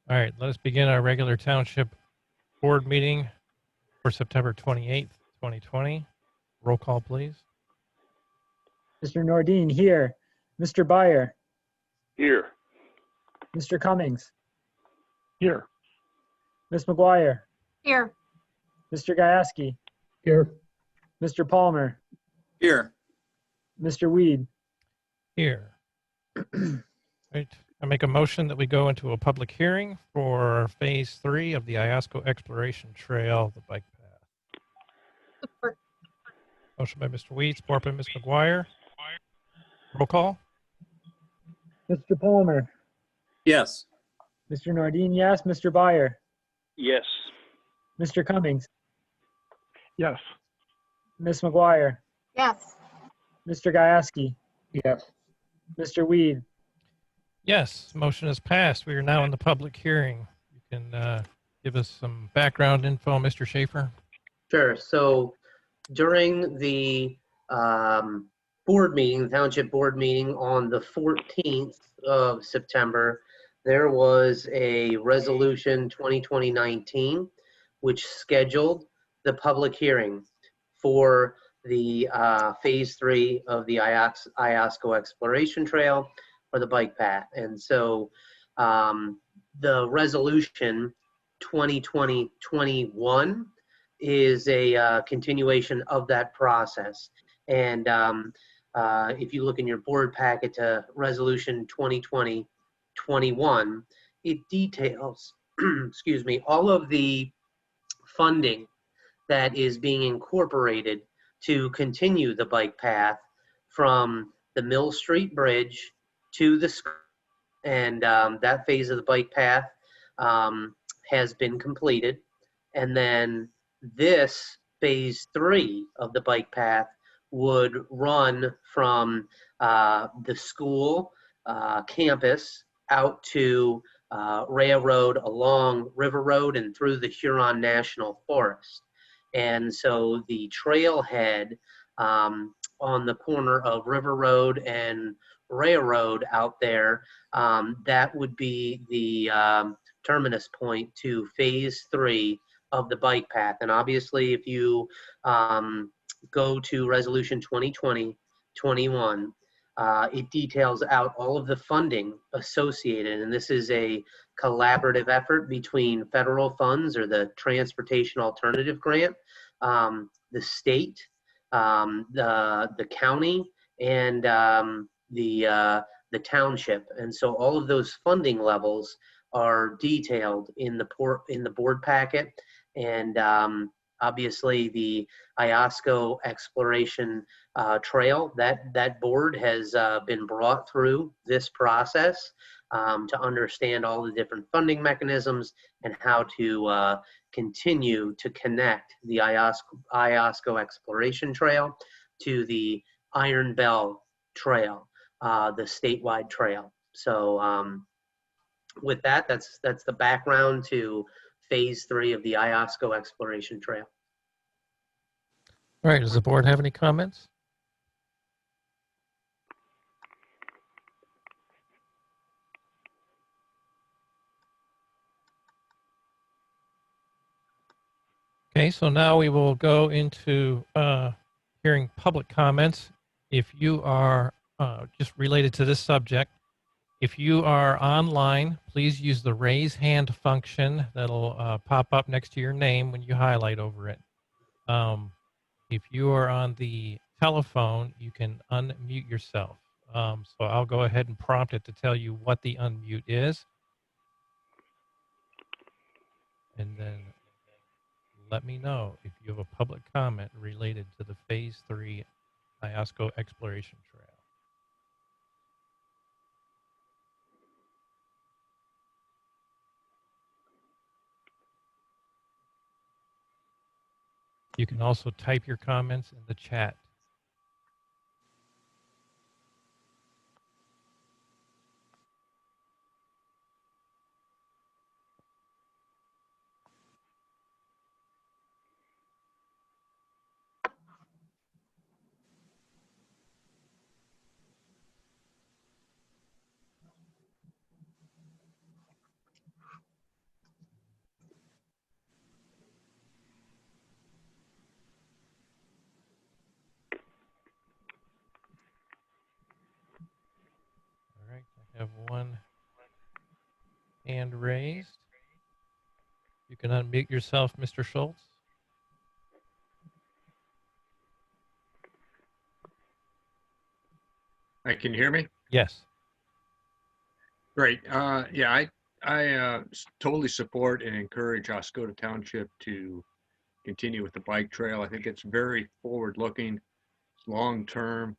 All right, let us begin our regular township board meeting for September 28th, 2020. Roll call, please. Mr. Nordine, here. Mr. Byer. Here. Mr. Cummings. Here. Ms. McGuire. Here. Mr. Gajewski. Here. Mr. Palmer. Here. Mr. Weed. Here. Right. I make a motion that we go into a public hearing for phase 3 of the Iosco Exploration Trail, the bike path. Support. Motion by Mr. Weed, support by Ms. McGuire. Roll call. Mr. Palmer. Yes. Mr. Nordine, yes. Mr. Byer. Yes. Mr. Cummings. Yes. Ms. McGuire. Yes. Mr. Gajewski. Yes. Mr. Weed. Yes, motion is passed. We are now in the public hearing. You can give us some background info, Mr. Schaefer. Sure. So during the board meeting, the township board meeting on the 14th of September, there was a resolution 2020-19, which scheduled the public hearing for the phase 3 of the Iosco Exploration Trail or the bike path. And so the resolution 2020-21 is a continuation of that process. And if you look in your board packet to resolution 2020-21, it details, excuse me, all of the funding that is being incorporated to continue the bike path from the Mill Street Bridge to the school. And that phase of the bike path has been completed. And then this phase 3 of the bike path would run from the school campus out to railroad along River Road and through the Huron National Forest. And so the trailhead on the corner of River Road and Railroad out there, that would be the terminus point to phase 3 of the bike path. And obviously, if you go to resolution 2020-21, it details out all of the funding associated. And this is a collaborative effort between federal funds or the Transportation Alternative Grant, the state, the county, and the township. And so all of those funding levels are detailed in the board packet. And obviously the Iosco Exploration Trail, that board has been brought through this process to understand all the different funding mechanisms and how to continue to connect the Iosco Exploration Trail to the Iron Bell Trail, the statewide trail. So with that, that's the background to phase 3 of the Iosco Exploration Trail. All right, does the board have any comments? Okay, so now we will go into hearing public comments. If you are just related to this subject, if you are online, please use the raise hand function that'll pop up next to your name when you highlight over it. If you are on the telephone, you can unmute yourself. So I'll go ahead and prompt it to tell you what the unmute is. And then let me know if you have a public comment related to the phase 3 Iosco Exploration Trail. You can also type your comments in the chat. I have one hand raised. You can unmute yourself, Mr. Schultz. Hi, can you hear me? Yes. Great. Yeah, I totally support and encourage Oscoda Township to continue with the bike trail. I think it's very forward-looking, it's long-term,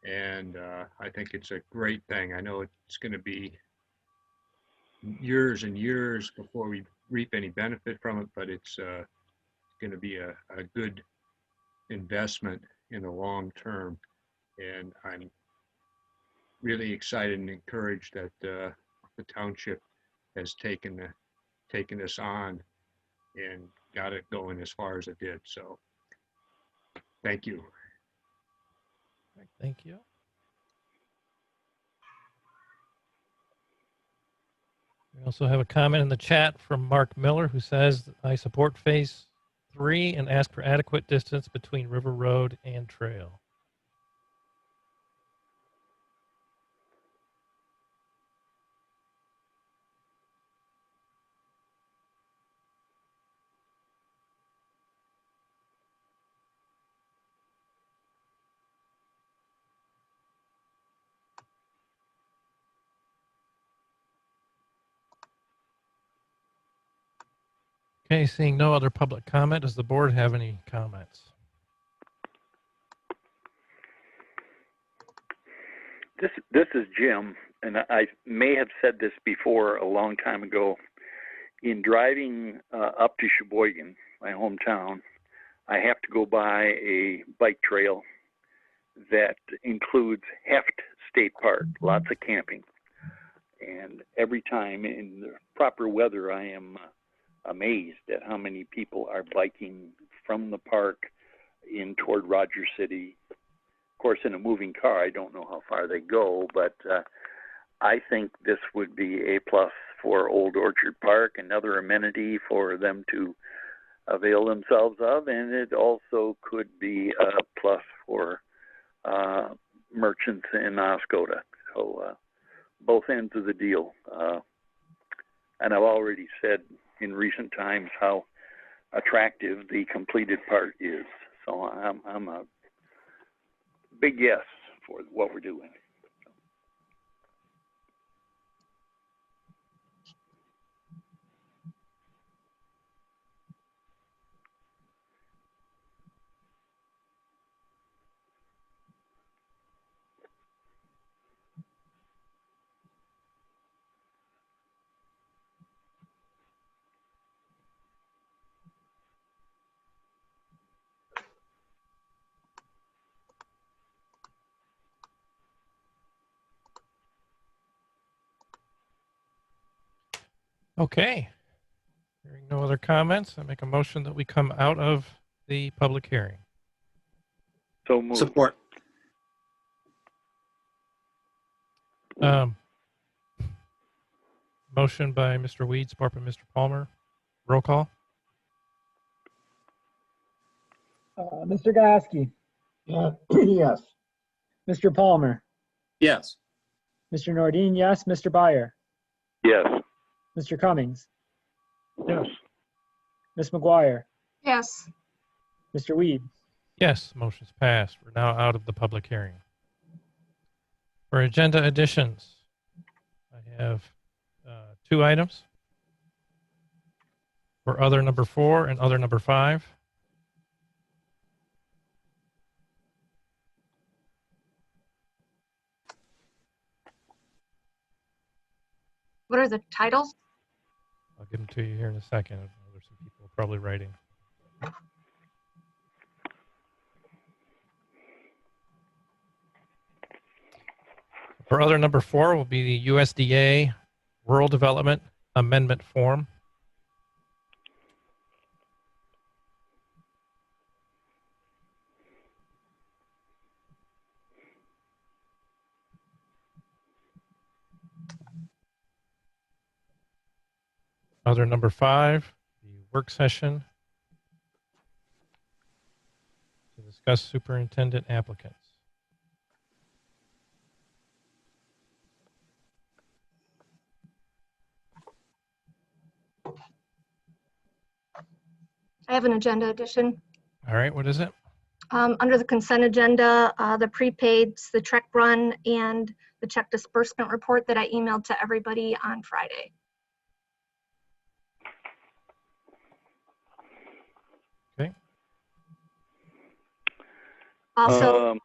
and I think it's a great thing. I know it's going to be years and years before we reap any benefit from it, but it's going to be a good investment in the long term. And I'm really excited and encouraged that the township has taken this on and got it going as far as it did. So thank you. Thank you. We also have a comment in the chat from Mark Miller who says, I support phase 3 and ask for adequate distance between River Road and trail. Okay, seeing no other public comment, does the board have any comments? This is Jim, and I may have said this before a long time ago. In driving up to Sheboygan, my hometown, I have to go by a bike trail that includes Heft State Park, lots of camping. And every time in the proper weather, I am amazed at how many people are biking from the park in toward Rogers City. Of course, in a moving car, I don't know how far they go, but I think this would be a plus for Old Orchard Park, another amenity for them to avail themselves of, and it also could be a plus for merchants in Oscoda. So both ends of the deal. And I've already said in recent times how attractive the completed part is. So I'm a big yes for what we're doing. Okay. Hearing no other comments, I make a motion that we come out of the public hearing. So moved. Support. Motion by Mr. Weed, support by Mr. Palmer. Roll call. Mr. Gieske, Yes. Mr. Palmer, Yes. Mr. Nordine, yes. Mr. Byer, Yes. Mr. Cummings, Yes. Ms. McGuire, Yes. Mr. Weed. Yes, motion's passed. We're now out of the public hearing. For agenda additions, I have 2 items. For other number 4 and other number 5. What are the titles? I'll give them to you here in a second. There's some people probably writing. For other number 4 will be the USDA Rural Development Amendment Form. Other number 5, the work session to discuss superintendent applicants. have an agenda addition. All right, what is it? Under the consent agenda, the prepaids, the check run, and the check disbursement report that I emailed to everybody on Friday. Okay. Also,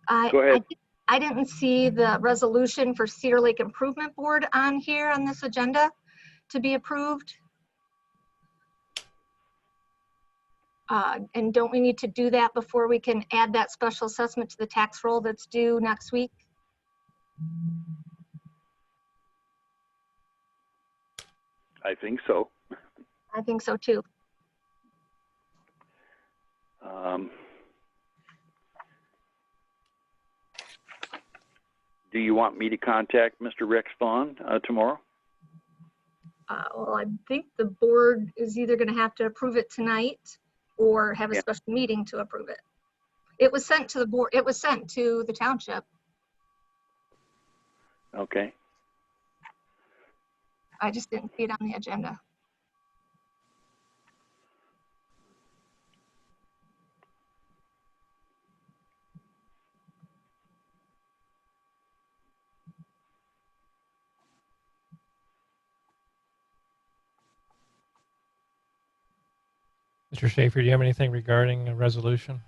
Go ahead. I didn't see the resolution for Cedar Lake Improvement Board on here on this agenda to be approved. And don't we need to do that before we can add that special assessment to the tax roll that's due next week? I think so. I think so too. Do you want me to contact Mr. Rex Vaughn tomorrow? Well, I think the board is either going to have to approve it tonight or have a Yeah. special meeting to approve it. It was sent to the board, it was sent to the township. Okay. I just didn't see it on the agenda. Mr. Schaefer, do you have anything regarding a resolution?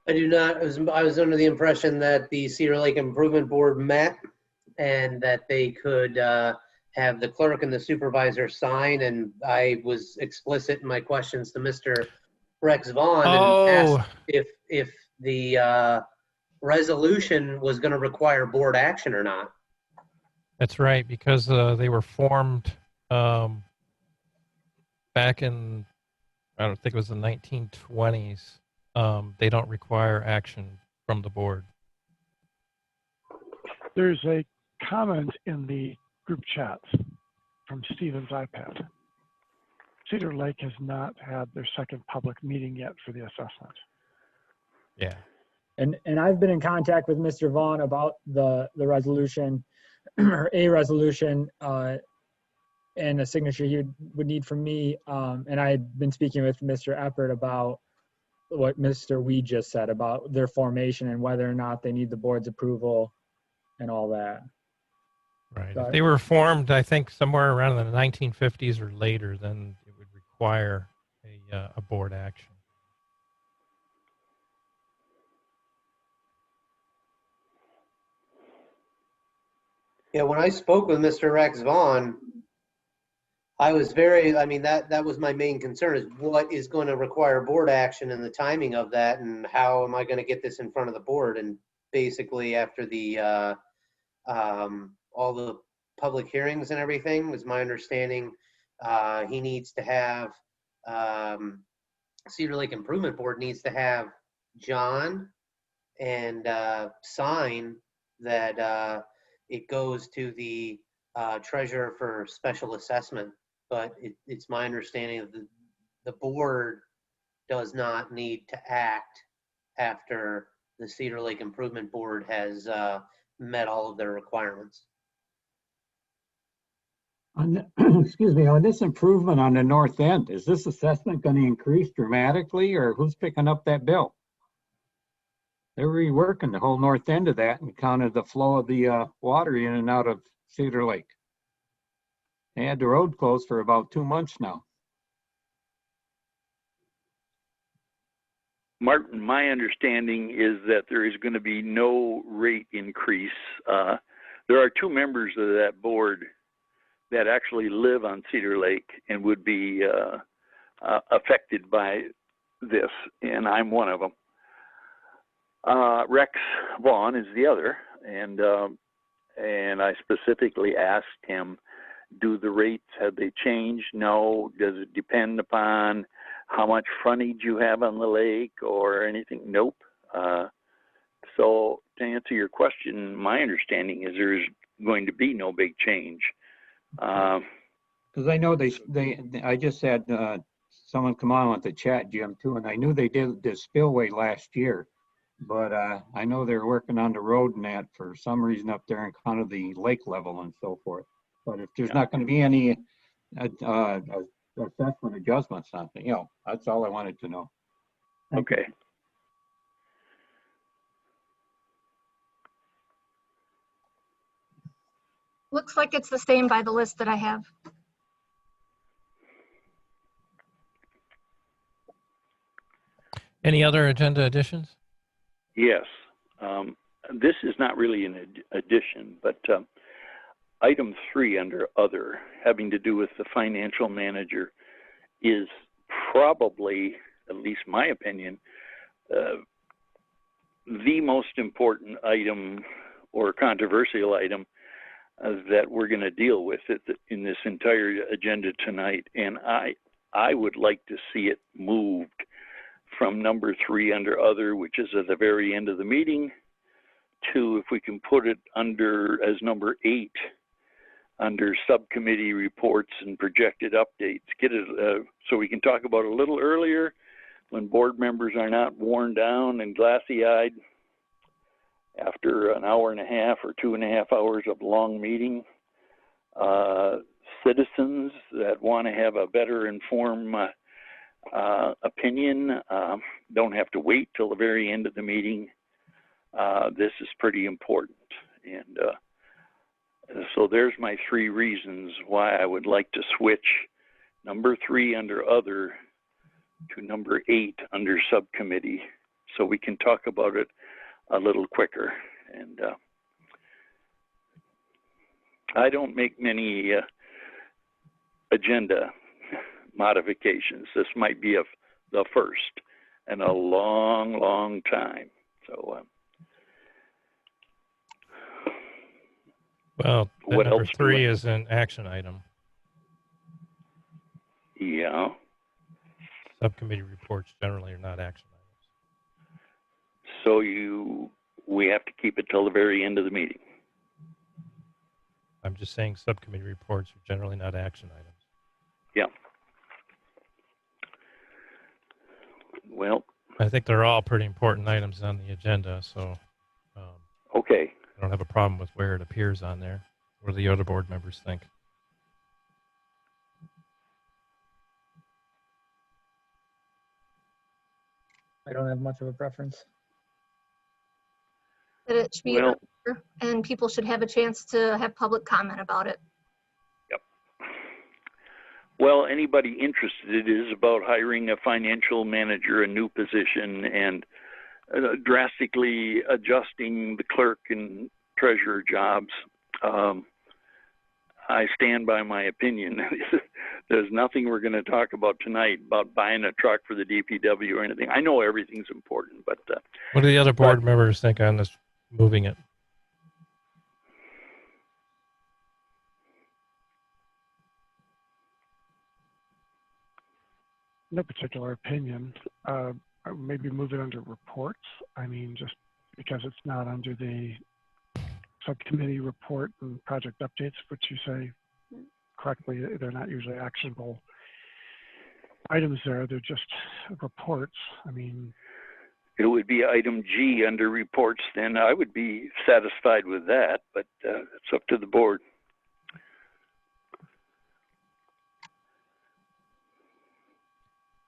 I do not. I was under the impression that the Cedar Lake Improvement Board met and that they could have the clerk and the supervisor sign. And I was explicit in my questions to Mr. Rex Vaughn and asked if the resolution was going to require board action or not. That's right, because they were formed back in, I don't think it was the 1920s. They don't require action from the board. There's a comment in the group chat from Stephen's iPad. Cedar Lake has not had their second public meeting yet for the assessment. Yeah. And I've been in contact with Mr. Vaughn about the resolution, or a resolution, and a signature he would need from me. And I had been speaking with Mr. Eppert about what Mr. Weed just said about their formation and whether or not they need the board's approval and all that. Right. Got If it. they were formed, I think, somewhere around the 1950s or later, then it would require a board action. Yeah, when I spoke with Mr. Rex Vaughn, I was that was my main concern, is what is going to require board action and the timing of that, and how am I going to get this in front of the board? And basically after the all the public hearings and everything, was my understanding, he needs to have Cedar Lake Improvement Board needs to have John and sign that it goes to the treasurer for special assessment. But it's my understanding that the board does not need to act after the Cedar Lake Improvement Board has met all of their requirements. Excuse me, on this improvement on the north end, is this assessment going to increase dramatically, or who's picking up that bill? They're reworking the whole north end of that and counted the flow of the water in and out of Cedar Lake. They had the road closed for about 2 months now. Martin, my understanding is that there is going to be no rate increase. There are 2 members of that board that actually live on Cedar Lake and would be affected by this, and I'm one of them. Rex Vaughn is the other, and I specifically asked him, do the rates, have they changed? No. Does it depend upon how much frontage you have on the lake or anything? Nope. So to answer your question, my understanding is there's going to be no big change. Because I know I just had someone come on with the chat, Jim, too, and I knew they did the spillway last year, but I know they're working on the road and that for some reason up there in kind of the lake level and so forth. But if there's not going to be any assessment adjustment something, that's all I wanted to know. Okay. Looks like it's the same by the list that I have. Any other agenda additions? Yes. This is not really an addition, but item 3 under other, having to do with the financial manager, is probably, at least my opinion, the most important item or controversial item that we're going to deal with in this entire agenda tonight. And I would like to see it moved from number 3 under other, which is at the very end of the meeting, to, if we can put it under as number 8 under subcommittee reports and projected updates. Get it so we can talk about it a little earlier when board members are not worn down and glassy-eyed after an hour and a half or 2.5 hours of long meeting. Citizens that want to have a better informed opinion don't have to wait till the very end of the meeting. This is pretty important. And so there's my 3 reasons why I would like to switch number 3 under other to number 8 under subcommittee, so we can talk about it a little quicker. And I don't make many agenda modifications. This might be the first in a long, long time. So Well, what number else do 3 I- is an action item. yeah. Subcommittee reports generally are not action items. So we have to keep it till the very end of the meeting. I'm just saying subcommittee reports are generally not action items. Yeah. Well, I think they're all pretty important items on the agenda, so okay. I don't have a problem with where it appears on there. What do the other board members think? I don't have much of a preference. That it should be Well, earlier, and people should have a chance to have public comment about it. well, anybody interested, it is about hiring a financial manager, a new position, and drastically adjusting the clerk and treasurer jobs. I stand by my opinion. There's nothing we're going to talk about tonight about buying a truck for the DPW or anything. I know everything's important, but What do the other board members think on this, moving it? No particular opinion. Maybe move it under reports. I mean, just because it's not under the subcommittee report and project updates, which you say correctly, they're not usually actionable items there. They're just reports. I mean, it would be item G under reports. Then I would be satisfied with that, but it's up to the board.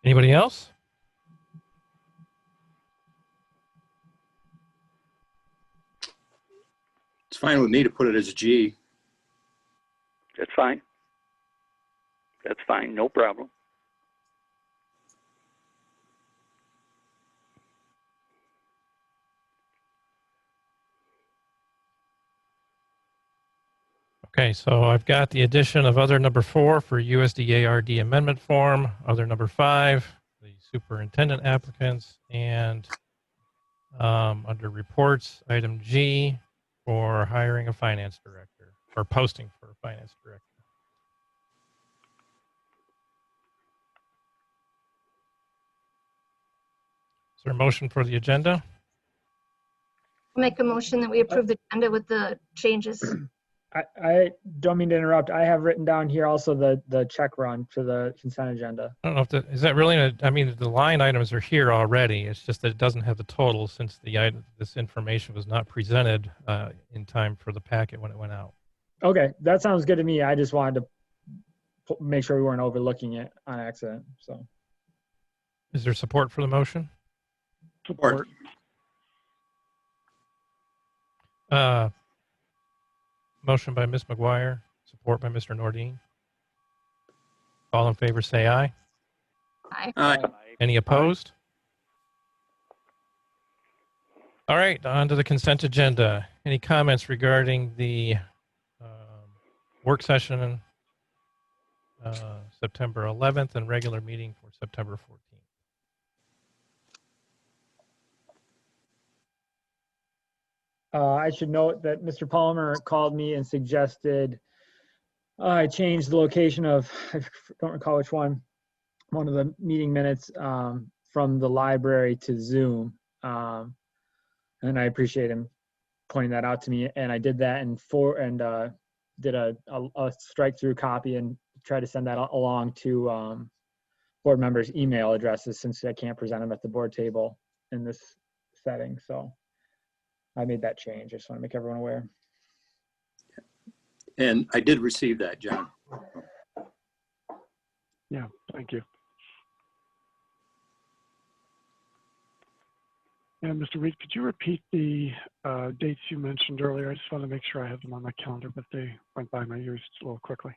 Anybody else? It's fine with me to put it as G. That's fine. That's fine. No problem. Okay, so I've got the addition of other number 4 for USDARD amendment form, other number 5, the superintendent applicants, and under reports, item G for hiring a finance director, or posting for a finance director. Is there a motion for the agenda? I'll make a motion that we approve the agenda with the changes. I don't mean to interrupt. I have written down here also the check run for the consent agenda. I don't know if that, is that really, I mean, the line items are here already. It's just that it doesn't have the total since this information was not presented in time for the packet when it went out. Okay, that sounds good to me. I just wanted to make sure we weren't overlooking it on accident. So Is there support for the motion? Support. Motion by Ms. McGuire, support by Mr. Nordine. All in favor, say aye. Aye. Aye. Any opposed? All right, on to the consent agenda. Any comments regarding the work session September 11th and regular meeting for September 14th? I should note that Mr. Palmer called me and suggested I change the location of, I don't recall which one of the meeting minutes from the library to Zoom. And I appreciate him pointing that out to me. And I did that and did a strike through copy and tried to send that along to board members' email addresses, since I can't present them at the board table in this setting. So I made that change. I just want to make everyone aware. And I did receive that, John. Yeah, thank you. And Mr. Reed, could you repeat the dates you mentioned earlier? I just want to make sure I have them on my calendar, but they went by my ears a little quickly.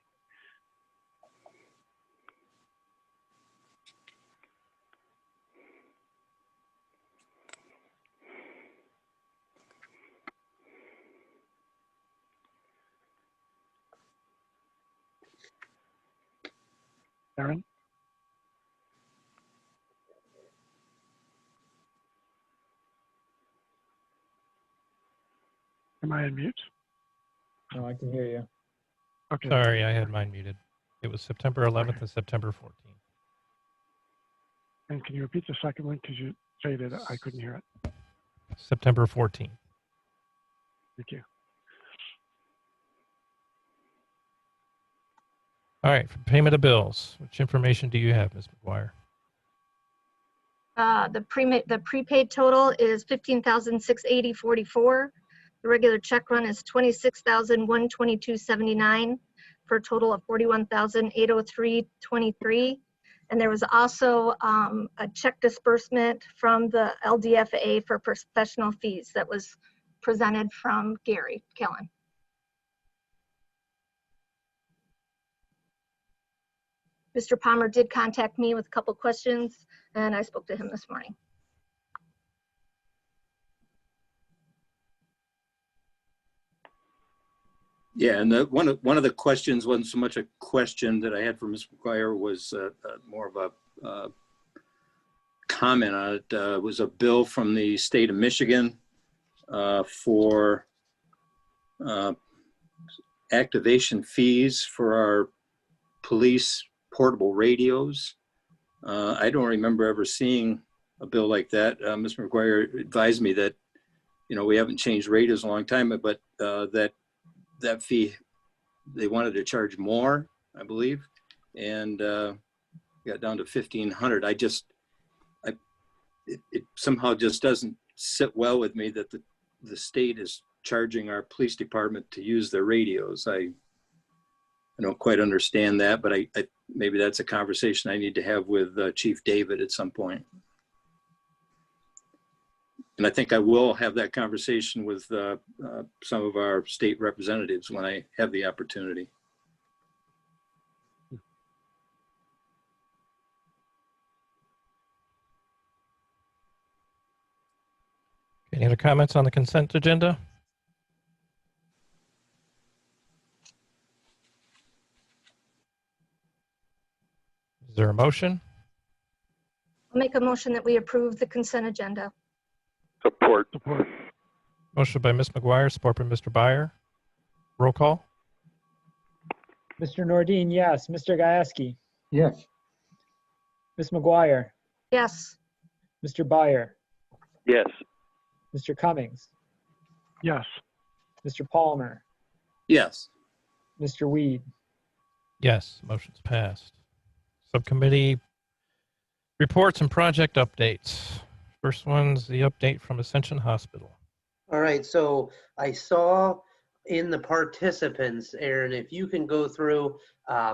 Aaron? Am I on mute? No, I can hear you. Okay. Sorry, I had mine muted. It was September 11th and September 14th. And can you repeat the second one? Because you stated I couldn't hear it. September 14th. Thank you. All right, for payment of bills, which information do you have, Ms. McGuire? The prepaid total is $15,680.44. The regular check run is $26,122.79 for a total of $41,803.23. And there was also a check disbursement from the LDFA for professional fees that was presented from Gary Killen. Mr. Palmer did contact me with a couple questions, and I spoke to him this morning. Yeah, and one of the questions wasn't so much a question that I had for Ms. McGuire, was more of a comment on it. It was a bill from the state of Michigan for activation fees for our police portable radios. I don't remember ever seeing a bill like that. Ms. McGuire advised me that, we haven't changed radios in a long time, but that fee, they wanted to charge more, I believe, and got down to $1,500. It somehow just doesn't sit well with me that the state is charging our police department to use their radios. I don't quite understand that, but I maybe that's a conversation I need to have with Chief David at some point. And I think I will have that conversation with some of our state representatives when I have the opportunity. Any other comments on the consent agenda? Is there a motion? I'll make a motion that we approve the consent agenda. Support. Motion by Ms. McGuire, support by Mr. Byer. Roll call. Mr. Nordine, yes. Mr. Gajewski, Yes. Ms. McGuire, Yes. Mr. Byer, Yes. Mr. Cummings, Yes. Mr. Palmer, Yes. Mr. Weed. Yes, motion's passed. Subcommittee reports and project updates. First one's the update from Ascension Hospital. All right, so I saw in the participants, Aaron, if you can go through,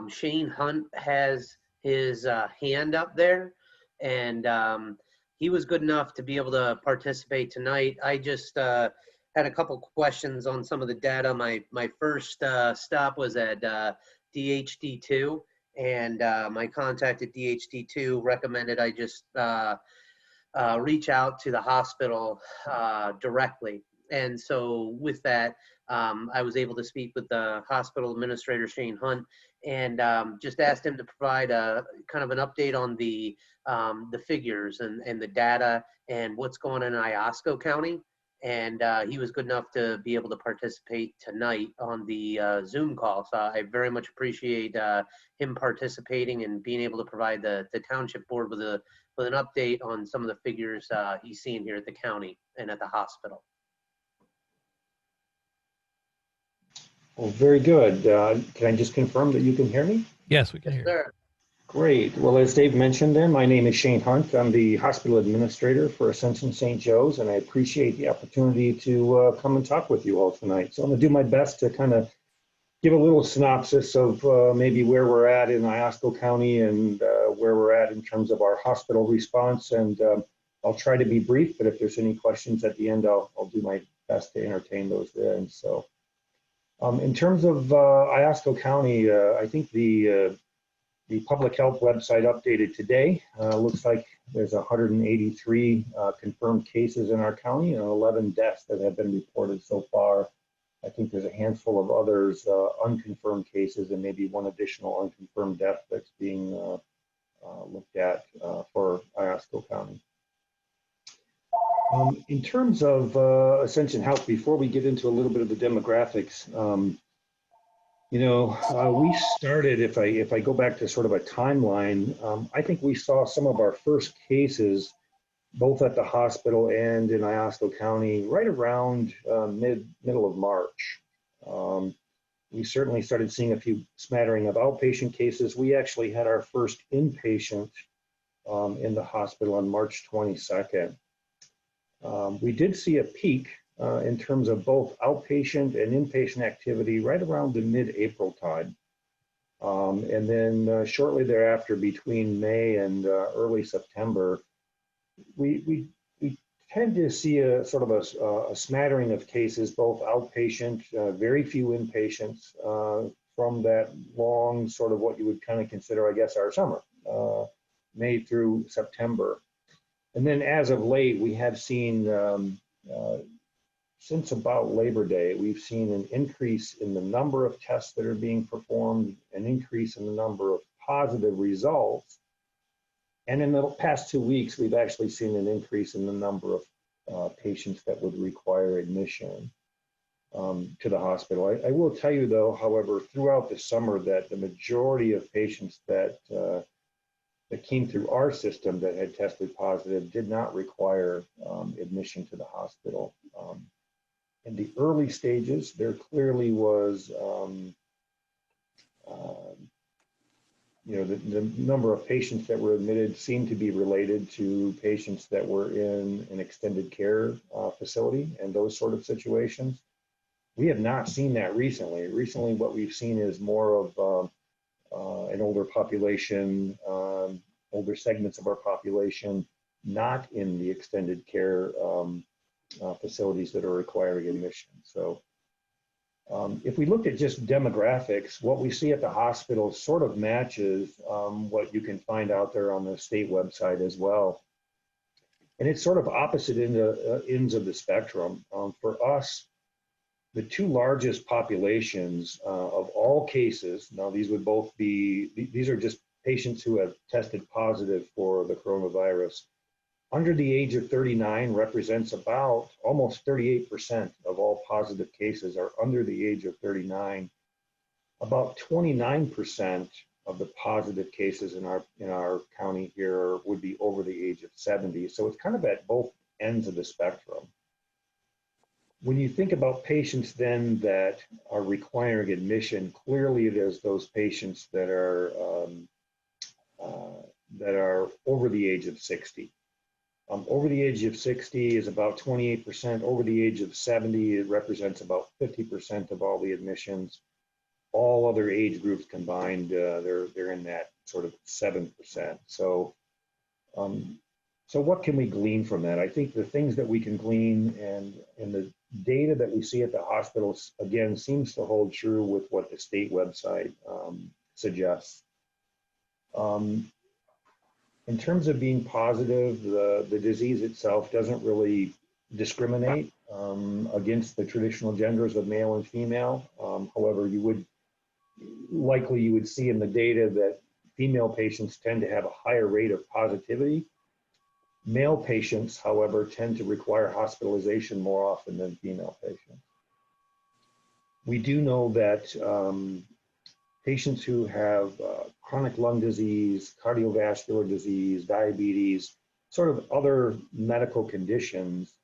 Shane Hunt has his hand up there, and he was good enough to be able to participate tonight. I just had a couple questions on some of the data. My first stop was at DHD2, and my contact at DHD2 recommended I just reach out to the hospital directly. And so with that, I was able to speak with the hospital administrator, Shane Hunt, and just asked him to provide a kind of an update on the figures and the data and what's going on in Iosco County. And he was good enough to be able to participate tonight on the Zoom call. So I very much appreciate him participating and being able to provide the township board with an update on some of the figures he's seeing here at the county and at the hospital. Well, very good. Can I just confirm that you can hear me? Yes, we can hear you. Sir. Great. Well, as Dave mentioned there, my name is Shane Hunt. I'm the hospital administrator for Ascension St. Joe's, and I appreciate the opportunity to come and talk with you all tonight. So I'm going to do my best to kind of give a little synopsis of maybe where we're at in Iosco County and where we're at in terms of our hospital response. And I'll try to be brief, but if there's any questions at the end, I'll do my best to entertain those then. So in terms of Iosco County, I think the public health website updated today. Looks like there's 183 confirmed cases in our county and 11 deaths that have been reported so far. I think there's a handful of others unconfirmed cases and maybe one additional unconfirmed death that's being looked at for Iosco County. In terms of Ascension Health, before we get into a little bit of the demographics, we started, if I go back to sort of a timeline, I think we saw some of our first cases both at the hospital and in Iosco County right around middle of March. We certainly started seeing a few smattering of outpatient cases. We actually had our first inpatient in the hospital on March 22nd. We did see a peak in terms of both outpatient and inpatient activity right around the mid-April time. And then shortly thereafter, between May and early September, we tend to see a sort of a smattering of cases, both outpatient, very few inpatients from that long sort of what you would kind of consider, I guess, our summer, May through September. And then as of late, we have seen since about Labor Day, we've seen an increase in the number of tests that are being performed, an increase in the number of positive results. And in the past 2 weeks, we've actually seen an increase in the number of patients that would require admission to the hospital. I will tell you, though, however, throughout the summer that the majority of patients that came through our system that had tested positive did not require admission to the hospital. In the early stages, there clearly was, the number of patients that were admitted seemed to be related to patients that were in an extended care facility and those sort of situations. We have not seen that recently. Recently, what we've seen is more of an older population, older segments of our population, not in the extended care facilities that are requiring admission. So if we look at just demographics, what we see at the hospital sort of matches what you can find out there on the state website as well. And it's sort of opposite ends of the spectrum. For us, the two largest populations of all cases, now these would both be, these are just patients who have tested positive for the coronavirus. Under the age of 39 represents about almost 38% of all positive cases are under the age of 39. About 29% of the positive cases in our county here would be over the age of 70. So it's kind of at both ends of the spectrum. When you think about patients then that are requiring admission, clearly there's those patients that are over the age of 60. Over the age of 60 is about 28%. Over the age of 70, it represents about 50% of all the admissions. All other age groups combined, they're in that sort of 7%. So, so what can we glean from that? I think the things that we can glean and the data that we see at the hospitals, again, seems to hold true with what the state website suggests. In terms of being positive, the disease itself doesn't really discriminate against the traditional genders of male and female. However, you would see in the data that female patients tend to have a higher rate of positivity. Male patients, however, tend to require hospitalization more often than female patients. We do know that patients who have chronic lung disease, cardiovascular disease, diabetes, sort of other medical conditions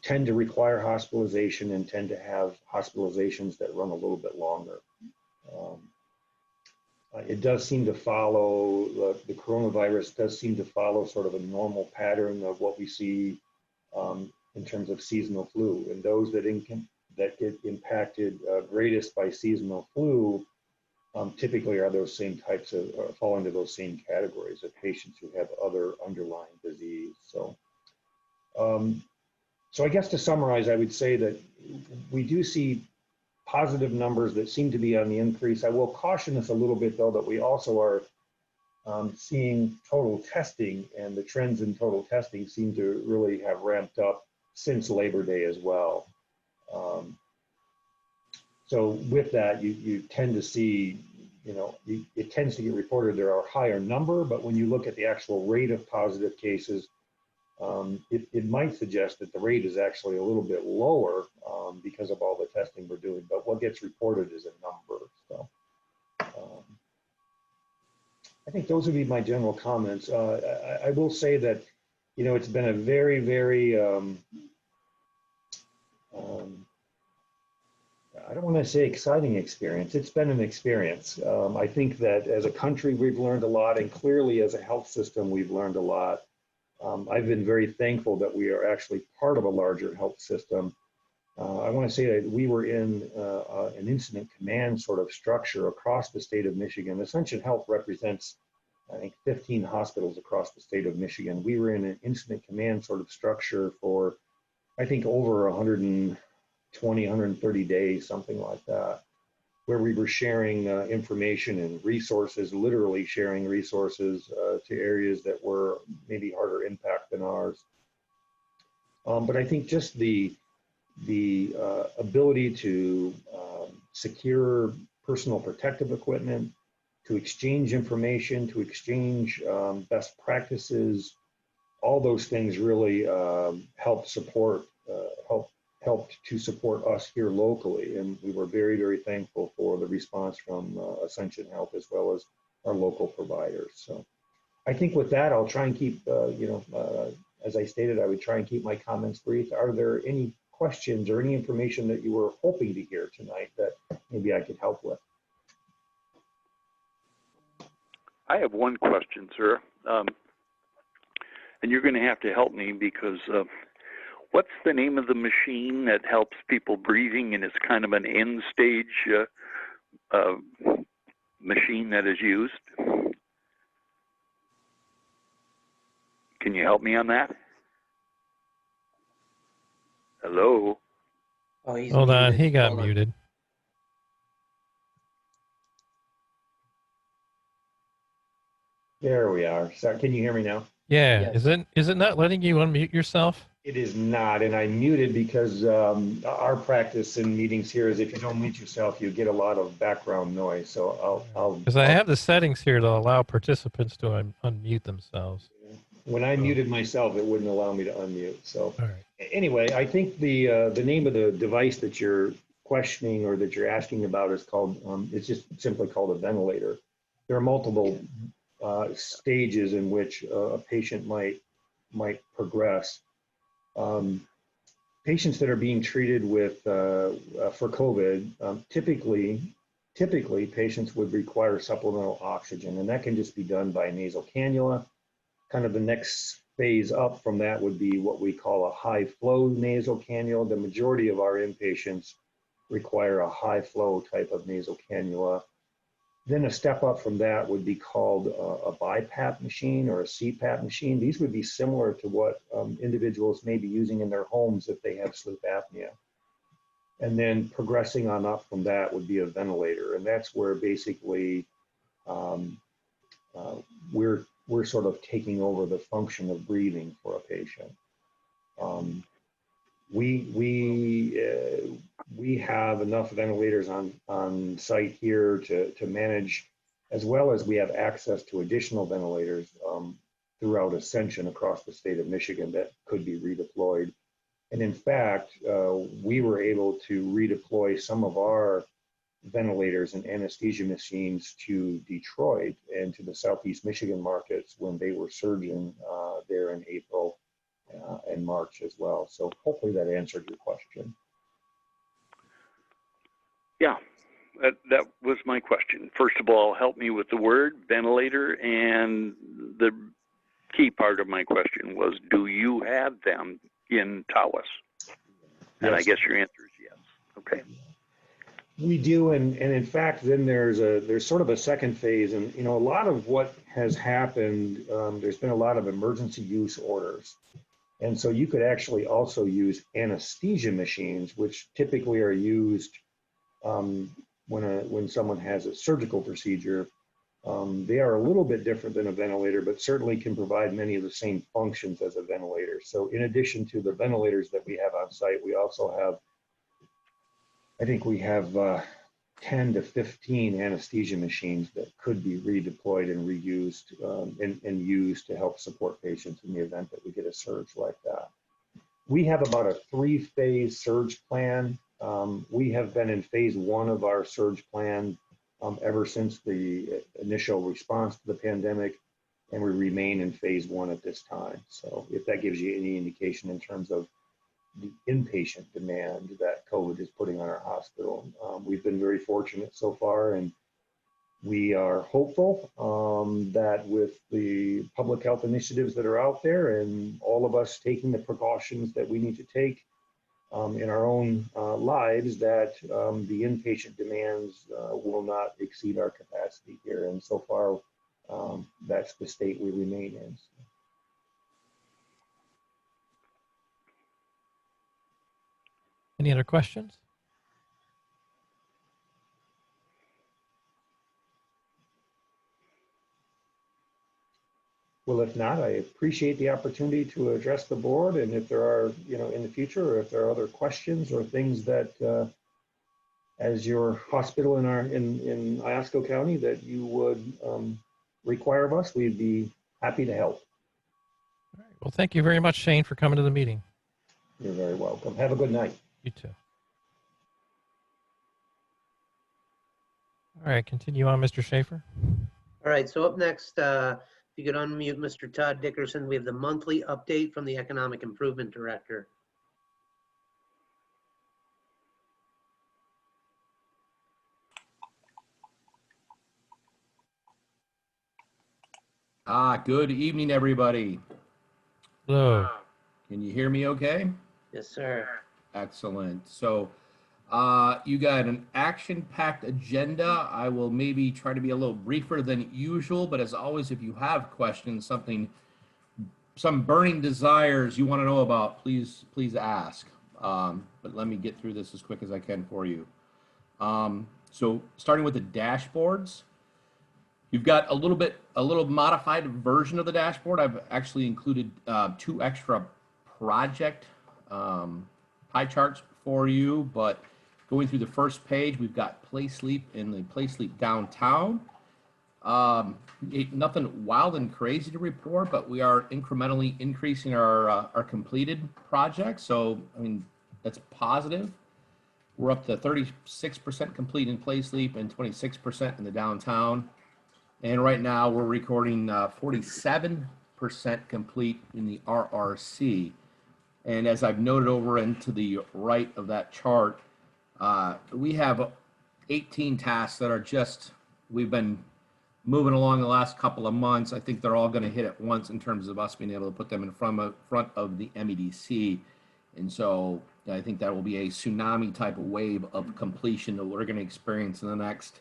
tend to require hospitalization and tend to have hospitalizations that run a little bit longer. It does seem to follow, the coronavirus does seem to follow sort of a normal pattern of what we see in terms of seasonal flu. And those that get impacted greatest by seasonal flu typically are those same types of, fall into those same categories of patients who have other underlying disease. So, so I guess to summarize, I would say that we do see positive numbers that seem to be on the increase. I will caution us a little bit, though, that we also are seeing total testing, and the trends in total testing seem to really have ramped up since Labor Day as well. So with that, you tend to see, it tends to get reported there are a higher number, but when you look at the actual rate of positive cases, it might suggest that the rate is actually a little bit lower because of all the testing we're doing, but what gets reported is a number. So I think those would be my general comments. I will say that, it's been a very, very, I don't want to say exciting experience. It's been an experience. I think that as a country, we've learned a lot, and clearly as a health system, we've learned a lot. I've been very thankful that we are actually part of a larger health system. I want to say that we were in an incident command sort of structure across the state of Michigan. Ascension Health represents, I think, 15 hospitals across the state of Michigan. We were in an incident command sort of structure for, I think, over 120, 130 days, something like that, where we were sharing information and resources, literally sharing resources to areas that were maybe harder impact than ours. But I think just the ability to secure personal protective equipment, to exchange information, to exchange best practices, all those things really helped to support us here locally. And we were very, very thankful for the response from Ascension Health as well as our local providers. So I think with that, I'll try and keep, as I stated, I would try and keep my comments brief. Are there any questions or any information that you were hoping to hear tonight that maybe I could help with? I have one question, sir. And you're going to have to help me because what's the name of the machine that helps people breathing, and it's kind of an end stage machine that is used? Can you help me on that? Hello? Oh, he's Hold on, muted. he got Hold on. muted. There we are. Sorry, can you hear me now? Yeah, Yes. is it not letting you unmute yourself? It is not, and I muted because our practice in meetings here is if you don't mute yourself, you get a lot of background noise. So Because I have the settings here to allow participants to unmute themselves. when I muted myself, it wouldn't allow me to unmute. So All right. anyway, I think the name of the device that you're questioning or that you're asking about is called, it's just simply called a ventilator. There are multiple stages in which a patient might progress. Patients that are being treated with for COVID, typically patients would require supplemental oxygen, and that can just be done by nasal cannula. Kind of the next phase up from that would be what we call a high flow nasal cannula. The majority of our inpatients require a high flow type of nasal cannula. Then a step up from that would be called a BiPAP machine or a CPAP machine. These would be similar to what individuals may be using in their homes if they have sleep apnea. And then progressing on up from that would be a ventilator. And that's where basically we're sort of taking over the function of breathing for a patient. We have enough ventilators on site here to manage, as well as we have access to additional ventilators throughout Ascension across the state of Michigan that could be redeployed. And in fact, we were able to redeploy some of our ventilators and anesthesia machines to Detroit and to the Southeast Michigan markets when they were surging there in April and March as well. So hopefully that answered your question. Yeah, that was my question. First of all, help me with the word ventilator, and the key part of my question was, do you have them in Tawas? And I guess your answer is yes. Okay. We do, and in fact, then there's sort of a second phase, and a lot of what has happened, there's been a lot of emergency use orders, and so you could actually also use anesthesia machines, which typically are used when someone has a surgical procedure. They are a little bit different than a ventilator, but certainly can provide many of the same functions as a ventilator. So in addition to the ventilators that we have on site, we also have, I think we have 10 to 15 anesthesia machines that could be redeployed and reused and used to help support patients in the event that we get a surge like that. We have about a 3-phase surge plan. We have been in phase 1 of our surge plan ever since the initial response to the pandemic, and we remain in phase 1 at this time. So if that gives you any indication in terms of the inpatient demand that COVID is putting on our hospital, we've been very fortunate so far, and we are hopeful that with the public health initiatives that are out there and all of us taking the precautions that we need to take in our own lives, that the inpatient demands will not exceed our capacity here. And so far, that's the state we remain in. Any other questions? Well, if not, I appreciate the opportunity to address the board. And if there are, in the future, or if there are other questions or things that, as your hospital in Iosco County, that you would require of us, we'd be happy to help. All right. Well, thank you very much, Shane, for coming to the meeting. You're very welcome. Have a good night. You too. All right, continue on, Mr. Schaefer. All right, so up next, if you could unmute Mr. Todd Dickerson, we have the monthly update from the Economic Improvement Director. Good evening, everybody. Hello. Can you hear me okay? Yes, sir. Excellent. So you got an action-packed agenda. I will maybe try to be a little briefer than usual, but as always, if you have questions, some burning desires you want to know about, please ask. But let me get through this as quick as I can for you. So starting with the dashboards, you've got a little modified version of the dashboard. I've actually included 2 extra project pie charts for you, but going through the first page, we've got Play Sleep in the Play Sleep downtown. Nothing wild and crazy to report, but we are incrementally increasing our completed projects. So, I mean, that's positive. We're up to 36% complete in Play Sleep and 26% in the downtown. And right now we're recording 47% complete in the RRC. And as I've noted over into the right of that chart, we have 18 tasks that are we've been moving along the last couple of months. I think they're all going to hit at once in terms of us being able to put them in front of the MEDC. And so I think that will be a tsunami type of wave of completion that we're going to experience in the next,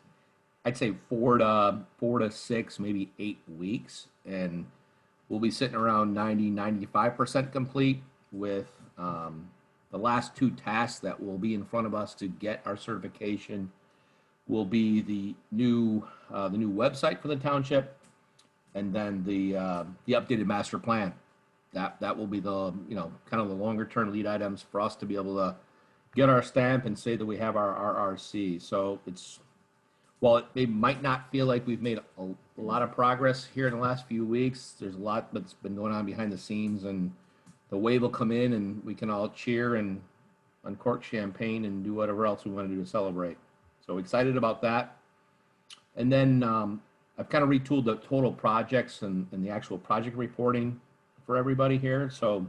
I'd say 4 to 6, maybe 8 weeks. And we'll be sitting around 95% complete with the last 2 tasks that will be in front of us to get our certification will be the new website for the township, and then the updated master plan. That will be the kind of the longer term lead items for us to be able to get our stamp and say that we have our RC. So while it might not feel like we've made a lot of progress here in the last few weeks, there's a lot that's been going on behind the scenes, and the wave will come in and we can all cheer and uncork champagne and do whatever else we want to do to celebrate. So excited about that. And then I've kind of retooled the total projects and the actual project reporting for everybody here. So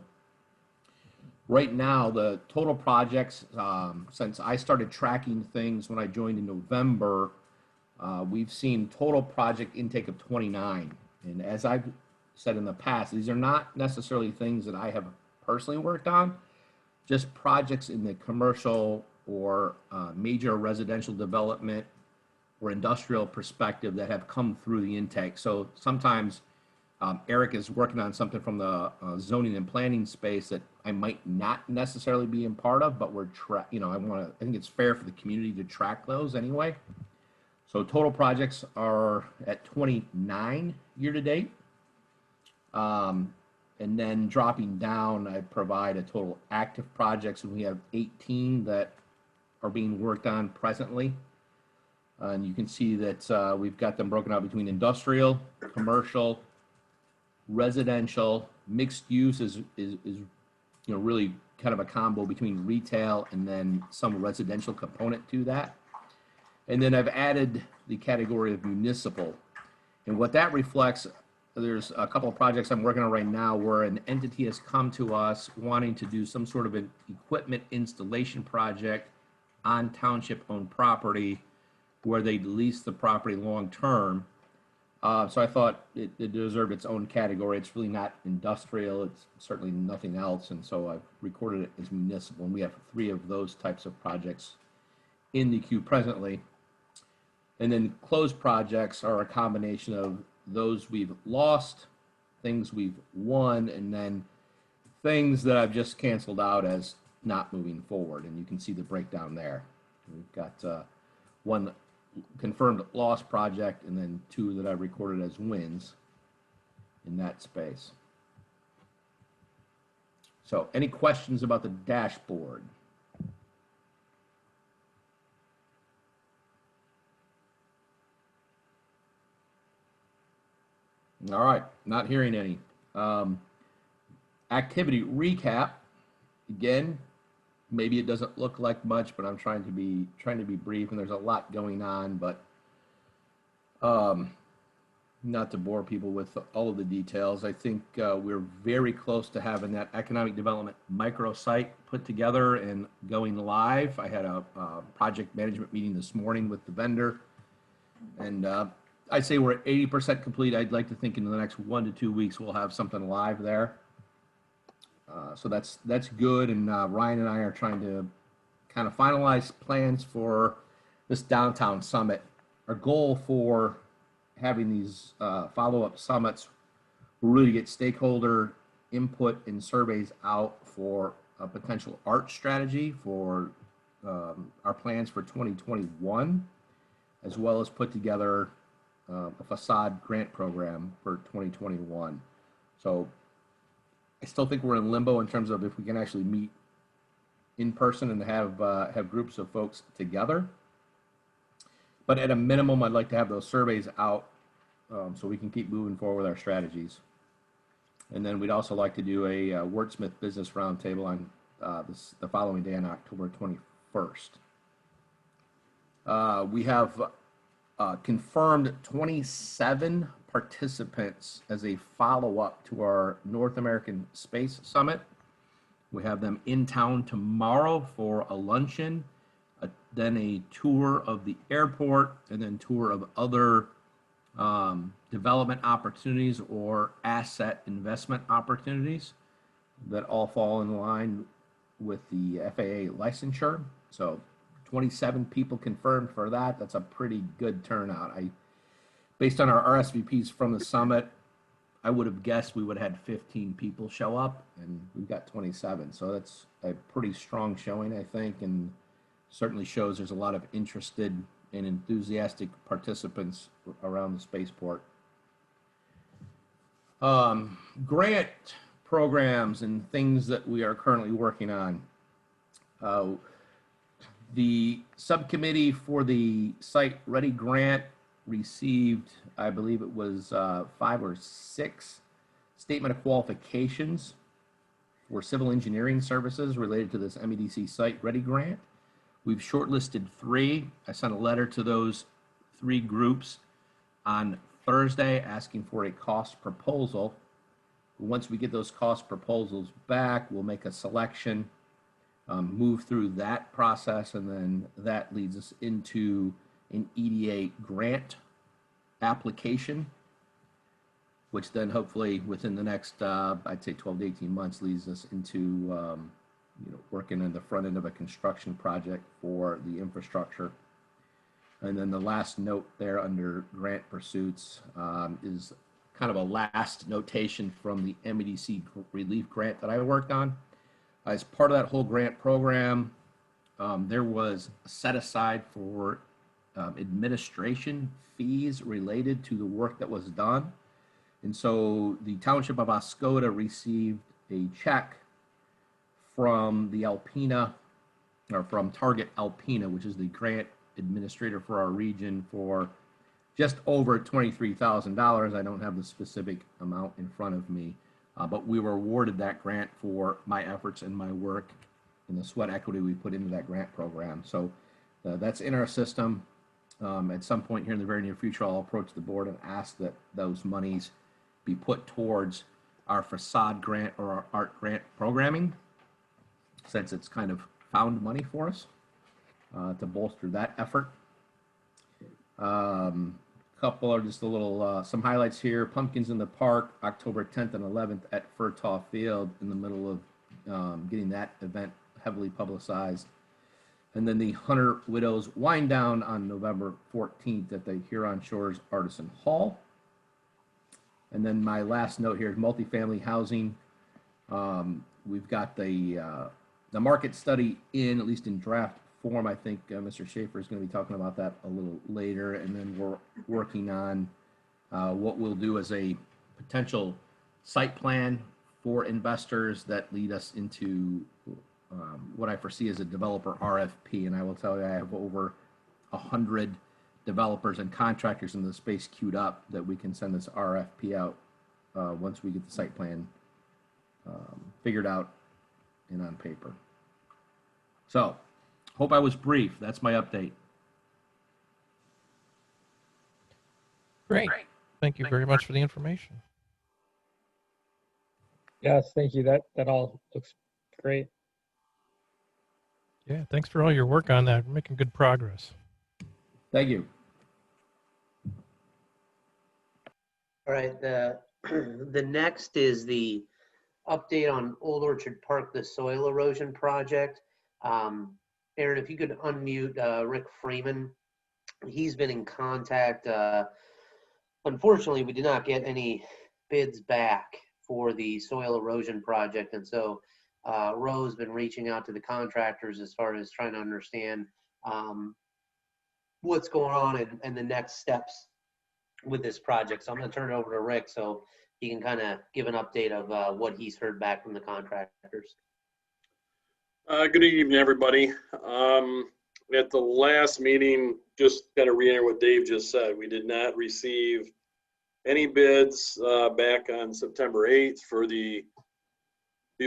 right now, the total projects, since I started tracking things when I joined in November, we've seen total project intake of 29. And as I've said in the past, these are not necessarily things that I have personally worked on, just projects in the commercial or major residential development or industrial perspective that have come through the intake. So sometimes Eric is working on something from the zoning and planning space that I might not necessarily be in part of, but I think it's fair for the community to track those anyway. So total projects are at 29 year to date. And then dropping down, I provide a total active projects, and we have 18 that are being worked on presently. And you can see that we've got them broken out between industrial, commercial, residential, mixed use is really kind of a combo between retail and then some residential component to that. And then I've added the category of municipal. And what that reflects, there's a couple of projects I'm working on right now where an entity has come to us wanting to do some sort of an equipment installation project on township-owned property where they lease the property long-term. So I thought it deserved its own category. It's really not industrial. It's certainly nothing else. And so I've recorded it as municipal. And we have 3 of those types of projects in the queue presently. And then closed projects are a combination of those we've lost, things we've won, and then things that I've just canceled out as not moving forward. And you can see the breakdown there. We've got 1 confirmed loss project and then 2 that I recorded as wins in that space. So any questions about the dashboard? All right, not hearing any. Activity recap. Again, maybe it doesn't look like much, but I'm trying to be brief, and there's a lot going on. But not to bore people with all of the details, I think we're very close to having that economic development microsite put together and going live. I had a project management meeting this morning with the vendor, and I'd say we're at 80% complete. I'd like to think in the next 1 to 2 weeks we'll have something live there. So that's good. And Ryan and I are trying to kind of finalize plans for this downtown summit. Our goal for having these follow-up summits will really get stakeholder input and surveys out for a potential art strategy for our plans for 2021, as well as put together a facade grant program for 2021. So I still think we're in limbo in terms of if we can actually meet in person and have groups of folks together. But at a minimum, I'd like to have those surveys out so we can keep moving forward with our strategies. And then we'd also like to do a Wordsmith Business Roundtable on the following day on October 21st. We have confirmed 27 participants as a follow-up to our North American Space Summit. We have them in town tomorrow for a luncheon, then a tour of the airport, and then tour of other development opportunities or asset investment opportunities that all fall in line with the FAA licensure. So 27 people confirmed for that. That's a pretty good turnout. Based on our RSVPs from the summit, I would have guessed we would have had 15 people show up, and we've got 27. So that's a pretty strong showing, I think, and certainly shows there's a lot of interested and enthusiastic participants around the spaceport. Grant programs and things that we are currently working on. The subcommittee for the Site Ready grant received, I believe it was 5 or 6 statement of qualifications for civil engineering services related to this MEDC Site Ready grant. We've shortlisted 3. I sent a letter to those 3 groups on Thursday asking for a cost proposal. Once we get those cost proposals back, we'll make a selection, move through that process, and then that leads us into an EDA grant application, which then hopefully within the next, I'd say 12 to 18 months, leads us into working on the front end of a construction project for the infrastructure. And then the last note there under grant pursuits is kind of a last notation from the MEDC relief grant that I worked on. As part of that whole grant program, there was set aside for administration fees related to the work that was done. And so the Township of Oscoda received a check from the Alpena, or from Target Alpena, which is the grant administrator for our region, for just over $23,000. I don't have the specific amount in front of me, but we were awarded that grant for my efforts and my work and the sweat equity we put into that grant program. So that's in our system. At some point here in the very near future, I'll approach the board and ask that those monies be put towards our facade grant or our art grant programming, since it's kind of found money for us to bolster that effort. Couple are just a little, some highlights here. Pumpkins in the Park, October 10th and 11th at Furtaw Field, in the middle of getting that event heavily publicized. And then the Hunter Widows Wind Down on November 14th at the Huron Shores Artisan Hall. And then my last note here is multifamily housing. We've got the market study in, at least in draft form. I think Mr. Schaefer is going to be talking about that a little later. And then we're working on what we'll do as a potential site plan for investors that lead us into what I foresee as a developer RFP. And I will tell you, I have over 100 developers and contractors in the space queued up that we can send this RFP out once we get the site plan figured out and on paper. So, hope I was brief. That's my update. Great. Thank you very much for the information. Yes, thank you. That all looks great. Yeah, thanks for all your work on that. We're making good progress. Thank you. All right, the next is the update on Old Orchard Park, the soil erosion project. Aaron, if you could unmute Rick Freeman. He's been in contact. Unfortunately, we did not get any bids back for the soil erosion project. And so Roe's been reaching out to the contractors as far as trying to understand what's going on and the next steps with this project. So I'm going to turn it over to Rick so he can kind of give an update of what he's heard back from the contractors. Good evening, everybody. At the last meeting, just kind of reiterating what Dave just said, we did not receive any bids back on September 8th for the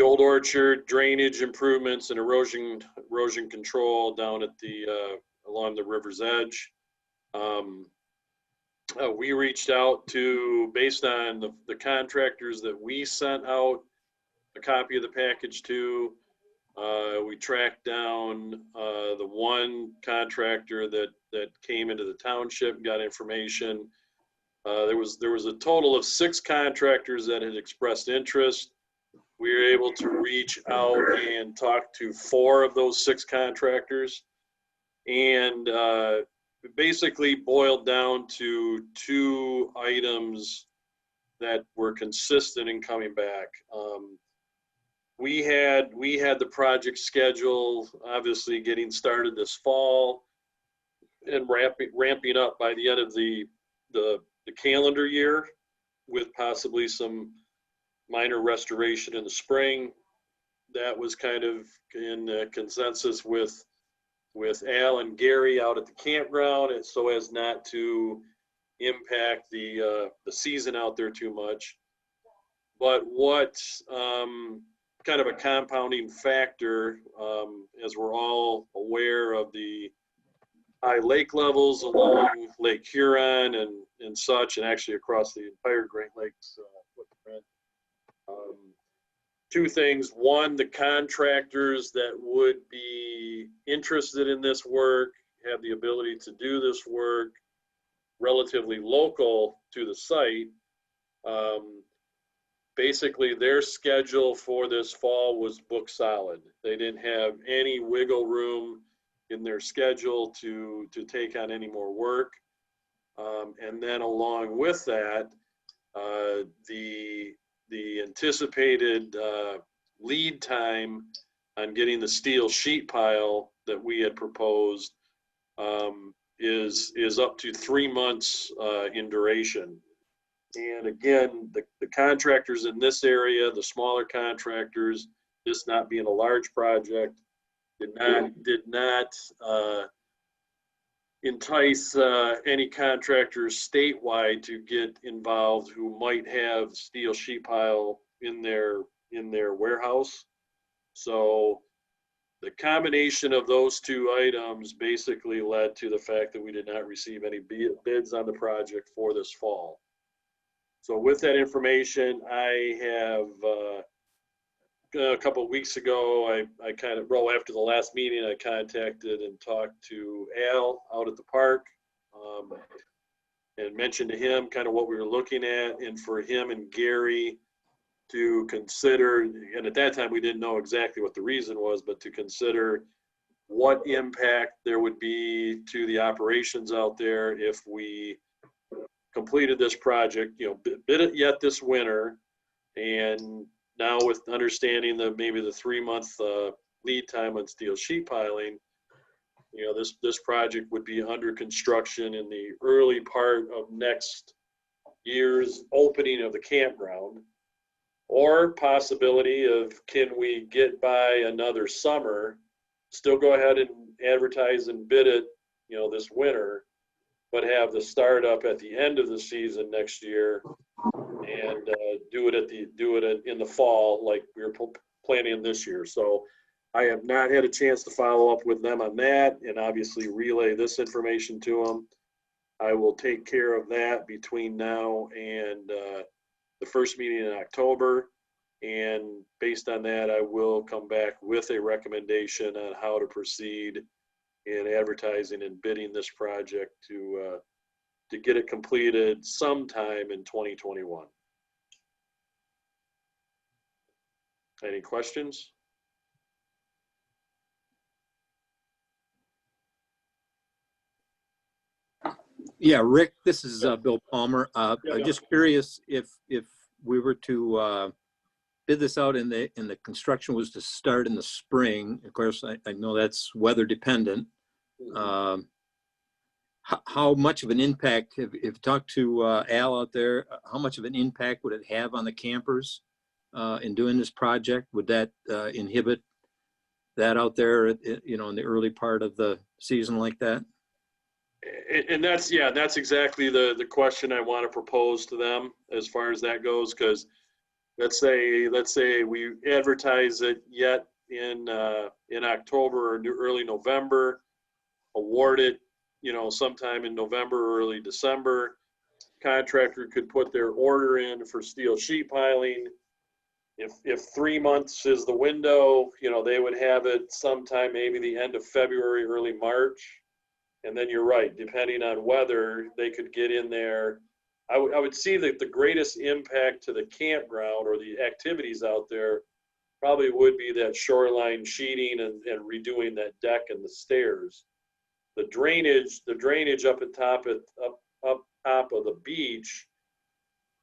Old Orchard drainage improvements and erosion control down at the along the river's edge. We reached out to, based on the contractors that we sent out a copy of the package to, we tracked down the one contractor that came into the township, got information. There was a total of 6 contractors that had expressed interest. We were able to reach out and talk to 4 of those 6 contractors, and it basically boiled down to 2 items that were consistent in coming back. We had the project schedule obviously getting started this fall and ramping up by the end of the calendar year, with possibly some minor restoration in the spring. That was kind of in consensus with Al and Gary out at the campground, and so as not to impact the season out there too much. But what kind of a compounding factor, as we're all aware of the high lake levels along Lake Huron and such, and actually across the entire Great Lakes footprint. 2 things. One, the contractors that would be interested in this work have the ability to do this work relatively local to the site. Basically, their schedule for this fall was booked solid. They didn't have any wiggle room in their schedule to take on any more work. And then along with that, the anticipated lead time on getting the steel sheet pile that we had proposed is up to 3 months in duration. And again, the contractors in this area, the smaller contractors, this not being a large project, did not entice any contractors statewide to get involved who might have steel sheet pile in their warehouse. So the combination of those 2 items basically led to the fact that we did not receive any bids on the project for this fall. So with that information, I have a couple of weeks ago, I kind of, after the last meeting, I contacted and talked to Al out at the park, and mentioned to him kind of what we were looking at, and for him and Gary to consider, and at that time we didn't know exactly what the reason was, but to consider what impact there would be to the operations out there if we completed this project, bid it yet this winter, and now with understanding that maybe the 3-month lead time on steel sheet piling, this project would be under construction in the early part of next year's opening of the campground, or possibility of, can we get by another summer, still go ahead and advertise and bid it, this winter, but have the startup at the end of the season next year, and do it in the fall like we were planning this year. So I have not had a chance to follow up with them on that, and obviously relay this information to them. I will take care of that between now and the first meeting in October, and based on that, I will come back with a recommendation on how to proceed in advertising and bidding this project to get it completed sometime in 2021. Any questions? Yeah, Rick, this is Bill Palmer. I'm just curious if we were to bid this out and the construction was to start in the spring. Of course, I know that's weather dependent. How much of an impact, if you talked to Al out there, how much of an impact would it have on the campers in doing this project? Would that inhibit that out there, in the early part of the season like that? And that's exactly the question I want to propose to them as far as that goes, because let's say we advertise it yet in October or early November, award it, sometime in November or early December. Contractor could put their order in for steel sheet piling. If 3 months is the window, they would have it sometime maybe the end of February, early March. And then you're right, depending on weather, they could get in there I would see that the greatest impact to the campground or the activities out there probably would be that shoreline sheeting and redoing that deck and the stairs. The drainage up top of the beach,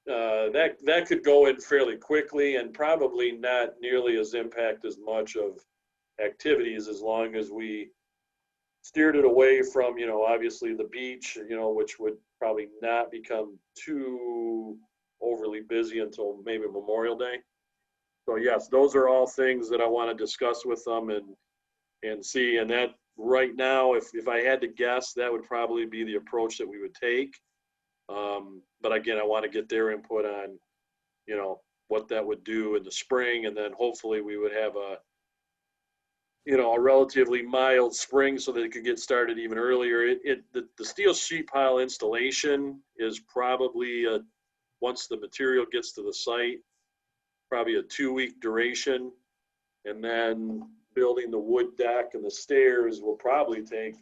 that could go in fairly quickly and probably not nearly as impact as much of activities, as long as we steered it away from, obviously the beach, which would probably not become too overly busy until maybe Memorial Day. So yes, those are all things that I want to discuss with them and see. And that right now, if I had to guess, that would probably be the approach that we would take. But again, I want to get their input on, what that would do in the spring, and then hopefully we would have a relatively mild spring so that it could get started even earlier. The steel sheet pile installation is probably once the material gets to the site, probably a 2-week duration, and then building the wood deck and the stairs will probably take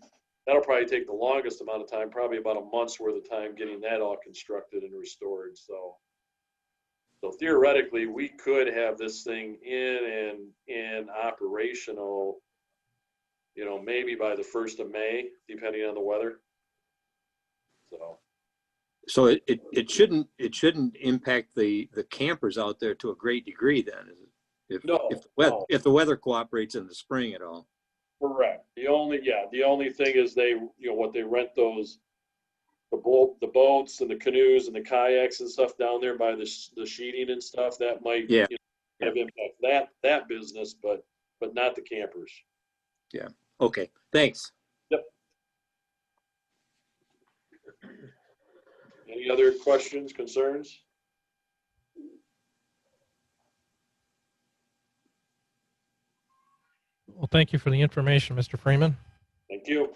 the longest amount of time, probably about a month's worth of time getting that all constructed and restored. So theoretically, we could have this thing in and operational, maybe by the 1st of May, depending on the weather. So it shouldn't impact the campers out there to a great degree then, if the weather cooperates in the spring at all. Correct. The only thing is what they rent the boats and the canoes and the kayaks and stuff down there by the sheeting and stuff, that might have impact that business, but not the campers. Yeah. Okay. Thanks. Yep. Any other questions, concerns? Well, thank you for the information, Mr. Freeman. Thank you.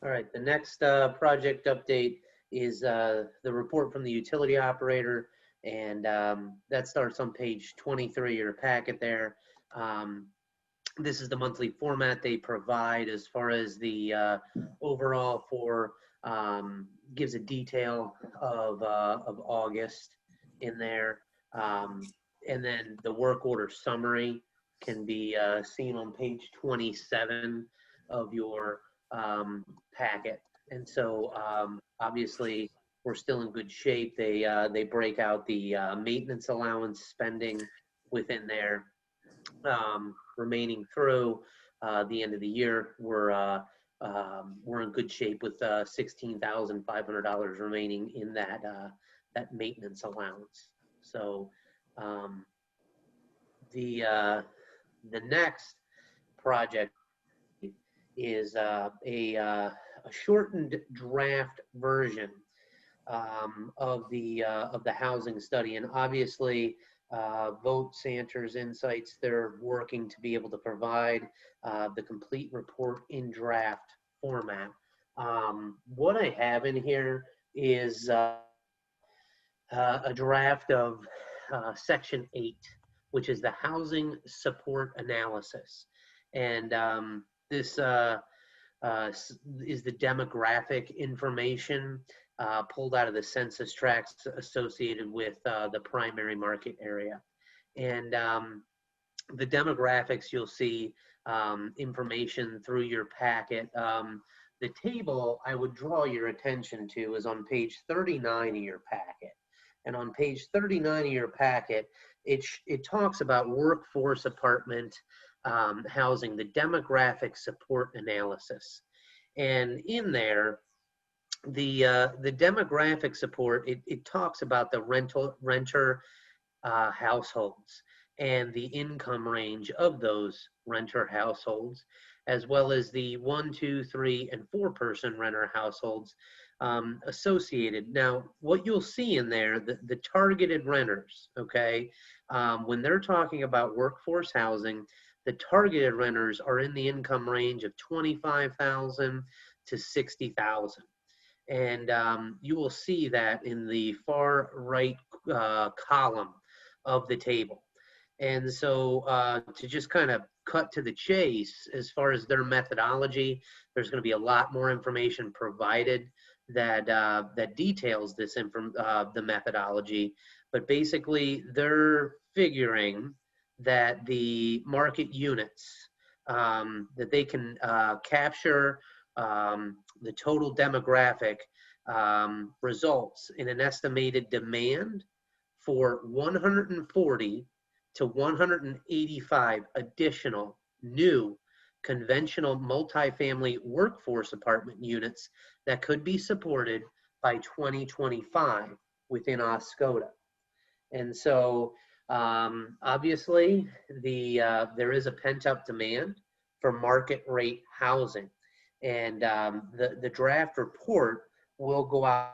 All right, the next project update is the report from the utility operator, and that starts on page 23 of your packet there. This is the monthly format they provide as far as the overall gives a detail of August in there. And then the work order summary can be seen on page 27 of your packet. And so obviously we're still in good shape. They break out the maintenance allowance spending within there. Remaining through the end of the year, we're in good shape with $16,500 remaining in that maintenance allowance. So the next project is a shortened draft version of the housing study, and obviously Vote Santer's Insights, they're working to be able to provide the complete report in draft format. What I have in here is a draft of section 8, which is the housing support analysis. And this is the demographic information pulled out of the census tracts associated with the primary market area. And the demographics, you'll see information through your packet. The table I would draw your attention to is on page 39 of your packet. And on page 39 of your packet, it talks about workforce apartment housing, the demographic support analysis. And in there, the demographic support, it talks about the renter households and the income range of those renter households, as well as the 1, 2, 3, and 4 person renter households associated. Now, what you'll see in there, the targeted renters, okay, when they're talking about workforce housing, the targeted renters are in the income range of $25,000 to $60,000. And you will see that in the far right column of the table. And so to just kind of cut to the chase, as far as their methodology, there's going to be a lot more information provided that details this the methodology. But basically, they're figuring that the market units that they can capture the total demographic results in an estimated demand for 140 to 185 additional new conventional multifamily workforce apartment units that could be supported by 2025 within Oscoda. And so obviously there is a pent-up demand for market rate housing. And the draft report will go out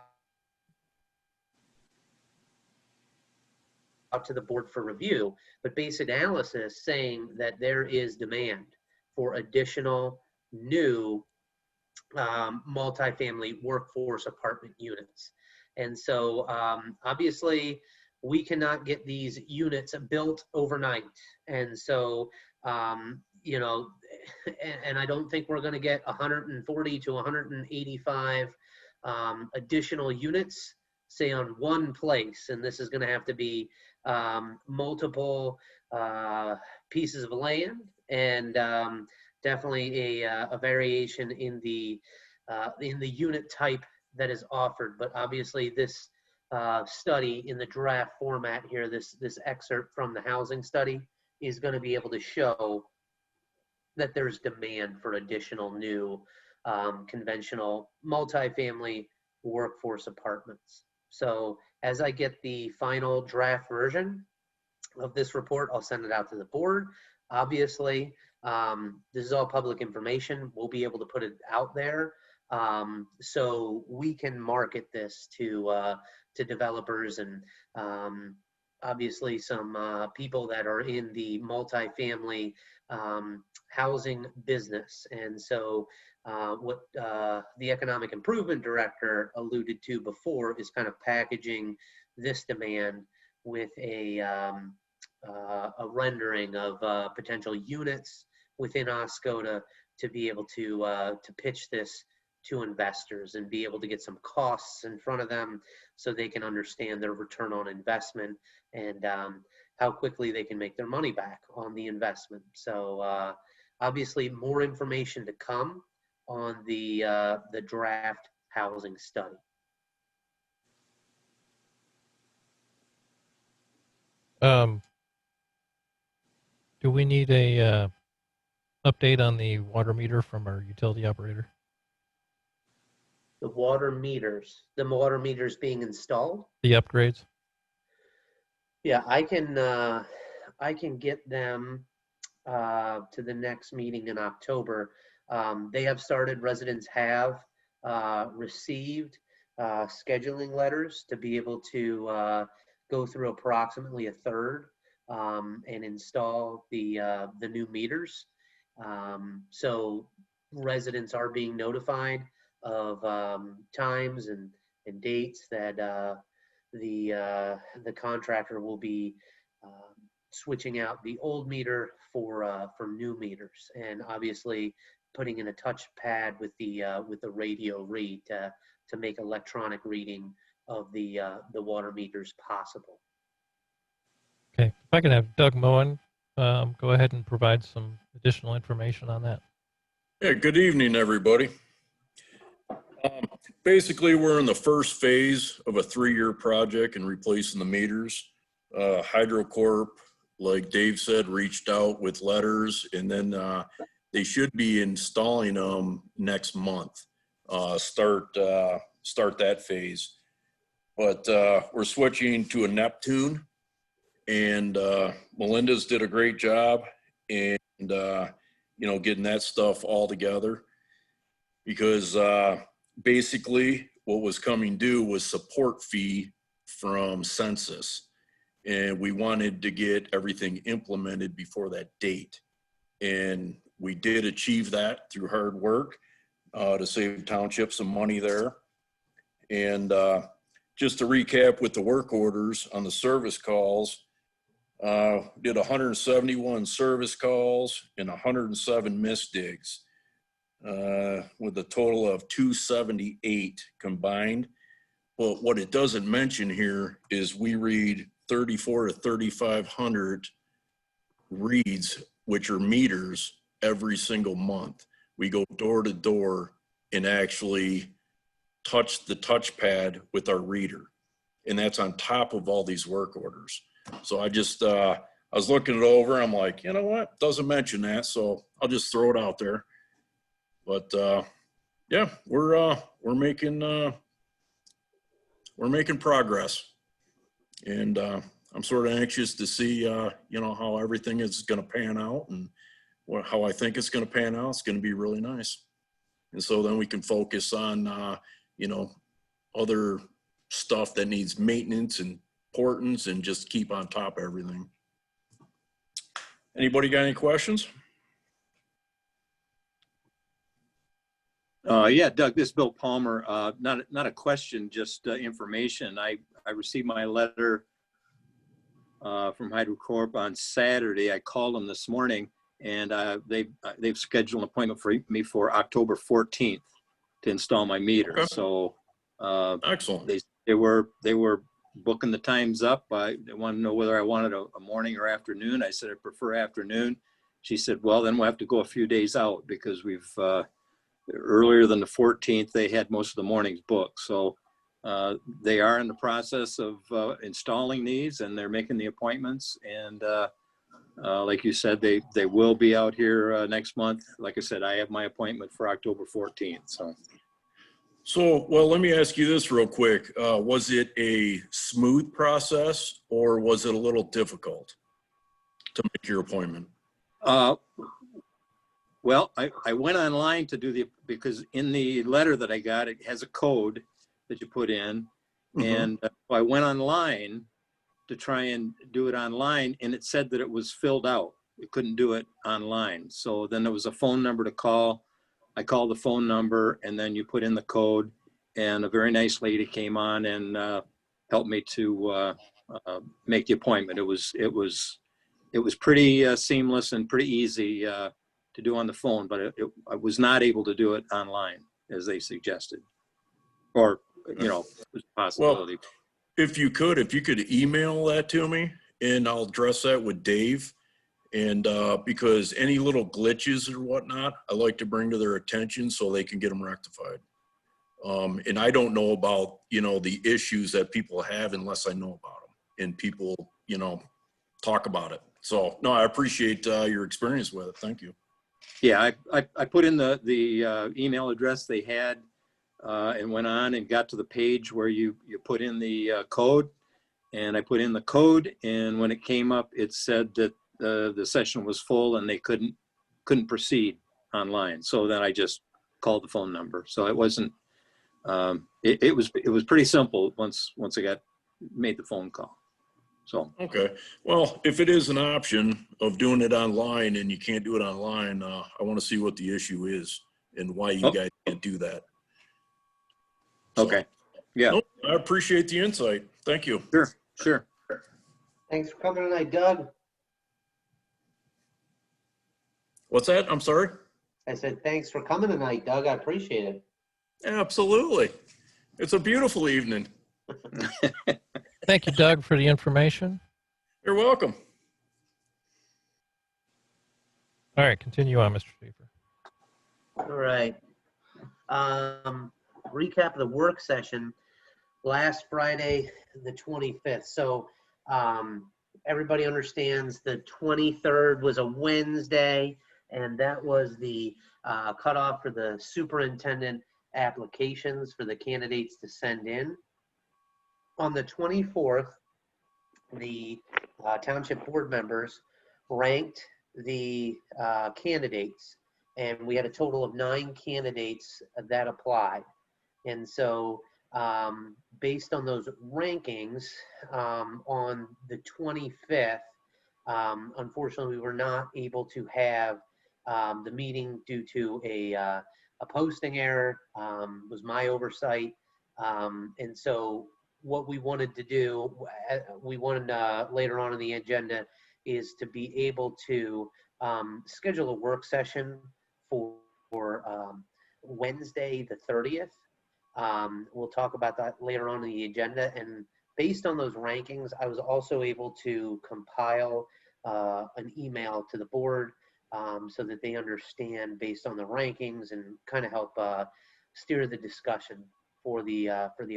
to the board for review, but basic analysis saying that there is demand for additional new multifamily workforce apartment units. And so obviously we cannot get these units built overnight. And so, you know, and I don't think we're going to get 140 to 185 additional units, say, on one place. And this is going to have to be multiple pieces of land, and definitely a variation in the unit type that is offered. But obviously this study in the draft format here, this excerpt from the housing study, is going to be able to show that there's demand for additional new conventional multifamily workforce apartments. So as I get the final draft version of this report, I'll send it out to the board. Obviously, this is all public information. We'll be able to put it out there so we can market this to developers and obviously some people that are in the multifamily housing business. And so what the Economic Improvement Director alluded to before is kind of packaging this demand with a rendering of potential units within Oscoda to be able to pitch this to investors and be able to get some costs in front of them so they can understand their return on investment and how quickly they can make their money back on the investment. So obviously more information to come on the draft housing study. Do we need a update on the water meter from our utility operator? The water meters being installed? The upgrades? Yeah, I can get them to the next meeting in October. They have started, residents have received scheduling letters to be able to go through approximately a third and install the new meters. So residents are being notified of times and dates that the contractor will be switching out the old meter for new meters, and obviously putting in a touch pad with the radio read to make electronic reading of the water meters possible. Okay, if I can have Doug Moen go ahead and provide some additional information on that. Yeah, good evening, everybody. Basically, we're in the first phase of a 3-year project and replacing the meters. HydroCorp, like Dave said, reached out with letters, and then they should be installing them next month. Start that phase. But we're switching to a Neptune, and Melinda's did a great job, and you know, getting that stuff all together, because basically what was coming due was support fee from census, and we wanted to get everything implemented before that date, and we did achieve that through hard work to save Township some money there. And just to recap with the work orders on the service calls, did 171 service calls and 107 missed digs. with a total of 278 combined. But what it doesn't mention here is we read 34 to 3,500 reads, which are meters, every single month. We go door to door and actually touch the touchpad with our reader. And that's on top of all these work orders. So I just, I was looking it over. I'm like, you know what? Doesn't mention that. So I'll just throw it out there. But yeah, we're making progress. And I'm sort of anxious to see, you know, how everything is going to pan out and how I think it's going to pan out. It's going to be really nice. And so then we can focus on, you know, other stuff that needs maintenance and importance and just keep on top of everything. Anybody got any questions? Yeah, Doug, this is Bill Palmer. Not a question, just information. I received my letter from HydroCorp on Saturday. I called them this morning, and they've scheduled an appointment for me for October 14th to install my meter. Okay. So Excellent. they were booking the times up. They wanted to know whether I wanted a morning or afternoon. I said I prefer afternoon. She said, well, then we'll have to go a few days out because we've earlier than the 14th, they had most of the mornings booked. So they are in the process of installing these, and they're making the appointments. And like you said, they will be out here next month. Like I said, I have my appointment for October 14th. So, well, let me ask you this real quick. Was it a smooth process or was it a little difficult to make your appointment? Well, I went online to do because in the letter that I got, it has a code that you put in. Mm-hmm. And I went online to try and do it online, and it said that it was filled out. It couldn't do it online. So then there was a phone number to call. I called the phone number, and then you put in the code, and a very nice lady came on and helped me to make the appointment. It was pretty seamless and pretty easy to do on the phone, but I was not able to do it online as they suggested, or you know, it was a possibility. Well, if you could email that to me, and I'll address that with Dave. And because any little glitches or whatnot, I like to bring to their attention so they can get them rectified. And I don't know about, you know, the issues that people have unless I know about them and people, you know, talk about it. So no, I appreciate your experience with it. Thank you. Yeah, I put in the email address they had and went on and got to the page where you put in the code, and I put in the code, and when it came up, it said that the session was full and they couldn't proceed online. So then I just called the phone number. So it wasn't, it was pretty simple once I made the phone call. So. Okay. Well, if it is an option of doing it online and you can't do it online, I want to see what the issue is and why you guys can't do that. So, okay. Yeah. Nope, I appreciate the insight. Thank you. Sure. Thanks for coming tonight, Doug. What's that? I'm sorry. I said, thanks for coming tonight, Doug. I appreciate it. Absolutely. It's a beautiful evening. Thank you, Doug, for the information. You're welcome. All right, continue on, Mr. Schaefer. All right. Recap of the work session last Friday, the 25th. So everybody understands the 23rd was a Wednesday, and that was the cutoff for the superintendent applications for the candidates to send in. On the 24th, the township board members ranked the candidates, and we had a total of 9 candidates that applied. And so based on those rankings, on the 25th, unfortunately, we were not able to have the meeting due to a posting error. Was my oversight. And so what we wanted to do, we wanted later on in the agenda, is to be able to schedule a work session for Wednesday, the 30th. We'll talk about that later on in the agenda. And based on those rankings, I was also able to compile an email to the board so that they understand based on the rankings and kind of help steer the discussion for the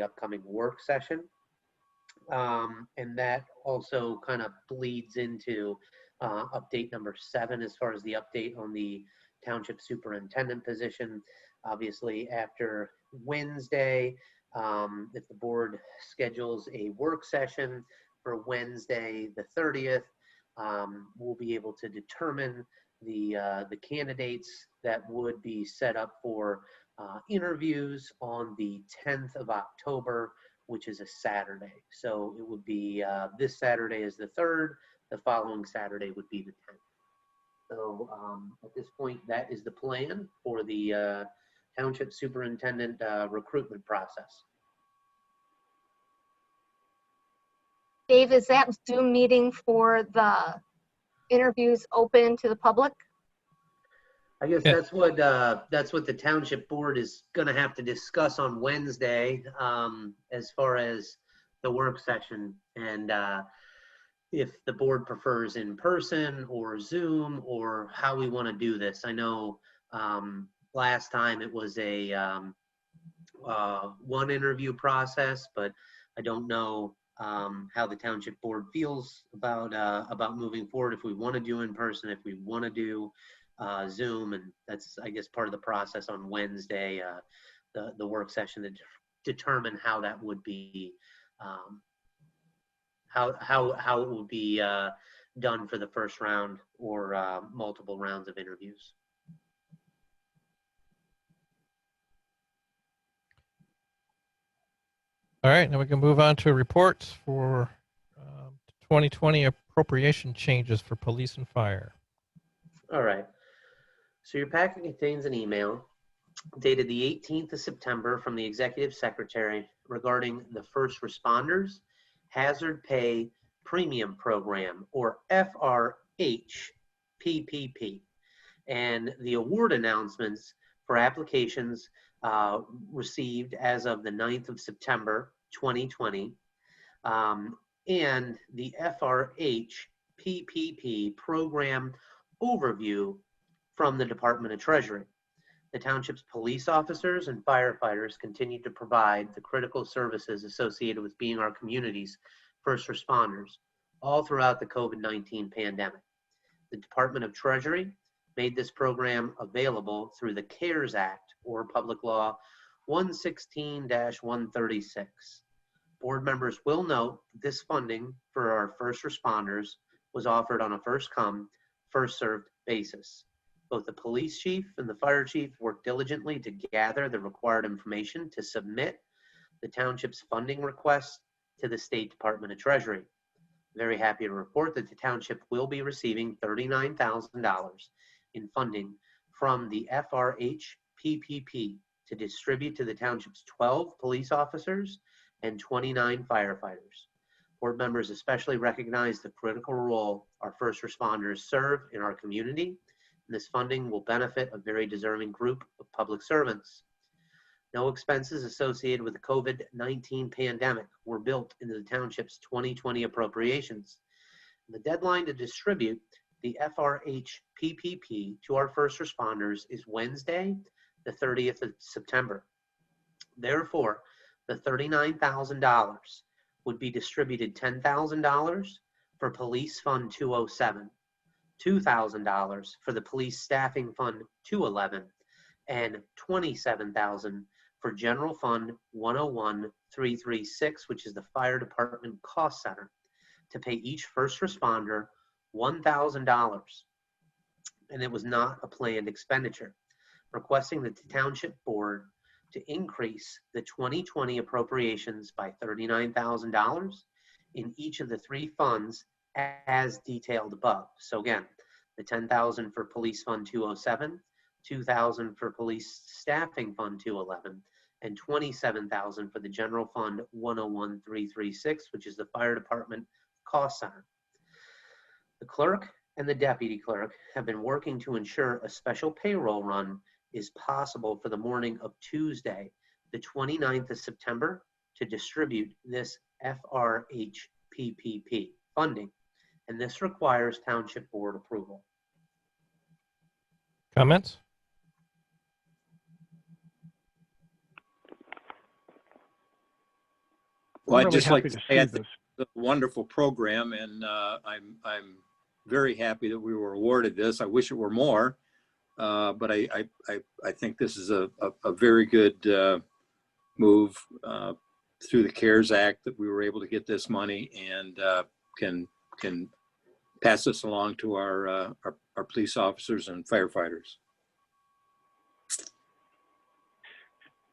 upcoming work session. And that also kind of bleeds into update number 7 as far as the update on the township superintendent position. Obviously, after Wednesday, if the board schedules a work session for Wednesday the 30th, we'll be able to determine the candidates that would be set up for interviews on the 10th of October, which is a Saturday. So it would be this Saturday is the 3rd, the following Saturday would be the 10th. So at this point, that is the plan for the township superintendent recruitment process. Dave, is that Zoom meeting for the interviews open to the public? I guess Yeah. that's what the township board is going to have to discuss on Wednesday as far as the work session, and if the board prefers in person or Zoom or how we want to do this. I know last time it was a one interview process, but I don't know how the township board feels about moving forward. If we want to do in person, if we want to do Zoom, and that's, I guess, part of the process on Wednesday, the work session to determine how that would be, how it would be done for the first round or multiple rounds of interviews. All right, now we can move on to reports for 2020 appropriation changes for police and fire. All right. So your packet contains an email dated the 18th of September from the Executive Secretary regarding the First Responders Hazard Pay Premium Program, or FRH PPP, and the award announcements for applications received as of the 9th of September 2020, and the FRH PPP program overview from the Department of Treasury. The township's police officers and firefighters continue to provide the critical services associated with being our community's first responders all throughout the COVID-19 pandemic. The Department of Treasury made this program available through the CARES Act, or Public Law 116-136. Board members will note that this funding for our first responders was offered on a first-come, first-served basis. Both the police chief and the fire chief worked diligently to gather the required information to submit the township's funding request to the State Department of Treasury. Very happy to report that the township will be receiving $39,000 in funding from the FRH PPP to distribute to the township's 12 police officers and 29 firefighters. Board members especially recognize the critical role our first responders serve in our community. This funding will benefit a very deserving group of public servants. No expenses associated with the COVID-19 pandemic were built into the township's 2020 appropriations. The deadline to distribute the FRH PPP to our first responders is Wednesday, the 30th of September. Therefore, the $39,000 would be distributed $10,000 for Police Fund 207. $2,000 for the Police Staffing Fund 211, and $27,000 for General Fund 101-336, which is the Fire Department Cost Center, to pay each first responder $1,000. And it was not a planned expenditure, requesting that the Township Board to increase the 2020 appropriations by $39,000 in each of the 3 funds as detailed above. So again, the $10,000 for Police Fund 207, $2,000 for Police Staffing Fund 211, and $27,000 for the General Fund 101-336, which is the Fire Department Cost Center. The clerk and the deputy clerk have been working to ensure a special payroll run is possible for the morning of Tuesday, the 29th of September, to distribute this FRHPPP funding. And this requires Township Board approval. Comments? Well, I'm I'd really just like happy to to say I see think this. it's a wonderful program, and I'm very happy that we were awarded this. I wish it were more, but I think this is a very good move through the CARES Act that we were able to get this money and can pass this along to our police officers and firefighters.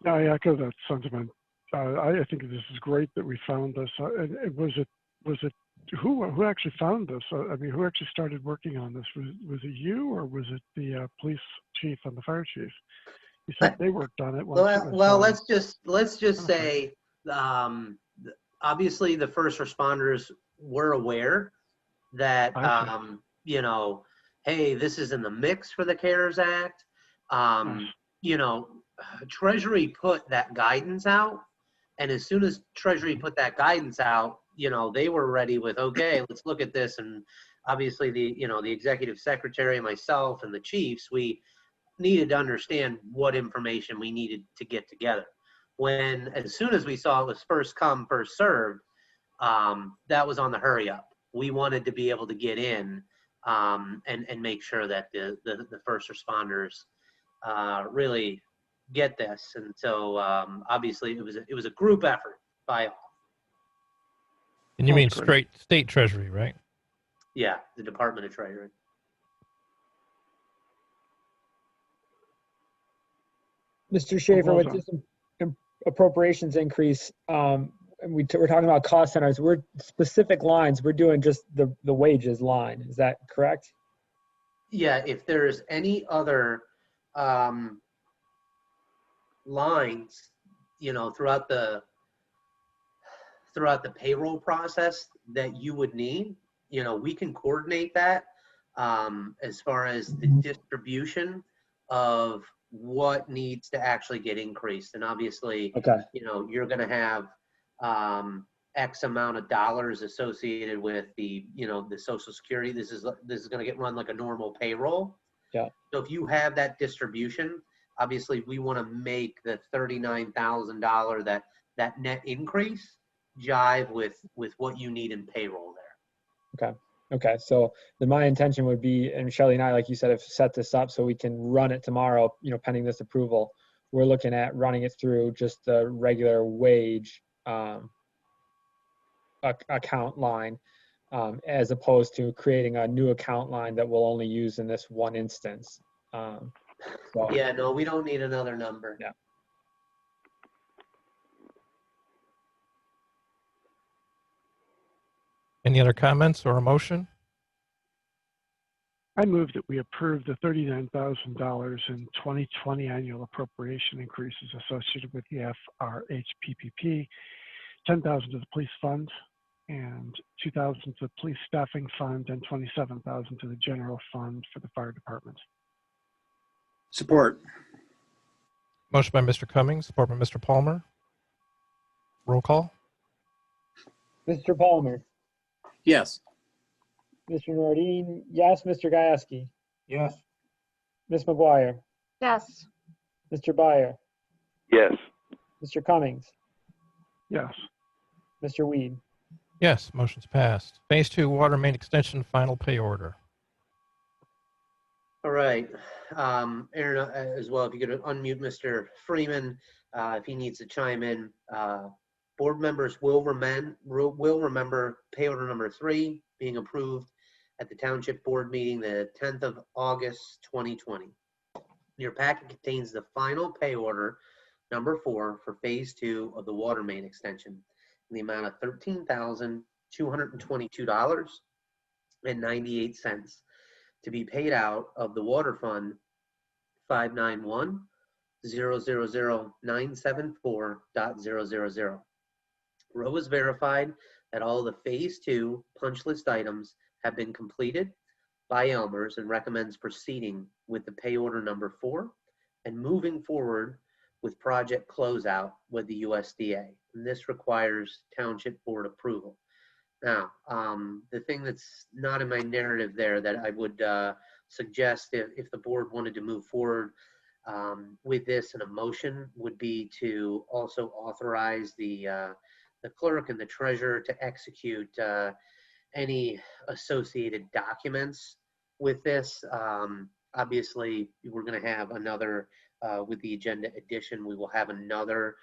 I echo that sentiment. I think this is great that we found this. Was it who actually found this? I mean, who actually started working on this? Was it you, or was it the police chief and the fire chief? You said they worked on it once it was. Well, let's just say, obviously the first responders were aware that you know, hey, this is in the mix for the CARES Act. You know, Treasury put that guidance out, and as soon as Treasury put that guidance out, you know, they were ready with, okay, let's look at this. And obviously the executive secretary, myself, and the chiefs, we needed to understand what information we needed to get together. As soon as we saw it was first come, first served, that was on the hurry up. We wanted to be able to get in and make sure that the first responders really get this. And so obviously it was a group effort by all. And you mean state treasury, right? Yeah, the Department of Treasury. Mr. Schaefer, with this appropriations increase, and we're talking about cost centers, we're specific lines, we're doing just the wages line. Is that correct? Yeah, if there's any other lines, you know, throughout the payroll process that you would need, you know, we can coordinate that as far as the distribution of what needs to actually get increased. And obviously, you know, you're going to have X amount of dollars associated with the, you know, the Social Security. This is going to get run like a normal payroll. Yeah. So if you have that distribution, obviously we want to make the $39,000 that net increase jive with what you need in payroll there. Okay. So then my intention would be, and Shelley and I, like you said, have set this up so we can run it tomorrow, you know, pending this approval. We're looking at running it through just the regular wage account line, as opposed to creating a new account line that we'll only use in this one instance. Yeah, no, we don't need another number. Yeah. Any other comments or a motion? I move that we approve the $39,000 in 2020 annual appropriation increases associated with the FRHPPP, $10,000 to the police fund, and $2,000 to the police staffing fund, and $27,000 to the general fund for the fire department. Support. Motion by Mr. Cummings, support by Mr. Palmer. Roll call. Mr. Palmer. Yes. Mr. Nordine, yes. Mr. Gajewski. Yes. Ms. McGuire. Yes. Mr. Byer. Yes. Mr. Cummings. Yes. Mr. Weed. Yes, motion's passed. Phase 2 water main extension final pay order. All right, Aaron, as well, if you could unmute Mr. Freeman, if he needs to chime in. Board members will remember pay order number 3 being approved at the Township Board meeting the 10th of August, 2020. Your packet contains the final pay order number 4 for phase 2 of the water main extension in the amount of $13,222.98 to be paid out of the water fund 591-000-974.000. Row is verified that all the phase 2 punch list items have been completed by Elmer's and recommends proceeding with the pay order number 4 and moving forward with project closeout with the USDA. And this requires township board approval. Now, the thing that's not in my narrative there that I would suggest if the board wanted to move forward with this in a motion would be to also authorize the clerk and the treasurer to execute any associated documents with this. Obviously, we're going to have another, with the agenda addition, we will have another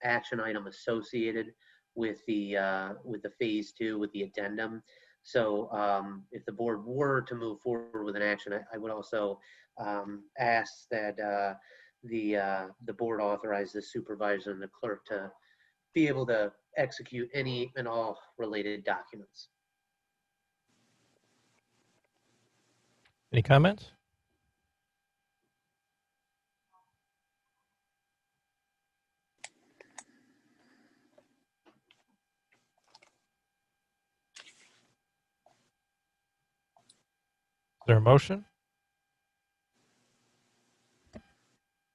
action item associated with the phase 2, with the addendum. So if the board were to move forward with an action, I would also ask that the board authorize the supervisor and the clerk to be able to execute any and all related documents. Any comments? Is there a motion?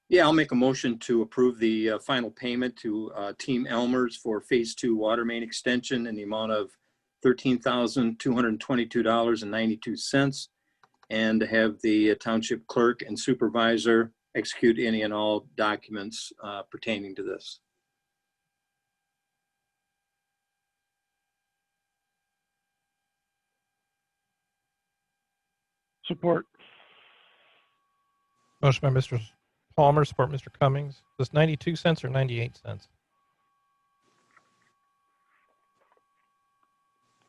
Yeah, I'll make a motion to approve the final payment to Team Elmers for Phase 2 water main extension in the amount of $13,222.92, and to have the township clerk and supervisor execute any and all documents pertaining to this. Support. Motion by Mr. Palmer, support Mr. Cummings. Is this 92 cents or 98 cents?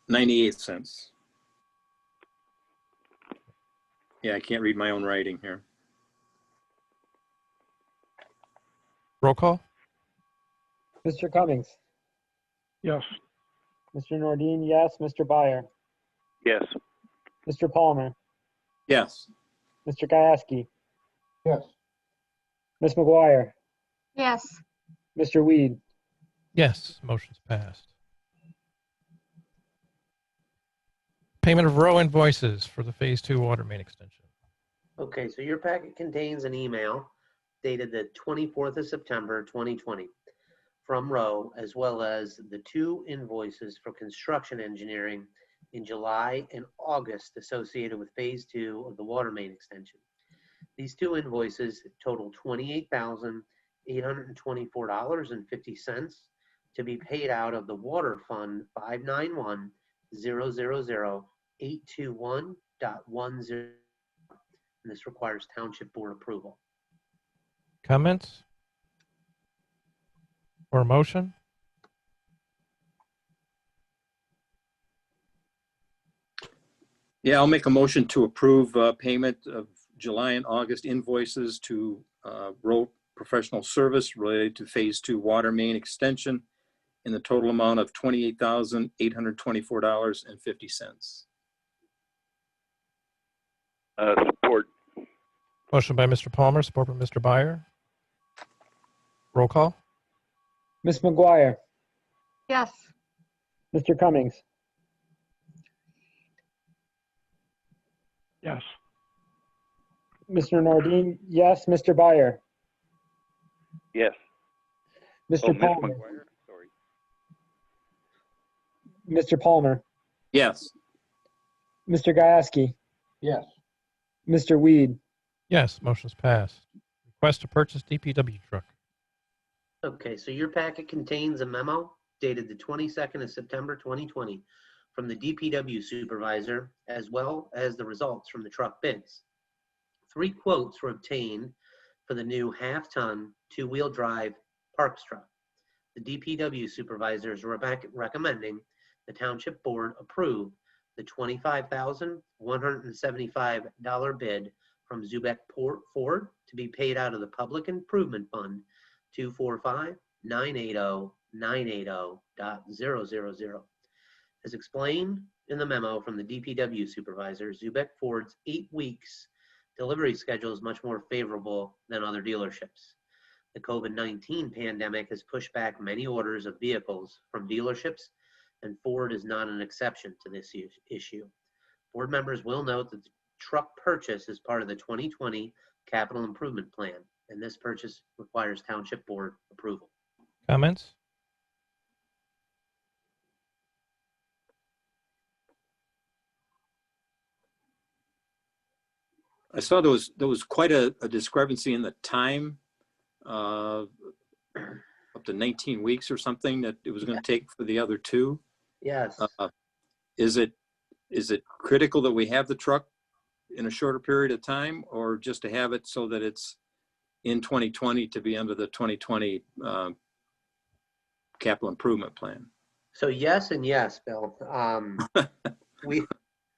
98 cents. Yeah, I can't read my own writing here. Roll call? Mr. Cummings, Yes. Mr. Nordine, yes. Mr. Byer, Yes. Mr. Palmer, Yes. Mr. Gieske, Yes. Ms. McGuire, Yes. Mr. Weed. Yes, motion's passed. Payment of row invoices for the Phase 2 water main extension. Okay, so your packet contains an email dated the 24th of September 2020 from Rowe, as well as the 2 invoices for construction engineering in July and August associated with Phase 2 of the water main extension. These 2 invoices total $28,824.50 to be paid out of the Water Fund 591-000-821.10. And this requires township board approval. Comments? Or a motion? Yeah, I'll make a motion to approve payment of July and August invoices to Rowe Professional Service related to Phase 2 water main extension in the total amount of $28,824.50. Support. Motion by Mr. Palmer, support by Mr. Byer. Roll call? Ms. McGuire, Yes. Mr. Cummings, Yes. Mr. Nordine, yes. Mr. Byer, Yes. Mr. Ms. Palmer, McGuire. Sorry. Mr. Palmer, Yes. Mr. Gieske, Yes. Mr. Weed. Yes, motion's passed. Request to purchase DPW truck. Okay, so your packet contains a memo dated the 22nd of September 2020 from the DPW supervisor, as well as the results from the truck bids. 3 quotes were obtained for the new half-ton, 2-wheel drive Parks truck. The DPW supervisor is recommending the township board approve the $25,175 bid from Zubek Ford to be paid out of the Public Improvement Fund 245-980-980.000. As explained in the memo from the DPW supervisor, Zubek Ford's 8 weeks delivery schedule is much more favorable than other dealerships. The COVID-19 pandemic has pushed back many orders of vehicles from dealerships, and Ford is not an exception to this issue. Board members will note that the truck purchase is part of the 2020 capital improvement plan, and this purchase requires Township Board approval. Comments? I saw there was quite a discrepancy in the time, up to 19 weeks or something that it was going to take for the other two. Yes. Is it critical that we have the truck in a shorter period of time, or just to have it so that it's in 2020 to be under the 2020 capital improvement plan? So yes and yes, Bill. We,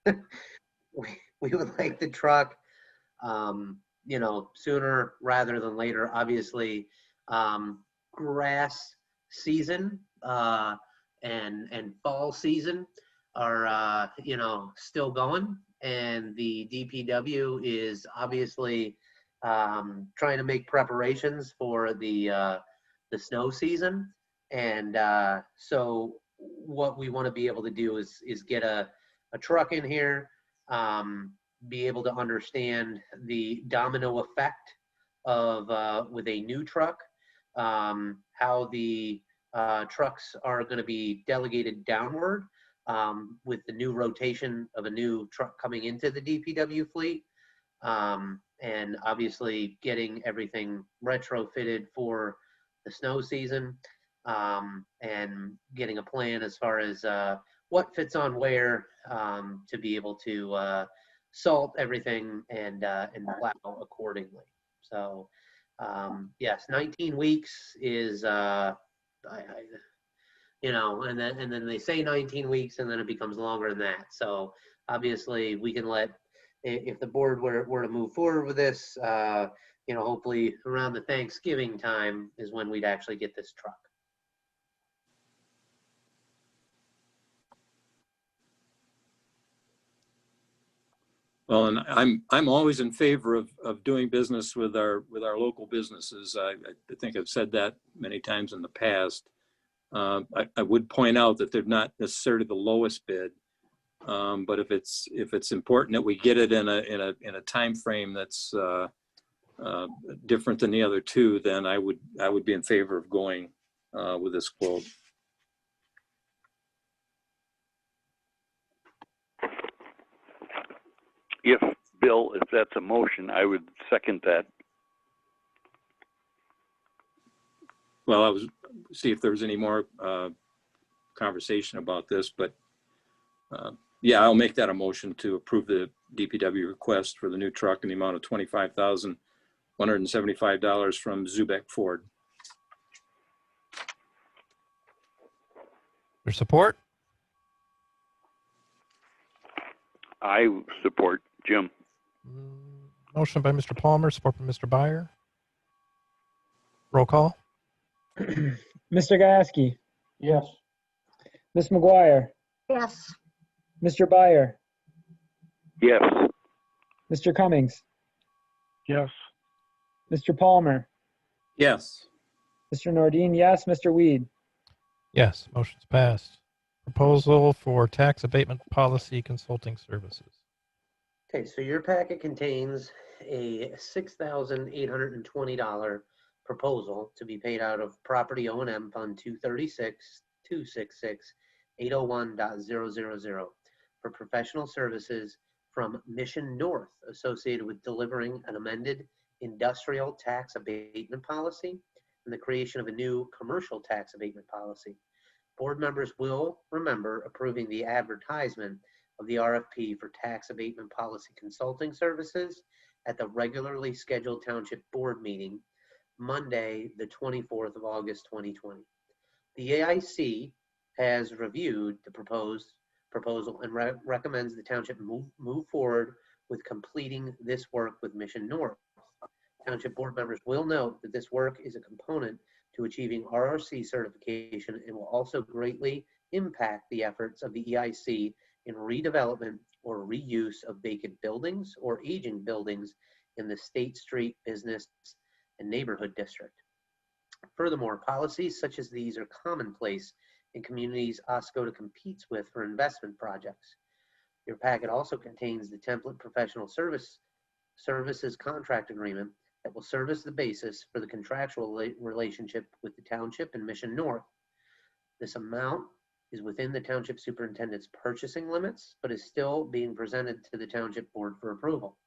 we would like the truck, sooner rather than later. Obviously, grass season and fall season are still going, and the DPW is obviously trying to make preparations for the snow season. And so what we want to be able to do is get a truck in here, be able to understand the domino effect of with a new truck, how the trucks are going to be delegated downward with the new rotation of a new truck coming into the DPW fleet, and obviously getting everything retrofitted for the snow season, and getting a plan as far as what fits on where, to be able to salt everything and plow accordingly. So yes, 19 weeks is and then they say 19 weeks and then it becomes longer than that. So obviously we can let, if the board were to move forward with this, hopefully around the Thanksgiving time is when we'd actually get this truck. Well, and I'm always in favor of doing business with our local businesses. I think I've said that many times in the past. I would point out that they're not necessarily the lowest bid, but if it's important that we get it in a time frame that's different than the other two, then I would be in favor of going with this quote. If, Bill, if that's a motion, I would second that. Well, I was see if there was any more conversation about this, but yeah, I'll make that a motion to approve the DPW request for the new truck in the amount of $25,175 from Zubek Ford. Your support? I support Jim. Motion by Mr. Palmer, support by Mr. Byer. Roll call. Mr. Gasky, Yes. Ms. McGuire, Yes. Mr. Byer, Yes. Mr. Cummings, Yes. Mr. Palmer, Yes. Mr. Nordine, yes, Mr. Weed. Yes, motion's passed. Proposal for tax abatement policy consulting services. Okay, so your packet contains a $6,820 proposal to be paid out of Property O&M Fund 236-266-801.000 for professional services from Mission North associated with delivering an amended industrial tax abatement policy and the creation of a new commercial tax abatement policy. Board members will remember approving the advertisement of the RFP for tax abatement policy consulting services at the regularly scheduled Township Board meeting, Monday, the 24th of August, 2020. The AIC has reviewed the proposal and recommends the Township move forward with completing this work with Mission North. Township Board members will note that this work is a component to achieving RRC certification and will also greatly impact the efforts of the EIC in redevelopment or reuse of vacant buildings or aging buildings in the State Street Business and Neighborhood District. Furthermore, policies such as these are commonplace in communities Oscoda competes with for investment projects. Your packet also contains the template professional services contract agreement that will serve as the basis for the contractual relationship with the township and Mission North. This amount is within the township superintendent's purchasing limits, but is still being presented to the township board for approval.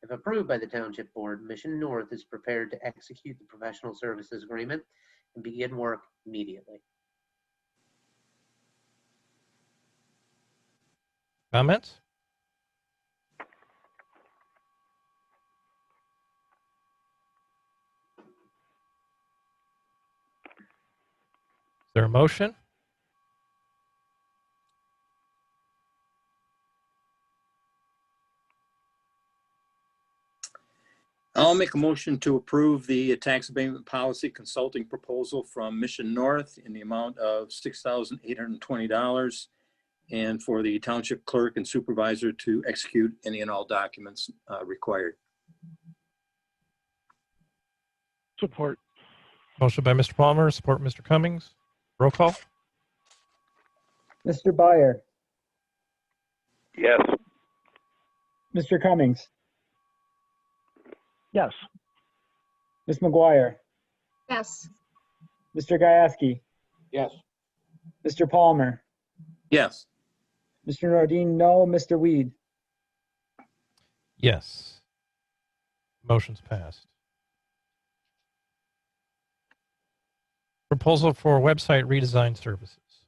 If approved by the township board, Mission North is prepared to execute the professional services agreement and begin work immediately. Comments? Is there a motion? I'll make a motion to approve the tax abatement policy consulting proposal from Mission North in the amount of $6,820 and for the township clerk and supervisor to execute any and all documents required. Support. Motion by Mr. Palmer, support Mr. Cummings. Roll call. Mr. Byer, Yes. Mr. Cummings, Yes. Ms. McGuire, Yes. Mr. Gieske, Yes. Mr. Palmer, Yes. Mr. Nordine, no, Mr. Weed. Yes. Motion's passed. Proposal for website redesign services.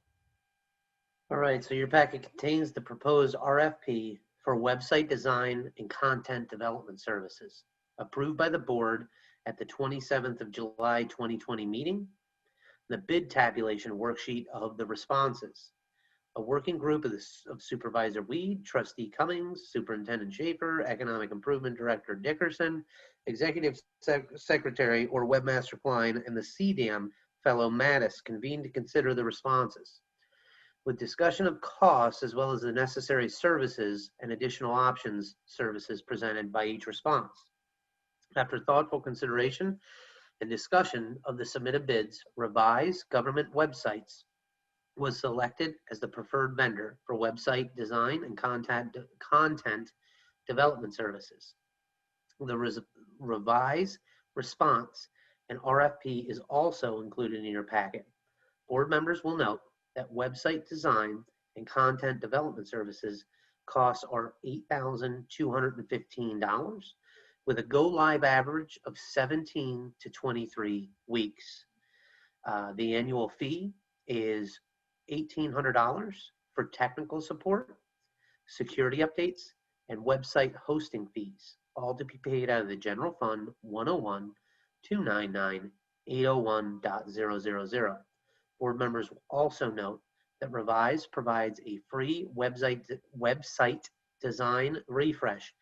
All right, so your packet contains the proposed RFP for website design and content development services, approved by the board at the 27th of July 2020 meeting, the bid tabulation worksheet of the responses. A working group of Supervisor Weed, Trustee Cummings, Superintendent Schaefer, Economic Improvement Director Dickerson, Executive Secretary or Webmaster Klein, and the CDAM fellow Mattis convened to consider the responses, with discussion of costs as well as the necessary services and additional options services presented by each response. After thoughtful consideration and discussion of the submitted bids, Revise Government Websites was selected as the preferred vendor for website design and content development services. The Revise response and RFP is also included in your packet. Board members will note that website design and content development services costs are $8,215 with a go live average of 17 to 23 weeks. The annual fee is $1,800 for technical support, security updates, and website hosting fees, all to be paid out of the General Fund 101-299-801.000. Board members will also note that Revise provides a free website design refresh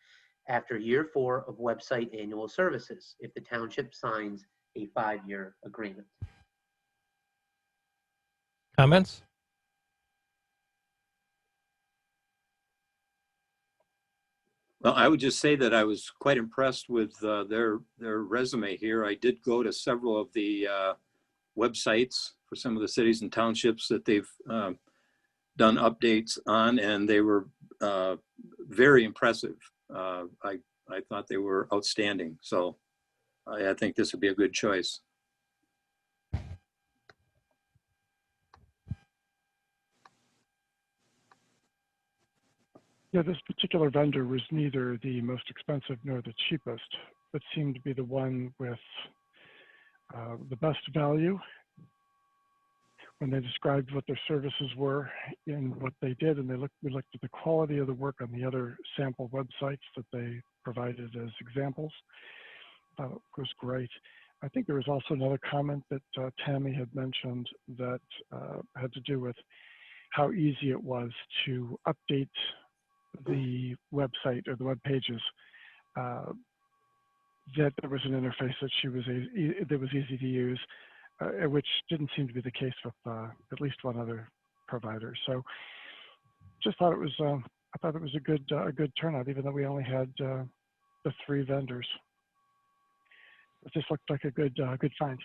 after year 4 of website annual services if the township signs a 5-year agreement. Comments? Well, I would just say that I was quite impressed with their resume here. I did go to several of the websites for some of the cities and townships that they've done updates on, and they were very impressive. I thought they were outstanding. So I think this would be a good choice. Yeah, this particular vendor was neither the most expensive nor the cheapest, but seemed to be the one with the best value when they described what their services were and what they did. And we looked at the quality of the work on the other sample websites that they provided as examples. It was great. I think there was also another comment that Tammy had mentioned that had to do with how easy it was to update the website or the web pages, that there was an interface that was easy to use, which didn't seem to be the case with at least one other provider. So just thought it was I thought it was a good turnout, even though we only had the 3 vendors. It just looked like a good find.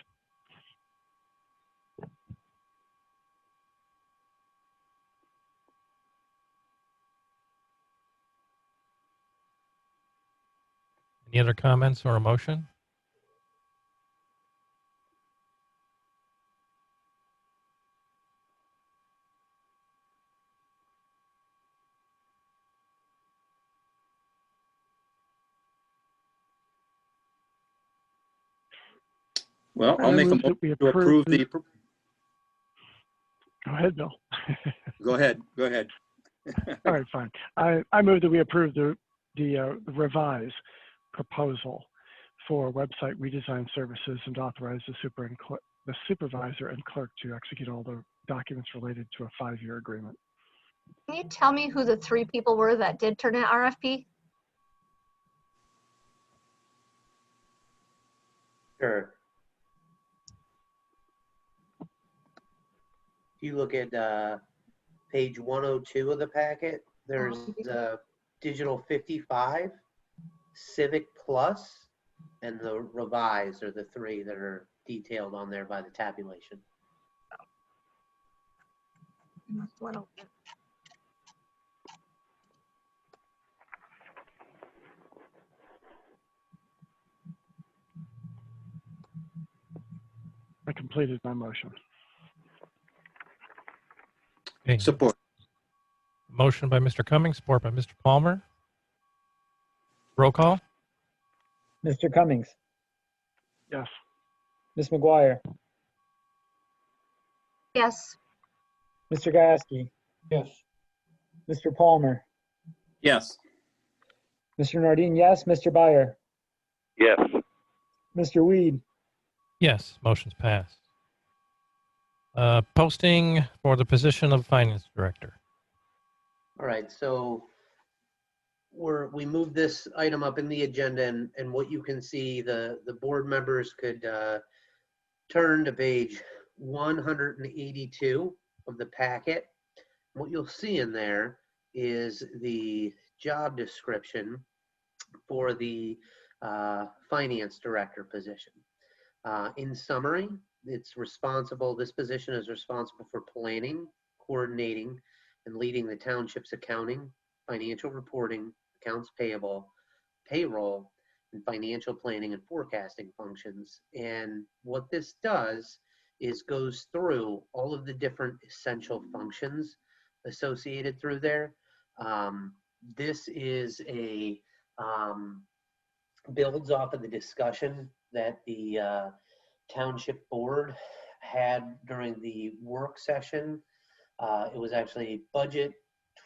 Any other comments or a motion? Well, I'll make a move that motion we to approve the, Go ahead, Bill. go ahead, go ahead. All right, fine. I move that we approve the revised proposal for website redesign services and authorize the supervisor and clerk to execute all the documents related to a 5-year agreement. Can you tell me who the 3 people were that did turn in RFP? Sure. If you look at page 102 of the packet, there's Digital 55, Civic Plus, and the Revise are the 3 that are detailed on there by the tabulation. I completed my motion. Okay. Support. Motion by Mr. Cummings, support by Mr. Palmer. Roll call. Mr. Cummings, Yes. Ms. McGuire, Yes. Mr. Gasky, Yes. Mr. Palmer, Yes. Mr. Nordine, yes. Mr. Byer, Yes. Mr. Weed, Yes, motion's passed. Posting for the position of finance director. All right, so we moved this item up in the agenda, and what you can see, the board members could turn to page 182 of the packet. What you'll see in there is the job description for the finance director position. In summary, this position is responsible for planning, coordinating, and leading the township's accounting, financial reporting, accounts payable, payroll, and financial planning and forecasting functions. And what this does is goes through all of the different essential functions associated through there. This is builds off of the discussion that the township board had during the work session. It was actually budget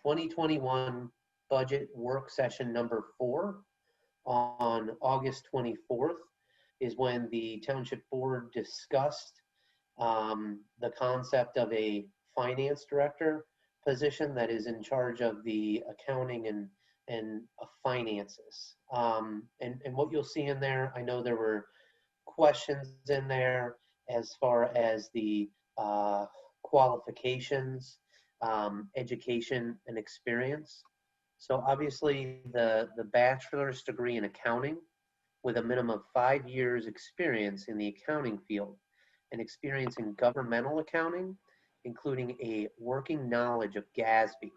2021 budget work session number 4 on August 24th is when the township board discussed the concept of a finance director position that is in charge of the accounting and finances. And what you'll see in there, I know there were questions in there as far as the qualifications, education, and experience. So obviously the bachelor's degree in accounting with a minimum of 5 years experience in the accounting field and experience in governmental accounting, including a working knowledge of GASB,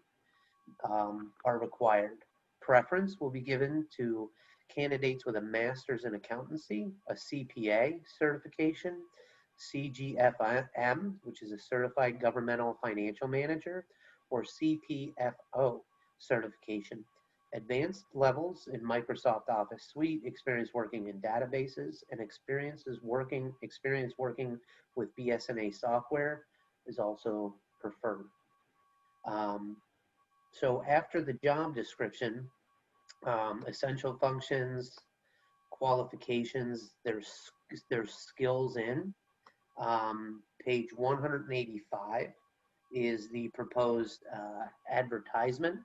are required. Preference will be given to candidates with a master's in accountancy, a CPA certification, CGFM, which is a certified governmental financial manager, or CPFO certification. Advanced levels in Microsoft Office Suite, experience working in databases, and experience working with BSNA software is also preferred. So after the job description, essential functions, qualifications, there's skills in. Page 185 is the proposed advertisement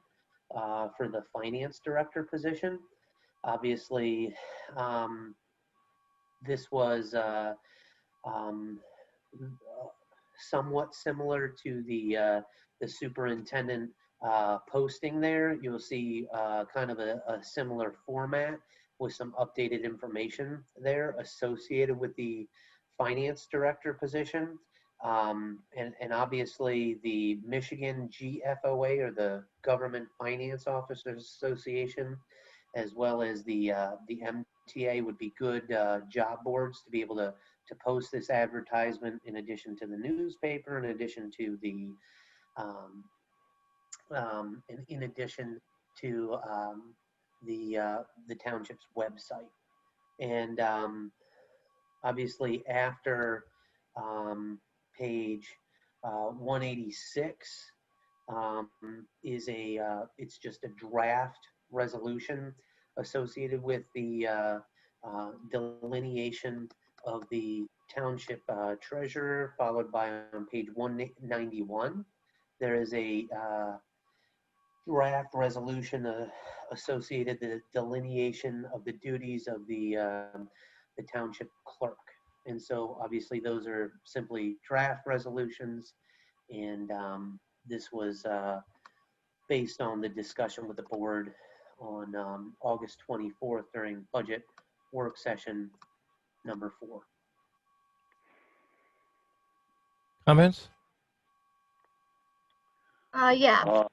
for the finance director position. Obviously, this was somewhat similar to the superintendent posting there. You'll see kind of a similar format with some updated information there associated with the finance director position. And obviously the Michigan GFOA, or the Government Finance Officers Association, as well as the MTA would be good job boards to be able to post this advertisement in addition to the newspaper, in addition to the the township's website. And obviously after page 186 is it's just a draft resolution associated with the delineation of the township treasurer, followed by on page 191. There is a draft resolution associated the delineation of the duties of the township clerk. And so obviously those are simply draft resolutions, and this was based on the discussion with the board on August 24th during budget work session number 4. Comments? Yeah.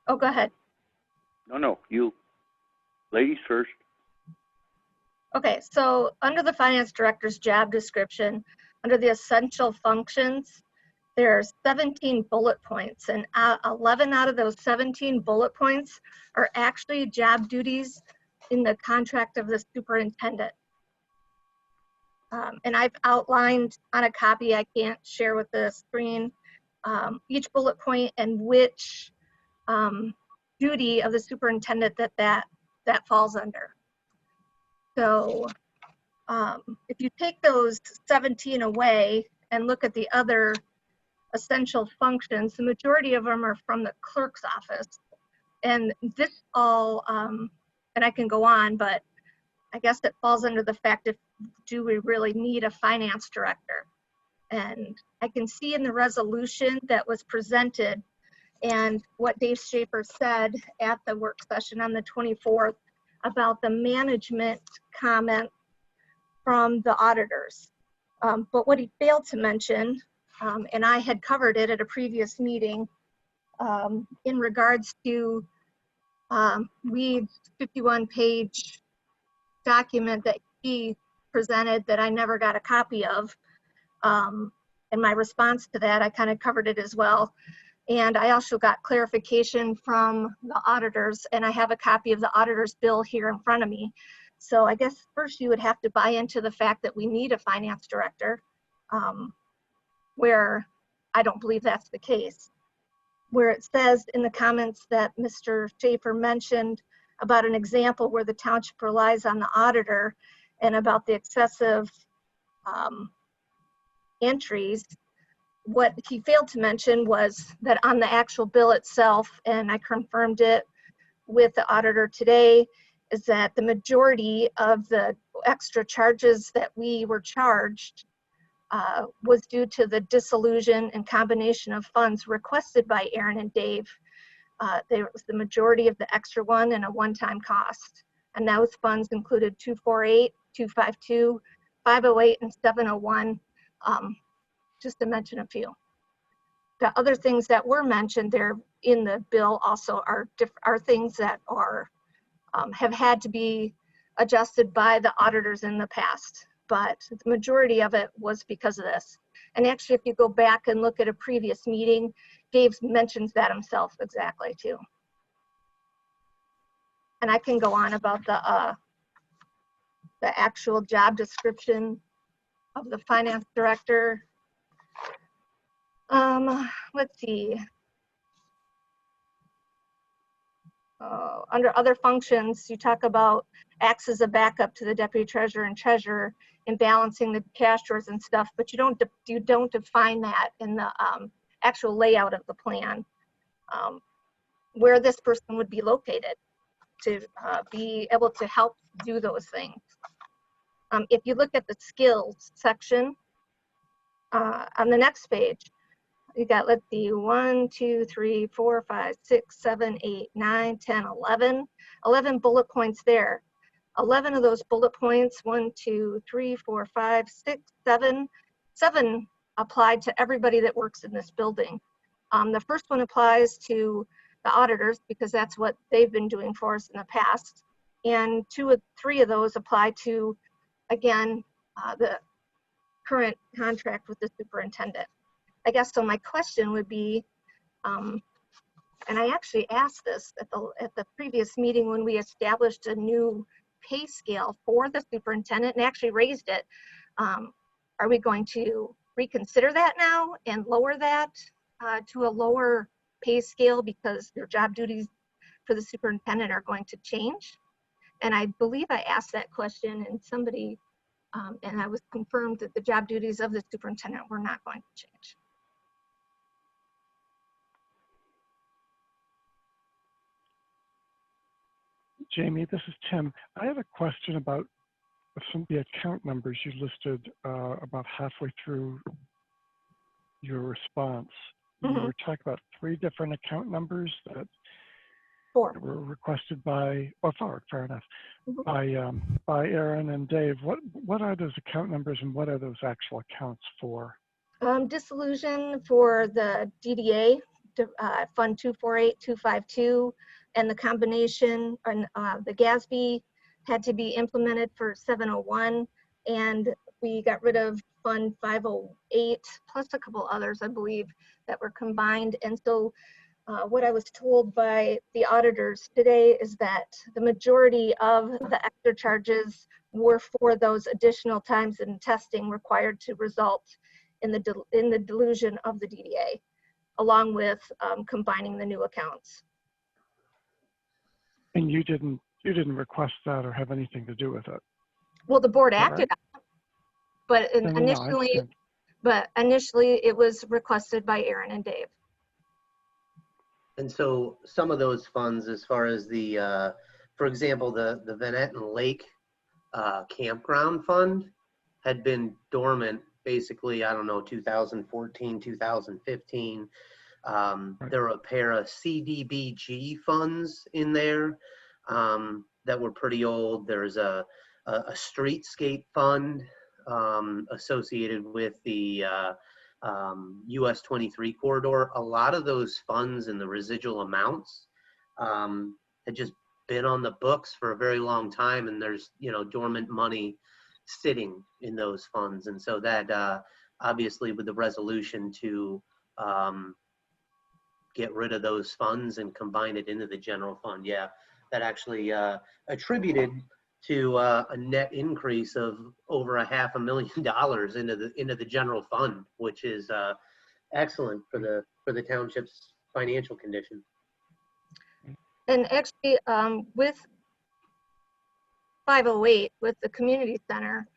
Oh, go ahead. No, you ladies first. Okay, so under the finance director's job description, under the essential functions, there's 17 bullet points, and 11 out of those 17 bullet points are actually job duties in the contract of the superintendent. And I've outlined on a copy, I can't share with the screen, each bullet point and which duty of the superintendent that falls under. So if you take those 17 away and look at the other essential functions, the majority of them are from the clerk's office. And this all, and I can go on, but I guess it falls under the fact of, do we really need a finance director? And I can see in the resolution that was presented and what Dave Schaefer said at the work session on the 24th about the management comment from the auditors. But what he failed to mention, and I had covered it at a previous meeting, in regards to Reed's 51-page document that he presented that I never got a copy of. And my response to that, I kind of covered it as well. And I also got clarification from the auditors, and I have a copy of the auditor's bill here in front of me. So I guess first you would have to buy into the fact that we need a finance director, where I don't believe that's the case. Where it says in the comments that Mr. Schaefer mentioned about an example where the township relies on the auditor and about the excessive entries, what he failed to mention was that on the actual bill itself, and I confirmed it with the auditor today, is that the majority of the extra charges that we were charged was due to the dissolution and combination of funds requested by Aaron and Dave. There was the majority of the extra one and a one-time cost. And those funds included 248, 252, 508, and 701, just to mention a few. The other things that were mentioned there in the bill also are things that are have had to be adjusted by the auditors in the past, but the majority of it was because of this. And actually, if you go back and look at a previous meeting, Dave mentions that himself exactly too. And I can go on about the actual job description of the finance director. Let's see. Under other functions, you talk about acts as a backup to the deputy treasurer and treasurer in balancing the cash drawers and stuff, but you don't define that in the actual layout of the plan, where this person would be located to be able to help do those things. If you look at the skills section on the next page, you got, let's see, 1, 2, 3, 4, 5, 6, 7, 8, 9, 10, 11 bullet points there. 11 of those bullet points, 1, 2, 3, 4, 5, 6, 7 applied to everybody that works in this building. The first one applies to the auditors because that's what they've been doing for us in the past. and 2 or 3 of those apply to, again, the current contract with the superintendent. I guess so. My question would be, and I actually asked this at the previous meeting when we established a new pay scale for the superintendent and actually raised it. Are we going to reconsider that now and lower that to a lower pay scale because your job duties for the superintendent are going to change? And I believe I asked that question and somebody, and I was confirmed that the job duties of the superintendent were not going to change. Jamie, this is Tim. I have a question about some of the account numbers you listed about halfway through your response. You were talking about 3 different account numbers that 4 were requested by, oh, 4, fair enough, by Aaron and Dave. What are those account numbers and what are those actual accounts for? Disillusion for the DDA, Fund 248252, and the combination, the GASB had to be implemented for 701, and we got rid of Fund 508, plus a couple others, I believe, that were combined. And so what I was told by the auditors today is that the majority of the extra charges were for those additional times in testing required to result in the dilution of the DDA, along with combining the new accounts. And you didn't request that or have anything to do with it? Well, the board Right? acted on it, but initially it was requested by Aaron and Dave. And so some of those funds, as far as the, for example, the Van Etten Lake campground fund had been dormant basically, I don't know, 2014, 2015. There were a pair of CDBG funds in there that were pretty old. There's a streetscape fund associated with the US 23 corridor. A lot of those funds and the residual amounts had just been on the books for a very long time, and there's, you know, dormant money sitting in those funds. And so that obviously with the resolution to get rid of those funds and combine it into the general fund, yeah, that actually attributed to a net increase of over $500,000 into the general fund, which is excellent for the township's financial condition. And actually, with 508, with the community center,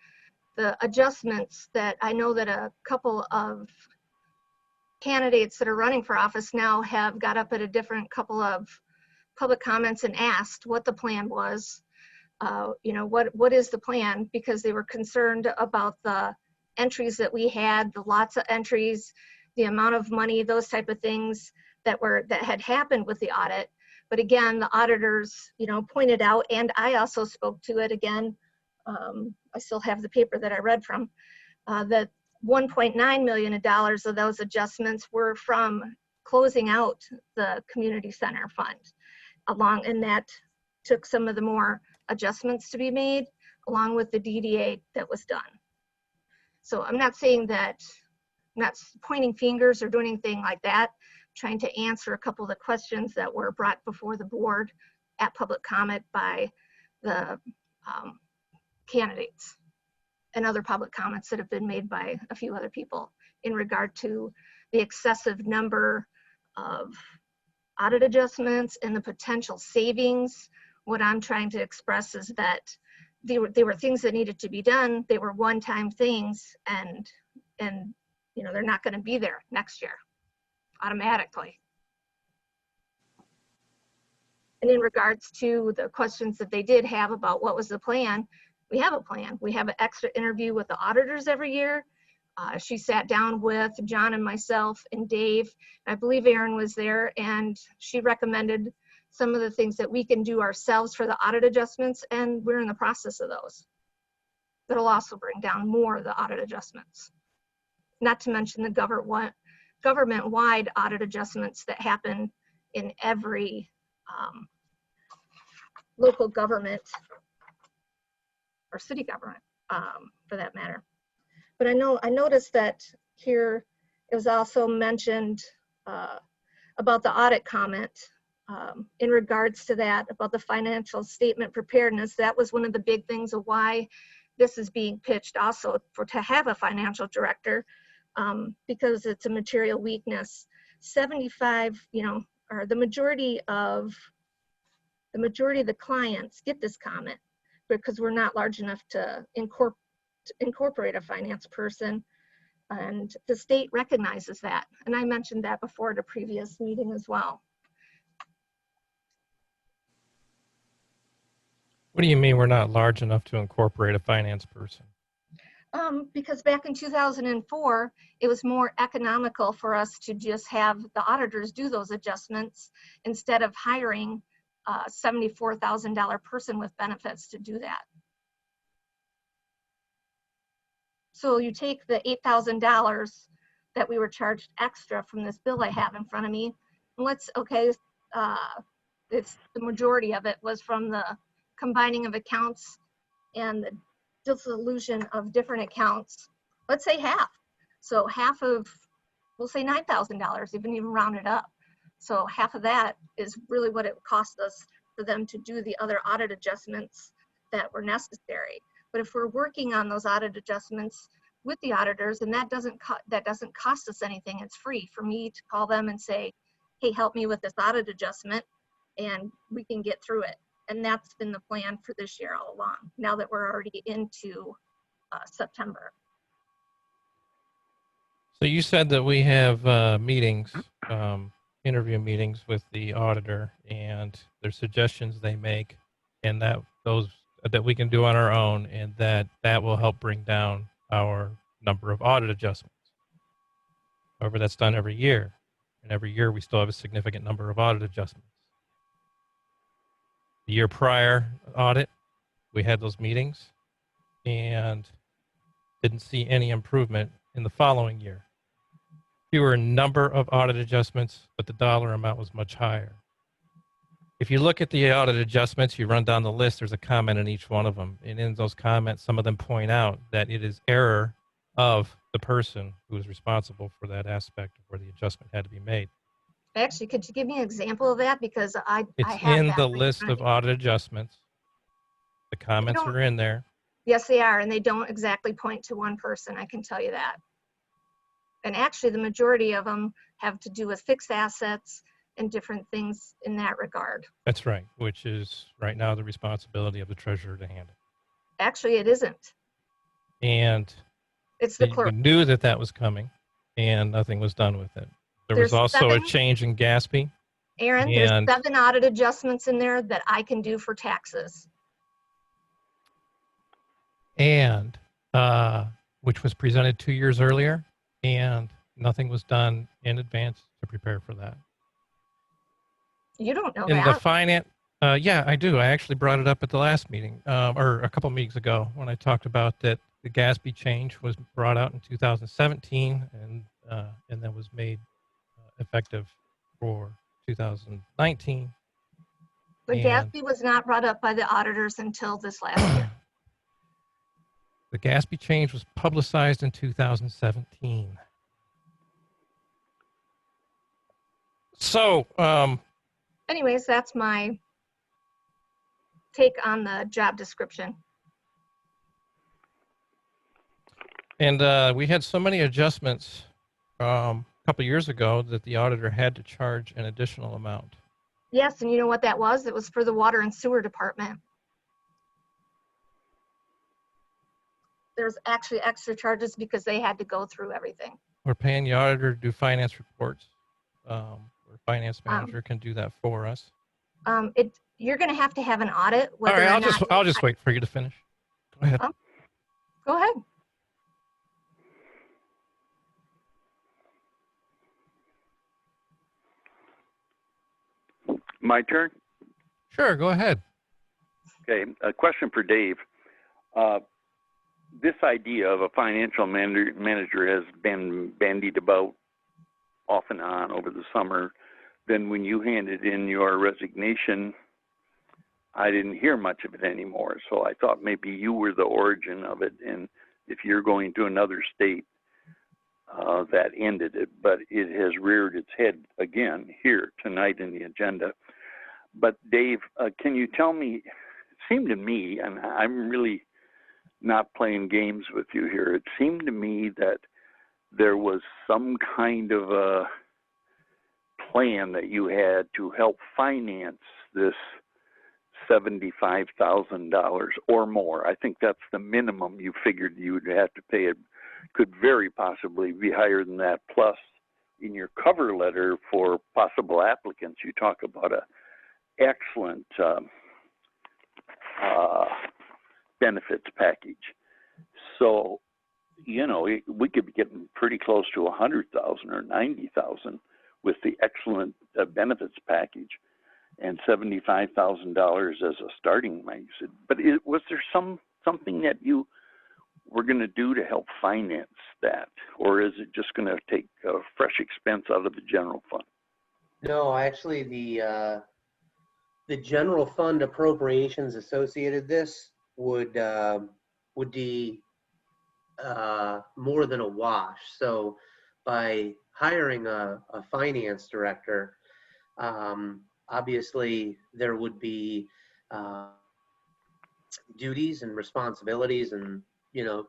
the adjustments that I know that a couple of candidates that are running for office now have got up at a different couple of public comments and asked what the plan was. You know, what is the plan? Because they were concerned about the entries that we had, the lots of entries, the amount of money, those type of things that had happened with the audit. But again, the auditors, you know, pointed out, and I also spoke to it again. I still have the paper that I read from, that $1.9 million of those adjustments were from closing out the community center fund and that took some of the more adjustments to be made along with the DDA that was done. So I'm not saying that, I'm not pointing fingers or doing anything like that, trying to answer a couple of the questions that were brought before the board at public comment by the candidates and other public comments that have been made by a few other people in regard to the excessive number of audit adjustments and the potential savings. What I'm trying to express is that they were things that needed to be done. They were one-time things, and you know, they're not going to be there next year automatically. And in regards to the questions that they did have about what was the plan, we have a plan. We have an extra interview with the auditors every year. She sat down with John and myself and Dave. I believe Aaron was there, and she recommended some of the things that we can do ourselves for the audit adjustments, and we're in the process of those. That'll also bring down more of the audit adjustments. Not to mention the government-wide audit adjustments that happen in every local government or city government, for that matter. But I noticed that here it was also mentioned about the audit comment in regards to that, about the financial statement preparedness. That was one of the big things of why this is being pitched also to have a financial director, because it's a material weakness. 75, or the majority of the clients get this comment because we're not large enough to incorporate a finance person, and the state recognizes that. And I mentioned that before at a previous meeting as well. What do you mean we're not large enough to incorporate a finance person? Because back in 2004, it was more economical for us to just have the auditors do those adjustments instead of hiring a $74,000 person with benefits to do that. So you take the $8,000 that we were charged extra from this bill I have in front of me, and it's the majority of it was from the combining of accounts and the dissolution of different accounts. Let's say half. So half of, we'll say $9,000, even round it up. So half of that is really what it cost us for them to do the other audit adjustments that were necessary. But if we're working on those audit adjustments with the auditors, and that doesn't cost us anything, it's free for me to call them and say, hey, help me with this audit adjustment, and we can get through it. And that's been the plan for this year all along, now that we're already into September. So you said that we have meetings, interview meetings with the auditor, and there's suggestions they make, and that we can do on our own, and that will help bring down our number of audit adjustments. However, that's done every year, and every year we still have a significant number of audit adjustments. The year prior audit, we had those meetings and didn't see any improvement in the following year. Fewer number of audit adjustments, but the dollar amount was much higher. If you look at the audit adjustments, you run down the list, there's a comment in each one of them. And in those comments, some of them point out that it is error of the person who is responsible for that aspect of where the adjustment had to be made. Actually, could you give me an example of that? Because I It's have in that the right list in front of me. audit adjustments. The comments are in there. Yes, they are, and they don't exactly point to one person, I can tell you that. And actually, the majority of them have to do with fixed assets and different things in that regard. That's right, which is right now the responsibility of the treasurer to handle. Actually, it isn't. And It's the we clerk. knew that was coming, and nothing was done with it. There was There's also a 7 change in Gaspy. Aaron, there's 7 audit adjustments in there that I can do for taxes. And which was presented 2 years earlier, and nothing was done in advance to prepare for that. You don't know In that. the finance, yeah, I do. I actually brought it up at the last meeting, or a couple meetings ago, when I talked about that the Gaspy change was brought out in 2017, and then was made effective for 2019. But Gatsby was not brought up by the auditors until this last year. The Gaspy change was publicized in 2017. So, anyways, that's my take on the job description. And we had so many adjustments a couple years ago that the auditor had to charge an additional amount. Yes, and you know what that was? It was for the water and sewer department. There's actually extra charges because they had to go through everything. We're paying the auditor to do finance reports. Our finance manager can do that for us. You're going to have an audit. All right, I'll just wait for you to finish. Go ahead. Go ahead. My turn? Sure, go ahead. Okay, a question for Dave. This idea of a financial manager has been bandied about off and on over the summer. Then when you handed in your resignation, I didn't hear much of it anymore. So I thought maybe you were the origin of it. And if you're going to another state, that ended it. But it has reared its head again here tonight in the agenda. But Dave, can you tell me, it seemed to me, and I'm really not playing games with you here, it seemed to me that there was some kind of a plan that you had to help finance this $75,000 or more. I think that's the minimum you figured you would have to pay. It could very possibly be higher than that. Plus, in your cover letter for possible applicants, you talk about a excellent benefits package. So, you know, we could be getting pretty close to 100,000 or 90,000 with the excellent benefits package, and $75,000 as a starting place. But was there something that you were going to do to help finance that, or is it just going to take a fresh expense out of the general fund? No, actually, the general fund appropriations associated this would be more than a wash. So by hiring a finance director, obviously there would be duties and responsibilities, and you know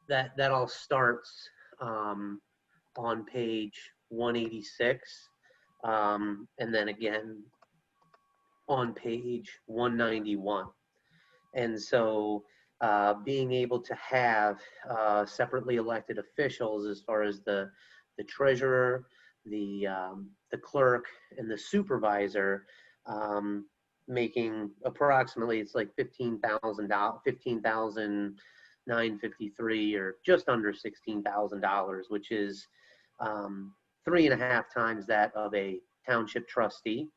that all starts on page 186, and then again on page 191. And so being able to have separately elected officials, as far as the treasurer, the clerk, and the supervisor, making approximately, it's like $15,953, or just under $16,000, which is 3.5 times that of a township trustee.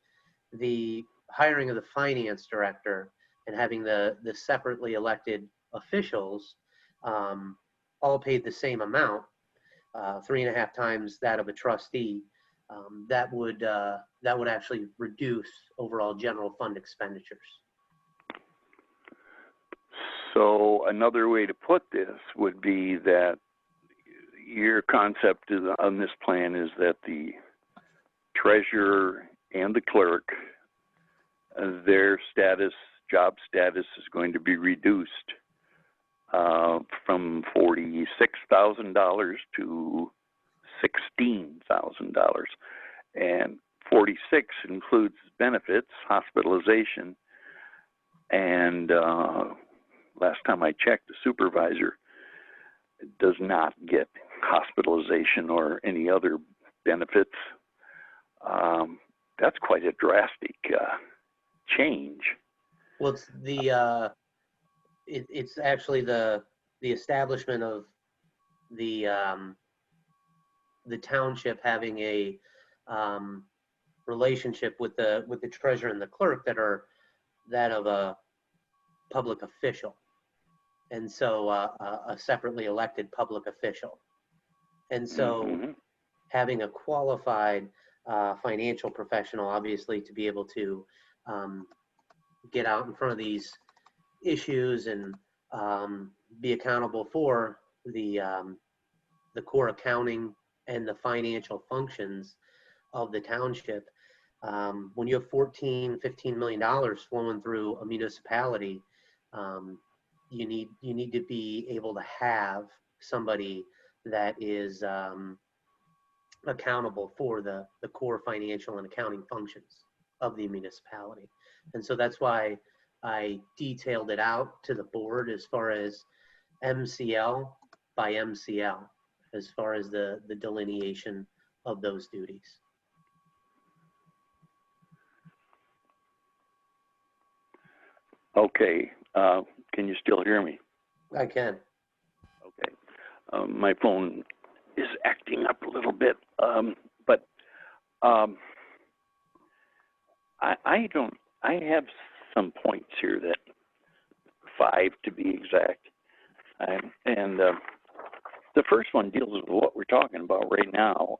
The hiring of the finance director and having the separately elected officials all paid the same amount, 3.5 times that of a trustee, that would actually reduce overall general fund expenditures. So another way to put this would be that your concept on this plan is that the treasurer and the clerk, their job status is going to be reduced from $46,000 to $16,000. And 46 includes benefits, hospitalization, and last time I checked, the supervisor does not get hospitalization or any other benefits. That's quite a drastic change. Well, it's actually the establishment of the township having a relationship with the treasurer and the clerk that are that of a public official, and so a separately elected public official. And so having a qualified financial professional, obviously, to be able to get out in front of these issues and be accountable for the core accounting and the financial functions of the township. When you have $15 million flowing through a municipality, you need to be able to have somebody that is accountable for the core financial and accounting functions of the municipality. And so that's why I detailed it out to the board as far as MCL by MCL, as far as the delineation of those duties. Okay, can you still hear me? I can. Okay, my phone is acting up a little bit, but I have some points here, that 5 to be exact, and the first one deals with what we're talking about right now.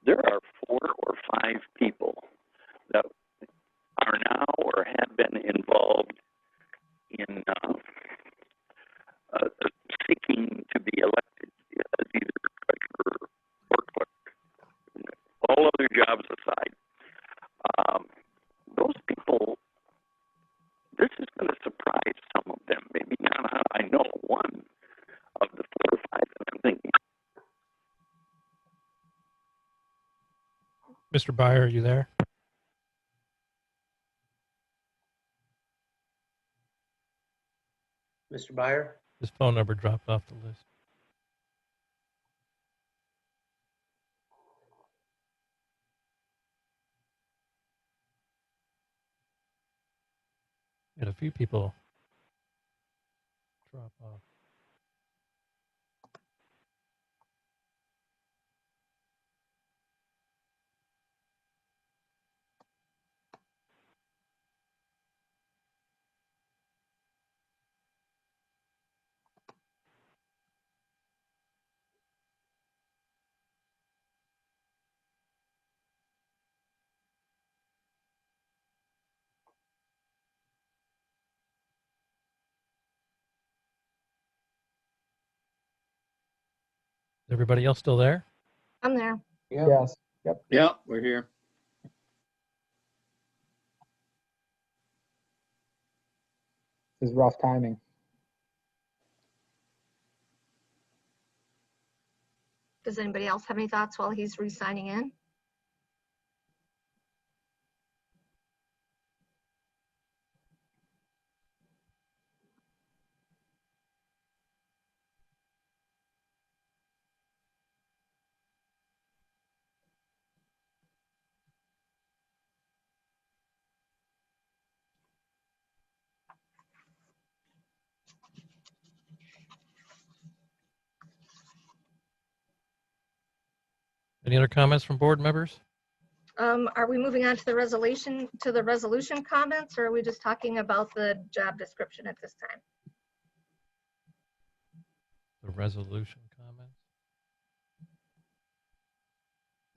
There are 4 or 5 people that been involved in seeking to be elected as either treasurer or clerk. All other jobs aside, those people, this is going to surprise some of them. Maybe not. I know one of the 4 or 5 that I'm thinking. Mr. Byer, are you there? Mr. Byer? His phone number dropped off the list. Had a few people drop off. Is everybody else still there? I'm there. Yes. Yep. Yeah, we're here. This is rough timing. Does anybody else have any thoughts while he's re-signing in? Any other comments from board members? Are we moving on to the resolution comments, or are we just talking about the job description at this time? The resolution comments?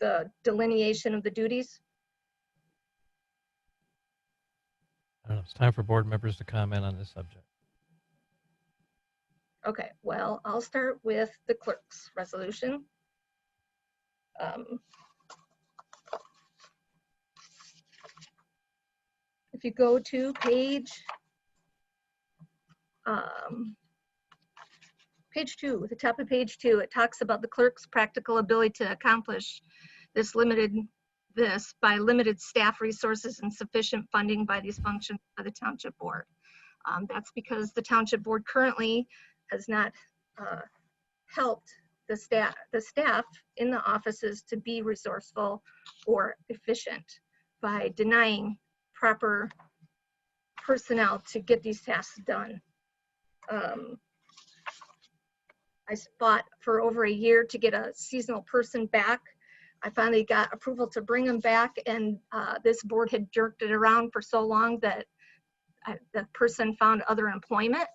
The delineation of the duties? I don't know. It's time for board members to comment on this subject. Okay, well, I'll start with the clerk's resolution. If you go to page 2, the top of page 2, it talks about the clerk's practical ability to accomplish this by limited staff resources and sufficient funding by these functions by the township board. That's because the township board currently has not helped the staff in the offices to be resourceful or efficient by denying proper personnel to get these tasks done. I fought for over a year to get a seasonal person back. I finally got approval to bring them back, and this board had jerked it around for so long that the person found other employment,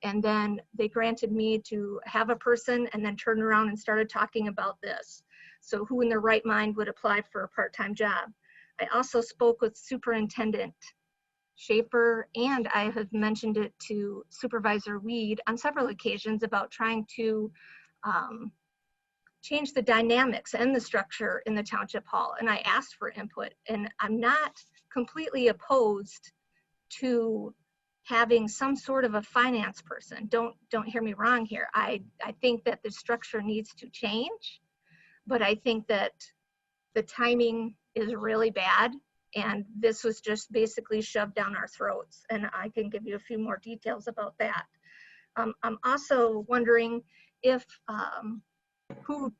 and then they granted me to have a person and then turned around and started talking about this. So who in their right mind would apply for a part-time job? I also spoke with Superintendent Schaefer, and I have mentioned it to Supervisor Weed on several occasions about trying to change the dynamics and the structure in the township hall. And I asked for input, and I'm not completely opposed to having some sort of a finance person. Don't hear me wrong here. I think that the structure needs to change, but I think that the timing is really bad, and this was just basically shoved down our throats, and I can give you a few more details about that. I'm also wondering if who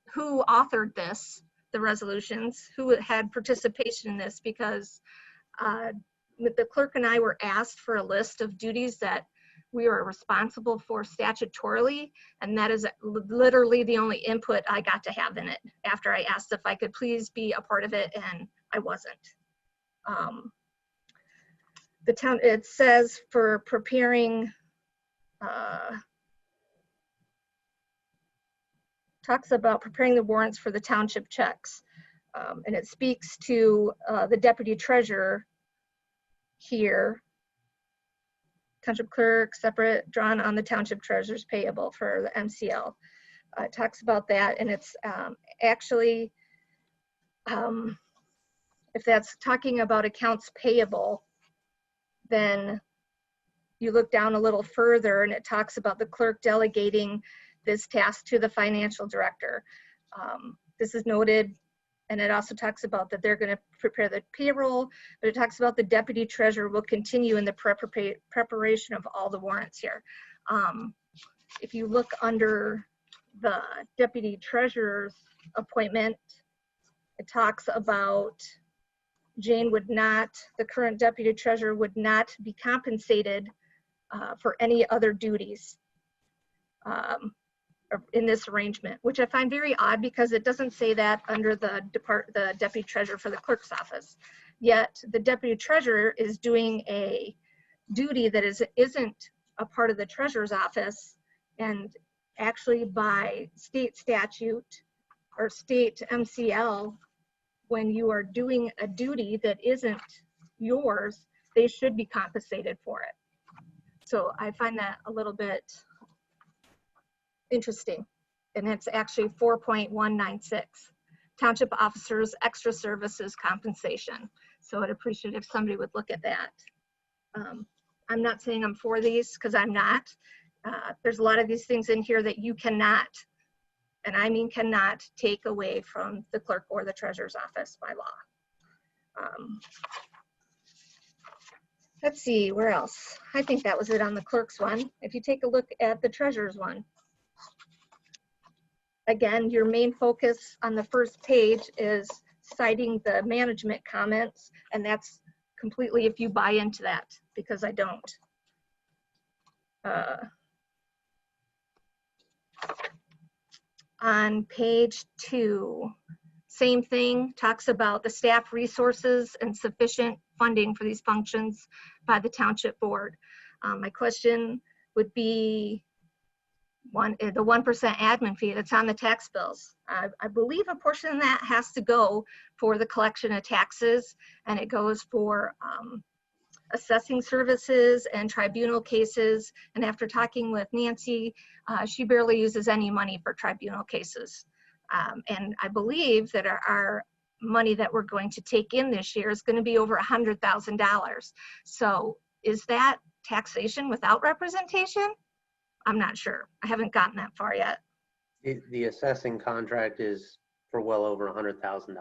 authored this, the resolutions, who had participation in this, because the clerk and I were asked for a list of duties that we are responsible for statutorily, and that is literally the only input I got to have in it after I asked if I could please be a part of it, and I wasn't. It says for preparing, talks about preparing the warrants for the township checks, and it speaks to the deputy treasurer here Township clerk, separate drawn on the township treasurer's payable for the MCL. It talks about that, and it's actually, if that's talking about accounts payable, then you look down a little further and it talks about the clerk delegating this task to the financial director. This is noted, and it also talks about that they're going to prepare the payroll, but it talks about the deputy treasurer will continue in the preparation of all the warrants here. If you look under the deputy treasurer's appointment, it talks about Jane would not, the current deputy treasurer would not be compensated for any other duties in this arrangement, which I find very odd because it doesn't say that under the deputy treasurer for the clerk's office. Yet the deputy treasurer is doing a duty that isn't a part of the treasurer's office, and actually by state statute or state MCL, when you are doing a duty that isn't yours, they should be compensated for it. So I find that a little bit interesting. And it's actually 4.196, township officers extra services compensation. So I'd appreciate if somebody would look at that. I'm not saying I'm for these, because I'm not. There's a lot of these things in here that you cannot, and I mean cannot, take away from the clerk or the treasurer's office by law. Let's see, where else? I think that was it on the clerk's one. If you take a look at the treasurer's one, again, your main focus on the first page is citing the management comments, and that's completely if you buy into that, because I don't. On page 2, same thing, talks about the staff resources and sufficient funding for these functions by the township board. My question would be the 1% admin fee that's on the tax bills. I believe a portion of that has to go for the collection of taxes, and it goes for assessing services and tribunal cases. And after talking with Nancy, she barely uses any money for tribunal cases. And I believe that our money that we're going to take in this year is going to be over $100,000. So is that taxation without representation? I'm not sure. I haven't gotten that far yet. The assessing contract is for well over $100,000.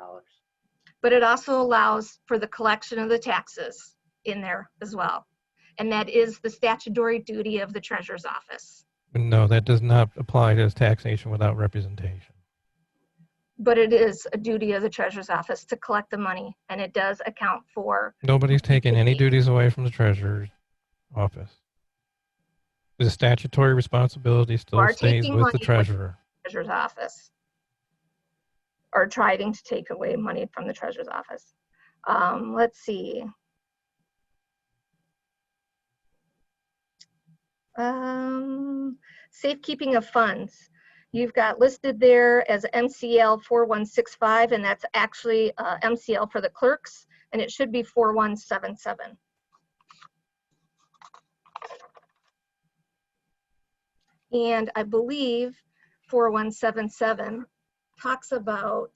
But it also allows for the collection of the taxes in there as well. And that is the statutory duty of the treasurer's office. No, that does not apply to taxation without representation. But it is a duty of the treasurer's office to collect the money, and it does account for. Nobody's taking any duties away from the treasurer's office. The statutory responsibility still stays with the treasurer. Treasurer's office, or trying to take away money from the treasurer's office. Let's see. Safekeeping of funds. You've got listed there as MCL 4165, and that's actually MCL for the clerks, and it should be 4177. And I believe 4177 talks about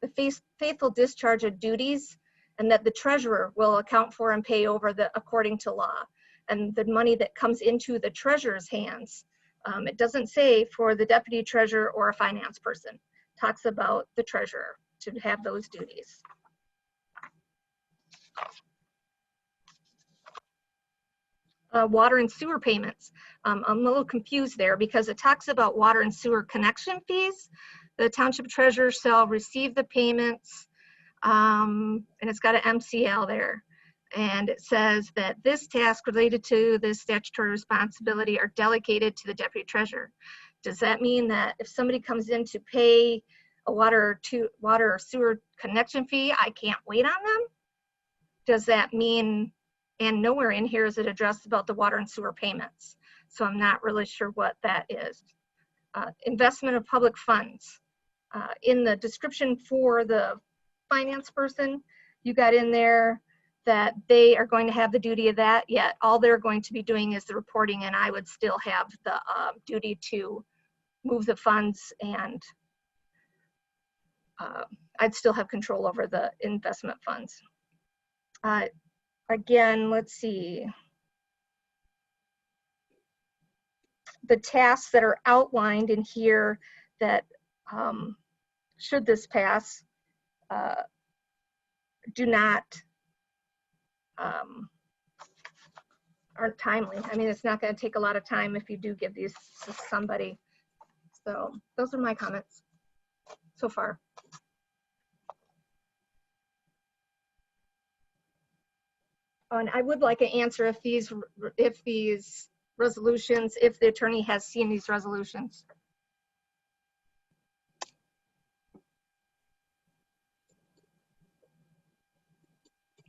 the faithful discharge of duties, and that the treasurer will account for and pay over according to law. And the money that comes into the treasurer's hands, it doesn't say for the deputy treasurer or a finance person. It talks about the treasurer to have those duties. Water and sewer payments. I'm a little confused there because it talks about water and sewer connection fees. The township treasurer shall receive the payments, and it's got an MCL there. And it says that this task related to this statutory responsibility are delegated to the deputy treasurer. Does that mean that if somebody comes in to pay a water or sewer connection fee, I can't wait on them? Does that mean, and nowhere in here is it addressed about the water and sewer payments. So I'm not really sure what that is. Investment of public funds. In the description for the finance person, you got in there that they are going to have the duty of that, yet all they're going to be doing is the reporting, and I would still have the duty to move the funds, and I'd still have control over the investment funds. Again, let's see. The tasks that are outlined in here that should this pass do not aren't timely. I mean, it's not going to take a lot of time if you do give these to somebody. So those are my comments so far. Oh, and I would like an answer if these resolutions, if the attorney has seen these resolutions.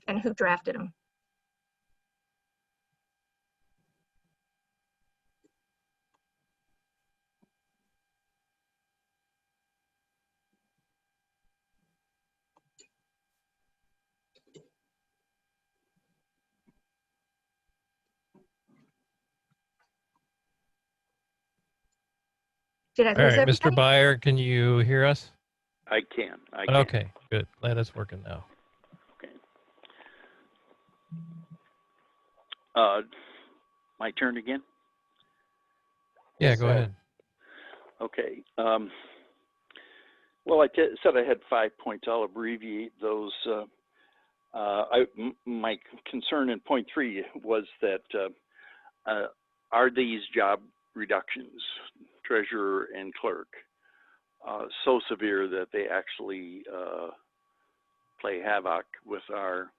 And who drafted them. Did I All lose right, Mr. everybody? Byer, can you hear us? I can. I can. Okay, good. Glad it's working now. Okay. My turn again? Yeah, Yes, go sir. ahead. Okay. Well, I said I had 5 points. I'll abbreviate those. My concern in point 3 was that are these job reductions, treasurer and clerk, so severe that they actually play havoc with our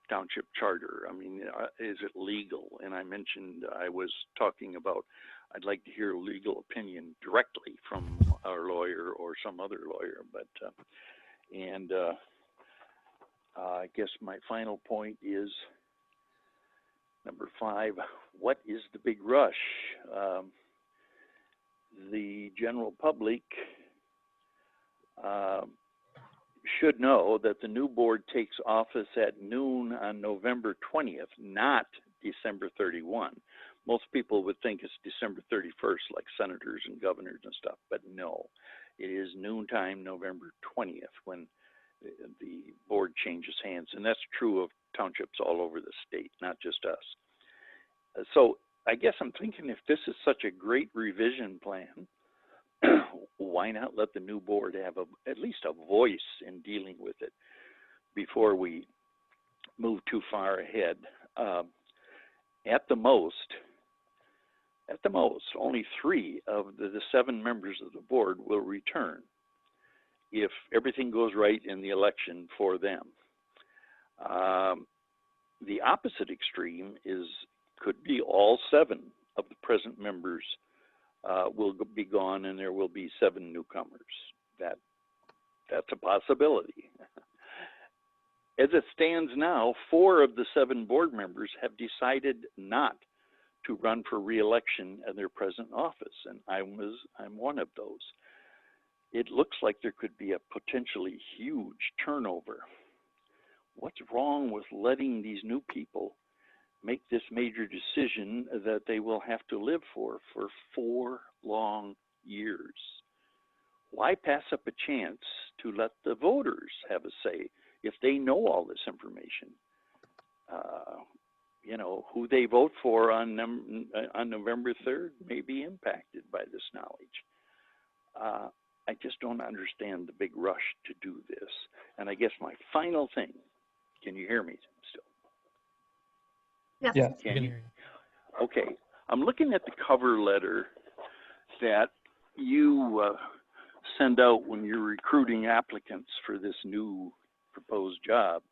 township charter? I mean, is it legal? And I mentioned I was talking about I'd like to hear a legal opinion directly from our lawyer or some other lawyer. But I guess my final point is number 5. What is the big rush? The general public should know that the new board takes office at noon on November 20th, not December 31. Most people would think it's December 31st, like senators and governors and stuff, but no, it is noontime November 20th when the board changes hands, and that's true of townships all over the state, not just us. So I guess I'm thinking if this is such a great revision plan, why not let the new board have at least a voice in dealing with it before we move too far ahead? At the most, only 3 of the 7 members of the board will return if everything goes right in the election for them. The opposite extreme could be all 7 of the present members will be gone, and there will be 7 newcomers. That's a possibility. As it stands now, 4 of the 7 board members have decided not to run for re-election in their present office, and I'm one of those. It looks like there could be a potentially huge turnover. What's wrong with letting these new people make this major decision that they will have to live for 4 long years? Why pass up a chance to let the voters have a say if they know all this information? Who they vote for on November 3rd may be impacted by this knowledge. I just don't understand the big rush to do this. And I guess my final thing, can you hear me still? Yes. Yes. Can you? Okay. I'm looking at the cover letter that you send out when you're recruiting applicants for this new proposed job.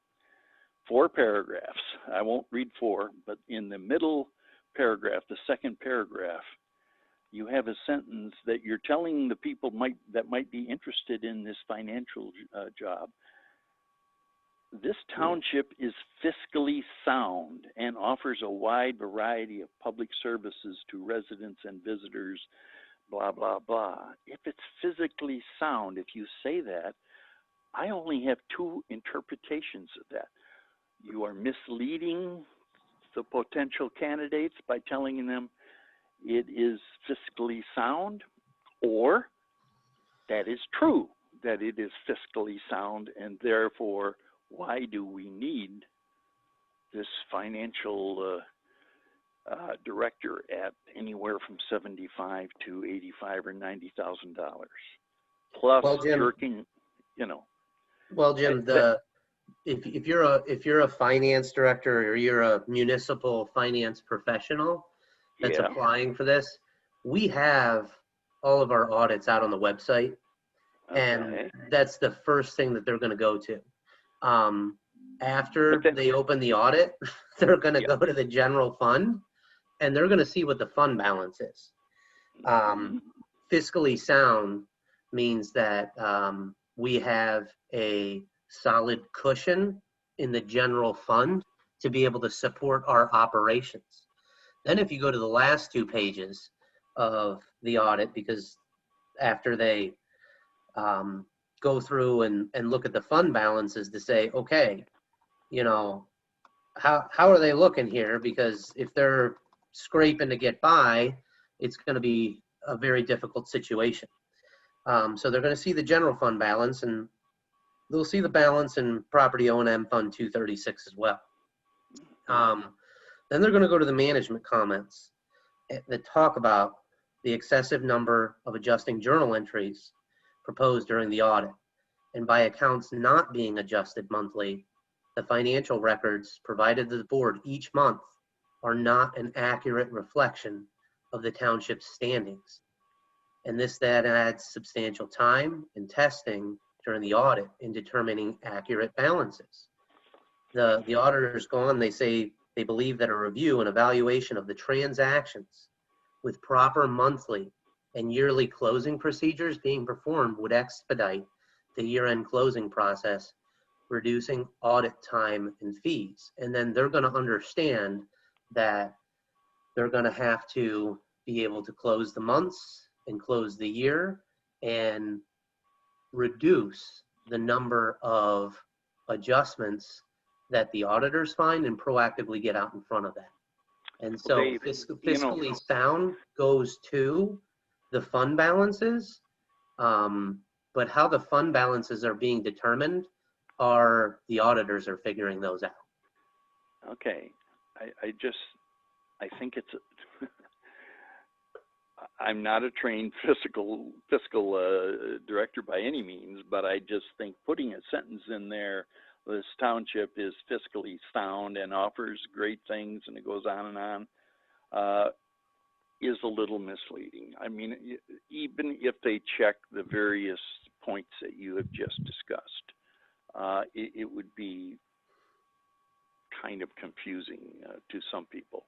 4 paragraphs. I won't read 4, but in the middle paragraph, the second paragraph, you have a sentence that you're telling the people that might be interested in this financial job. This township is fiscally sound and offers a wide variety of public services to residents and visitors, blah, blah, blah. If it's physically sound, if you say that, I only have 2 interpretations of that. you are misleading the potential candidates by telling them it is fiscally sound, or that is true, that it is fiscally sound, and therefore, why do we need this financial director at anywhere from $75 to $85 or $90,000, plus Well, Jim- jerking, you know. Well, Jim, if you're a finance director or you're a municipal finance professional that's Yeah. applying for this, we have all of our audits out on the website, and Okay. that's the first thing that they're going to go to. After But then- they open the audit, they're going to Yeah. go to the general fund, and they're going to see what the fund balance is. Fiscally sound means that we have a solid cushion in the general fund to be able to support our operations. Then if you go to the last 2 pages of the audit, because after they go through and look at the fund balances to say, okay, you know, how are they looking here? Because if they're scraping to get by, it's going to be a very difficult situation. So they're going to see the general fund balance, and they'll see the balance in property O&M Fund 236 as well. Then they're going to go to the management comments that talk about the excessive number of adjusting journal entries proposed during the audit. And by accounts not being adjusted monthly, the financial records provided to the board each month are not an accurate reflection of the township's standings. And this then adds substantial time and testing during the audit in determining accurate balances. The auditors go on, they say they believe that a review and evaluation of the transactions with proper monthly and yearly closing procedures being performed would expedite the year-end closing process, reducing audit time and fees. And then they're going to understand that they're going to have to be able to close the months and close the year and reduce the number of adjustments that the auditors find and proactively get out in front of that. And so Dave, fiscally sound goes to the fund balances, but how the fund balances are being determined are the auditors are figuring those out. Okay, I think it's, I'm not a trained fiscal director by any means, but I just think putting a sentence in there, this township is fiscally sound and offers great things, and it goes on and on, is a little misleading. I mean, even if they check the various points that you have just discussed, it would be kind of confusing to some people.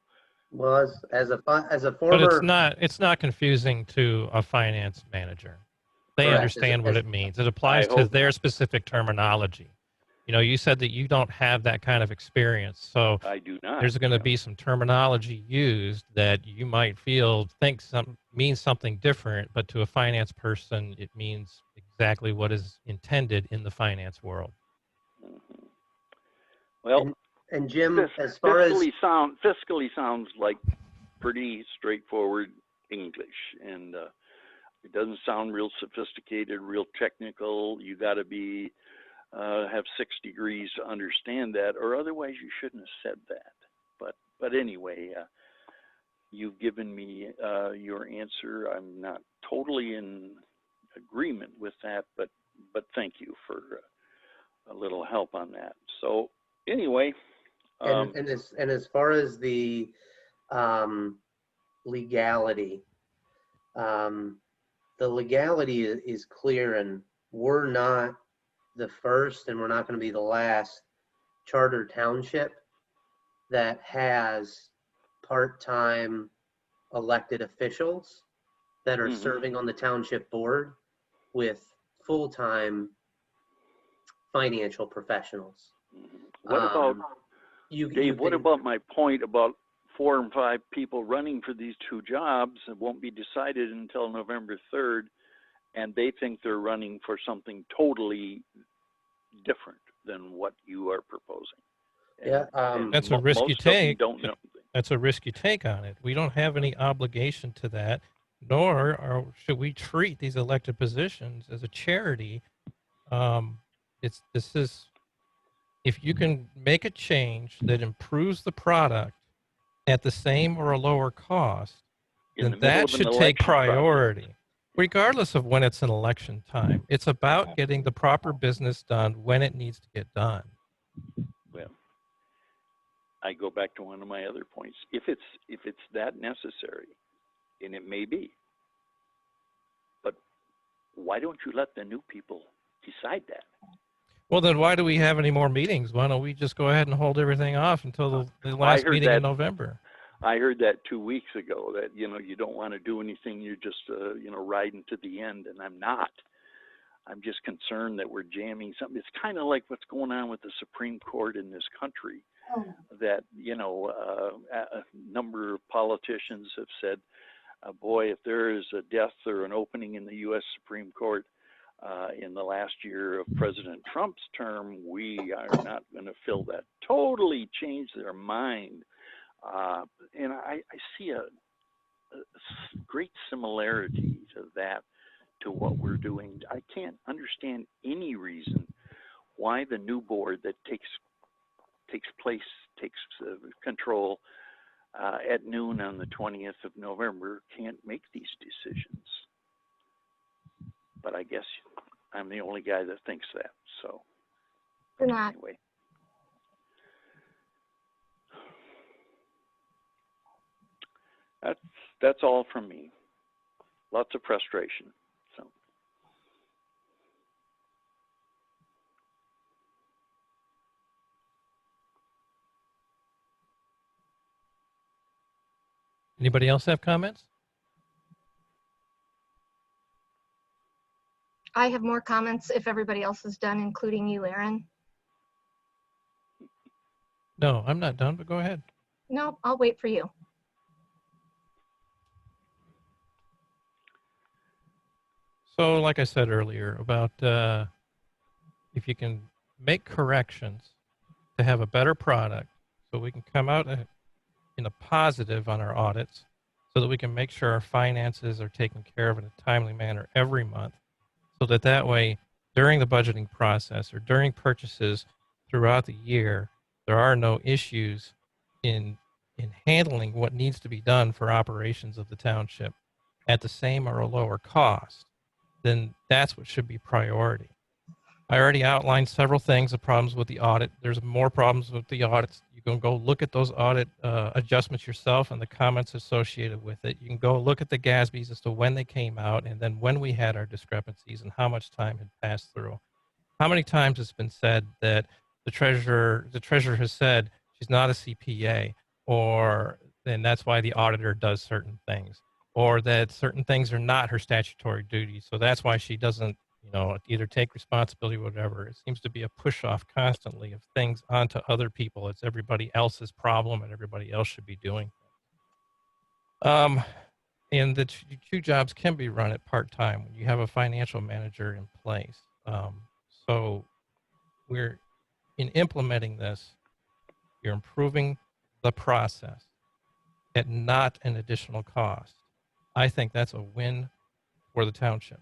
Well, as a But former, it's not confusing to a finance manager. They Correct. understand what it means. It applies I to hope their not. specific terminology. You know, you said that you don't have that kind of experience, so I do not. there's going to yeah. be some terminology used that you might means something different, but to a finance person, it means exactly what is intended in the finance world. Mhm. Well, and Jim, as far as fiscally sounds like pretty straightforward English, and it doesn't sound real sophisticated, real technical. You got to be have 6 degrees to understand that, or otherwise you shouldn't have said that. But anyway, you've given me your answer. I'm not totally in agreement with that, but thank you for a little help on that. So anyway, and as far as the legality, the legality is clear, and we're not the first, and we're not going to be the last charter township that has part-time elected officials that are serving on the township board with full-time financial professionals. what about Dave? What can- about my point about 4 and 5 people running for these 2 jobs? It won't be decided until November 3rd, and they think they're running for something totally different than what you are proposing. Yeah, That's a risk you most of them take. don't know. That's a risk you take on it. We don't have any obligation to that, nor should we treat these elected positions as a charity. This is, if you can make a change that improves the product at the same or a lower cost, In then the middle that of an should take election process. priority, regardless of when it's an election time. It's about getting the proper business done when it needs to get done. Well, I go back to one of my other points. If it's that necessary, and it may be, but why don't you let the new people decide that? Well, then why do we have any more meetings? Why don't we just go ahead and hold everything off until the last heard meeting in that- November? I heard that 2 weeks ago, that, you don't want to do anything. You're just, riding to the end, and I'm not. I'm just concerned that we're jamming something. It's kind of like what's going on with the Supreme Court in this country, that, a number of politicians have said, boy, if there is a death or an opening in the U.S. Supreme Court in the last year of President Trump's term, we are not going to fill that. Totally changed their mind. And I see a great similarity to that, to what we're doing. I can't understand any reason why the new board that takes control at noon on the 20th of November can't make these decisions. But I guess I'm the only guy that thinks that. So You're not. anyway. That's all from me. Lots of frustration. So Anybody else have comments? I have more comments if everybody else is done, including you, Aaron. No, I'm not done, but go ahead. No, I'll wait for you. So like I said earlier about if you can make corrections to have a better product so we can come out in a positive on our audits so that we can make sure our finances are taken care of in a timely manner every month, so that way during the budgeting process or during purchases throughout the year, there are no issues in handling what needs to be done for operations of the township at the same or a lower cost, then that's what should be priority. I already outlined several things, the problems with the audit. There's more problems with the audits. You can go look at those audit adjustments yourself and the comments associated with it. You can go look at the GASBs as to when they came out and then when we had our discrepancies and how much time had passed through. How many times it's been said that the treasurer has said she's not a CPA, and that's why the auditor does certain things, or that certain things are not her statutory duties. So that's why she doesn't, either take responsibility or whatever. It seems to be a push off constantly of things onto other people. It's everybody else's problem and everybody else should be doing things. And the two jobs can be run at part-time when you have a financial manager in place. So we're in implementing this, you're improving the process at not an additional cost. I think that's a win for the township.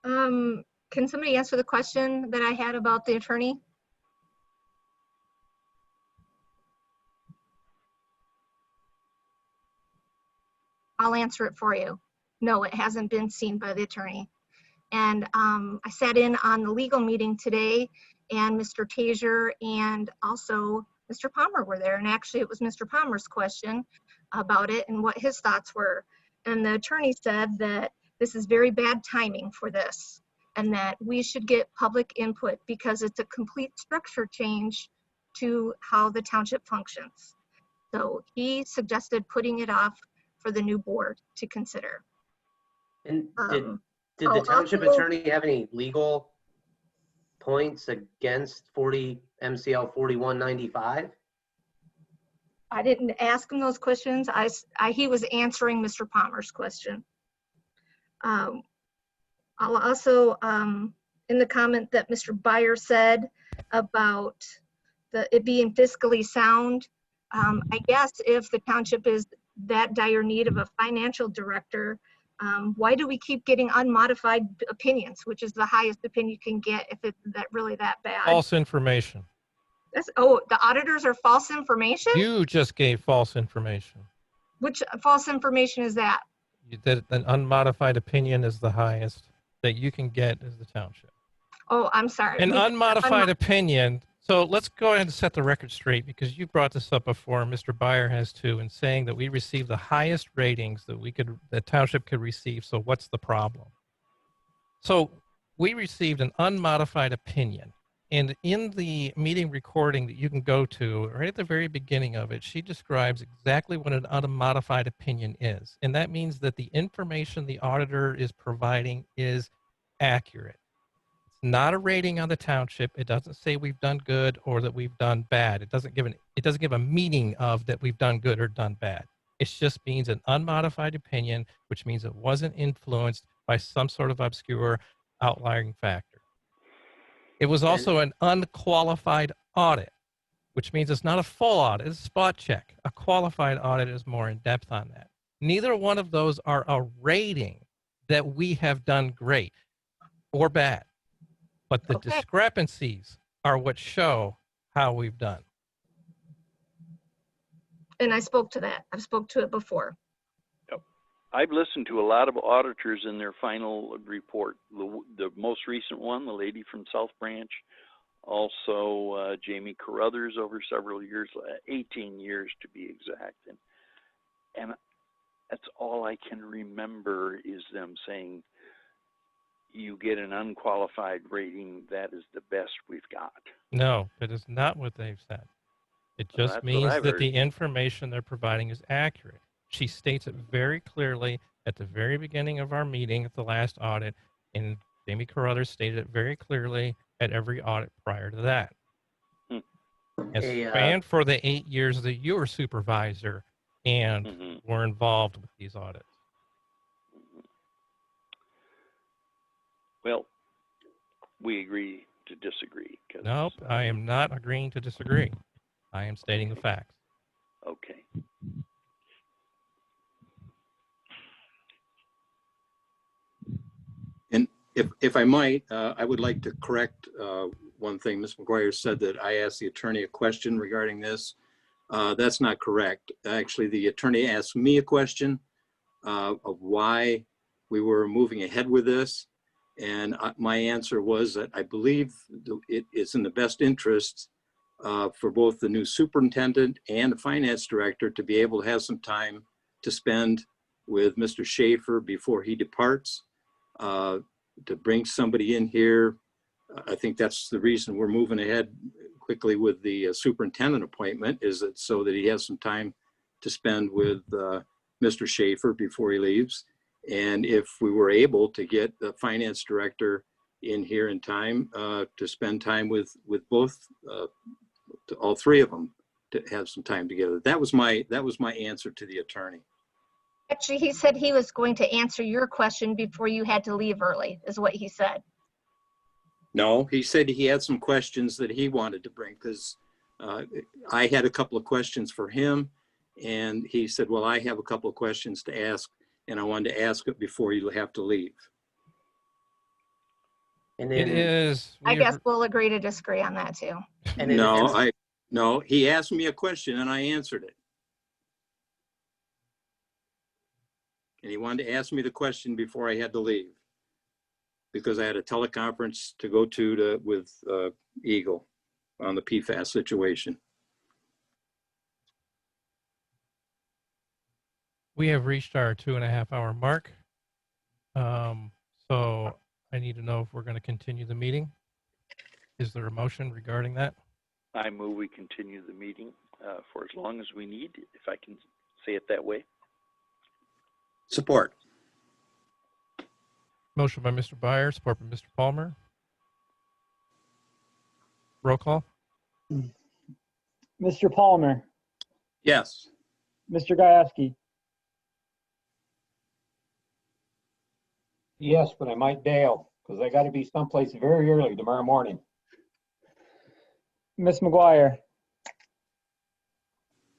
Can somebody answer the question that I had about the attorney? I'll answer it for you. No, it hasn't been seen by the attorney. And I sat in on the legal meeting today, and Mr. Taser and also Mr. Palmer were there. And actually, it was Mr. Palmer's question about it and what his thoughts were. And the attorney said that this is very bad timing for this, and that we should get public input because it's a complete structure change to how the township functions. So he suggested putting it off for the new board to consider. And did the township attorney have any legal points against 40 MCL 4195? I didn't ask him those questions. He was answering Mr. Palmer's question. I'll also, in the comment that Mr. Byer said about it being fiscally sound, I guess if the township is that dire need of a financial director, why do we keep getting unmodified opinions, which is the highest opinion you can get if it's really that bad? False information. The auditors are false information? You just gave false information. Which false information is that? That an unmodified opinion is the highest that you can get as the township. Oh, I'm sorry. An unmodified opinion. So let's go ahead and set the record straight, because you brought this up before, and Mr. Byer has too, in saying that we received the highest ratings that the township could receive. So what's the problem? So we received an unmodified opinion. And in the meeting recording that you can go to, right at the very beginning of it, she describes exactly what an unmodified opinion is. And that means that the information the auditor is providing is accurate. It's not a rating on the township. It doesn't say we've done good or that we've done bad. It doesn't give a meaning of that we've done good or done bad. It just means an unmodified opinion, which means it wasn't influenced by some sort of obscure outlying factor. It was also an unqualified audit, which means it's not a full audit, it's a spot check. A qualified audit is more in depth on that. Neither one of those are a rating that we have done great or bad, but the discrepancies are what show how we've done. And I spoke to that. I've spoke to it before. I've listened to a lot of auditors in their final report. The most recent one, the lady from South Branch, also Jamie Carruthers over several years, 18 years to be exact. And that's all I can remember is them saying, you get an unqualified rating, that is the best we've got. No, that is not what they've said. It just means that the information they're providing is accurate. She states it very clearly at the very beginning of our meeting at the last audit, and Jamie Carruthers stated it very clearly at every audit prior to that. And for the 8 years that you were supervisor and were involved with these audits. Well, we agree to disagree. Nope, I am not agreeing to disagree. I am stating the facts. Okay. And if I might, I would like to correct one thing. Ms. McGuire said that I asked the attorney a question regarding this. That's not correct. Actually, the attorney asked me a question of why we were moving ahead with this. And my answer was that I believe it is in the best interest for both the new superintendent and the finance director to be able to have some time to spend with Mr. Schaefer before he departs. To bring somebody in here, I think that's the reason we're moving ahead quickly with the superintendent appointment, is that so that he has some time to spend with Mr. Schaefer before he leaves. And if we were able to get the finance director in here in time to spend time with both, all three of them, to have some time together. That was my answer to the attorney. Actually, he said he was going to answer your question before you had to leave early, is what he said. No, he said he had some questions that he wanted to bring, because I had a couple of questions for him, and he said, well, I have a couple of questions to ask, and I wanted to ask it before you have to leave. And It is. I guess we'll agree to disagree on that too. No, he asked me a question and I answered it. And he wanted to ask me the question before I had to leave, because I had a teleconference to go to with Eagle on the PFAS situation. We have reached our 2.5-hour mark. So I need to know if we're going to continue the meeting. Is there a motion regarding that? I move we continue the meeting for as long as we need, if I can say it that way. Support. Motion by Mr. Byer, support by Mr. Palmer. Roll call. Mr. Palmer, Yes. Mr. Gajewski, Yes, but I might bail because I got to be someplace very early tomorrow morning. Ms. McGuire,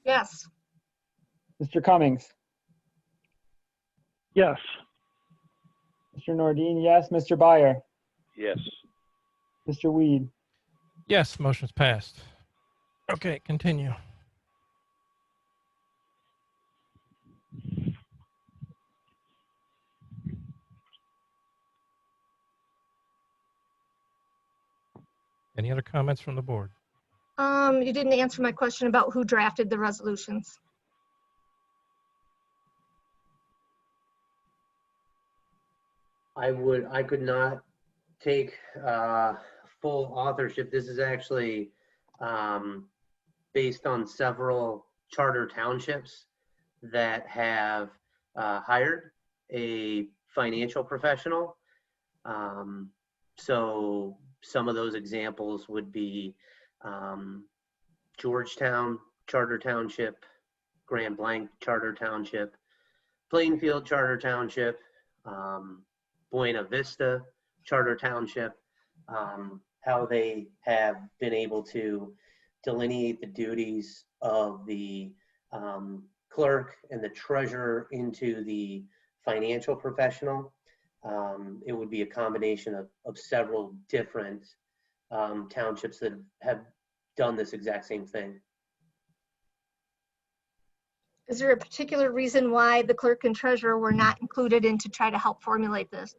Yes. Mr. Cummings, Yes. Mr. Nordine, yes. Mr. Byer, Yes. Mr. Weed. Yes, motion's passed. Okay, continue. Any other comments from the board? You didn't answer my question about who drafted the resolutions. I could not take full authorship. This is actually based on several charter townships that have hired a financial professional. So some of those examples would be Georgetown Charter Township, Grand Blanc Charter Township, Plainfield Charter Township, Buena Vista Charter Township, how they have been able to delineate the duties of the clerk and the treasurer into the financial professional. It would be a combination of several different townships that have done this exact same thing. Is there a particular reason why the clerk and treasurer were not included in to try to help formulate this?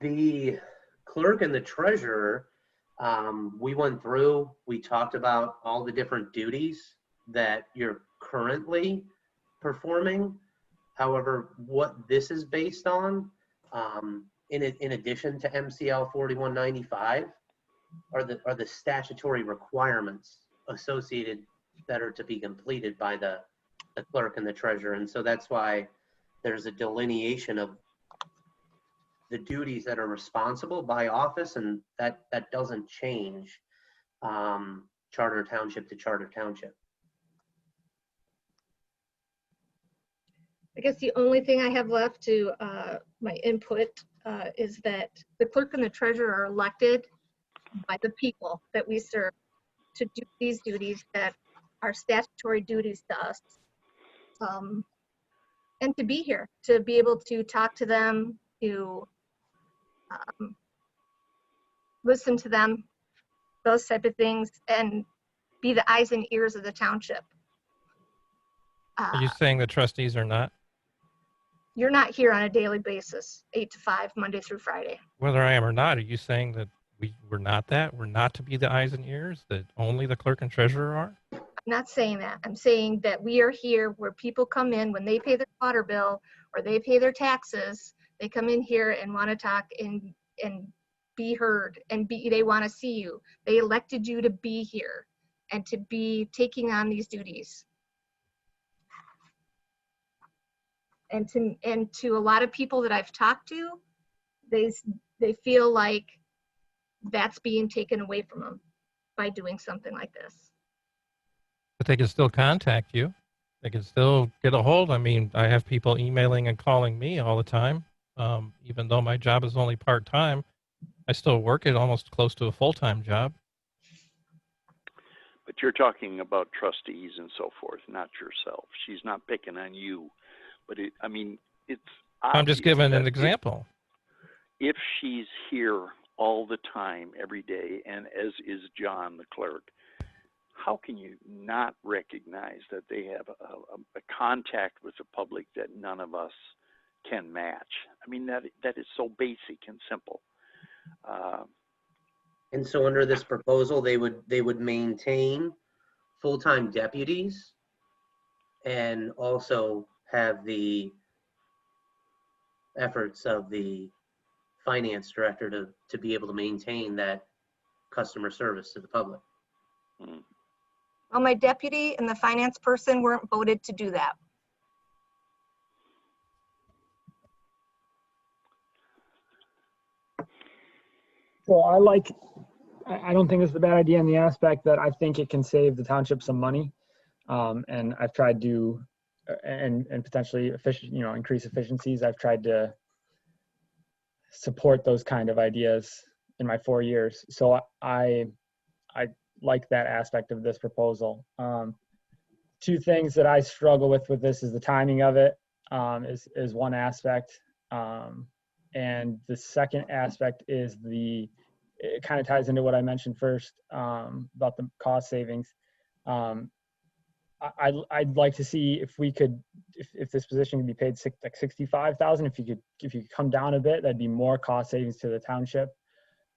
The clerk and the treasurer, we went through, we talked about all the different duties that you're currently performing. However, what this is based on, in addition to MCL 4195, are the statutory requirements associated that are to be completed by the clerk and the treasurer. And so that's why there's a delineation of the duties that are responsible by office, and that doesn't change charter township to charter township. I guess the only thing I have left to my input is that the clerk and the treasurer are elected by the people that we serve to do these duties that are statutory duties to us. And to be here, to be able to talk to them, to listen to them, those type of things, and be the eyes and ears of the township. Are you saying the trustees are not? You're not here on a daily basis, 8 to 5, Monday through Friday. Whether I am or not, are you saying that we're not that? We're not to be the eyes and ears, that only the clerk and treasurer are? I'm not saying that. I'm saying that we are here where people come in when they pay their water bill or they pay their taxes. They come in here and want to talk and be heard, and they want to see you. They elected you to be here and to be taking on these duties. And to a lot of people that I've talked to, they feel like that's being taken away from them by doing something like this. But they can still contact you. They can still get a hold. I mean, I have people emailing and calling me all the time. Even though my job is only part-time, I still work it almost close to a full-time job. But you're talking about trustees and so forth, not yourself. She's not picking on you. But it's I'm just giving an example. If she's here all the time, every day, and as is John, the clerk, how can you not recognize that they have a contact with the public that none of us can match? I mean, that is so basic and simple. And so under this proposal, they would maintain full-time deputies and also have the efforts of the finance director to be able to maintain that customer service to the public. Well, my deputy and the finance person weren't voted to do that. So I don't think it's a bad idea in the aspect that I think it can save the township some money. And I've tried to and potentially increase efficiencies. I've tried to support those kind of ideas in my 4 years. So I like that aspect of this proposal. Two things that I struggle with this is the timing of it, is one aspect. And the second aspect is it kind of ties into what I mentioned first, about the cost savings. I'd like to see if we could, if this position could be paid like 65,000, if you could come down a bit, that'd be more cost savings to the township.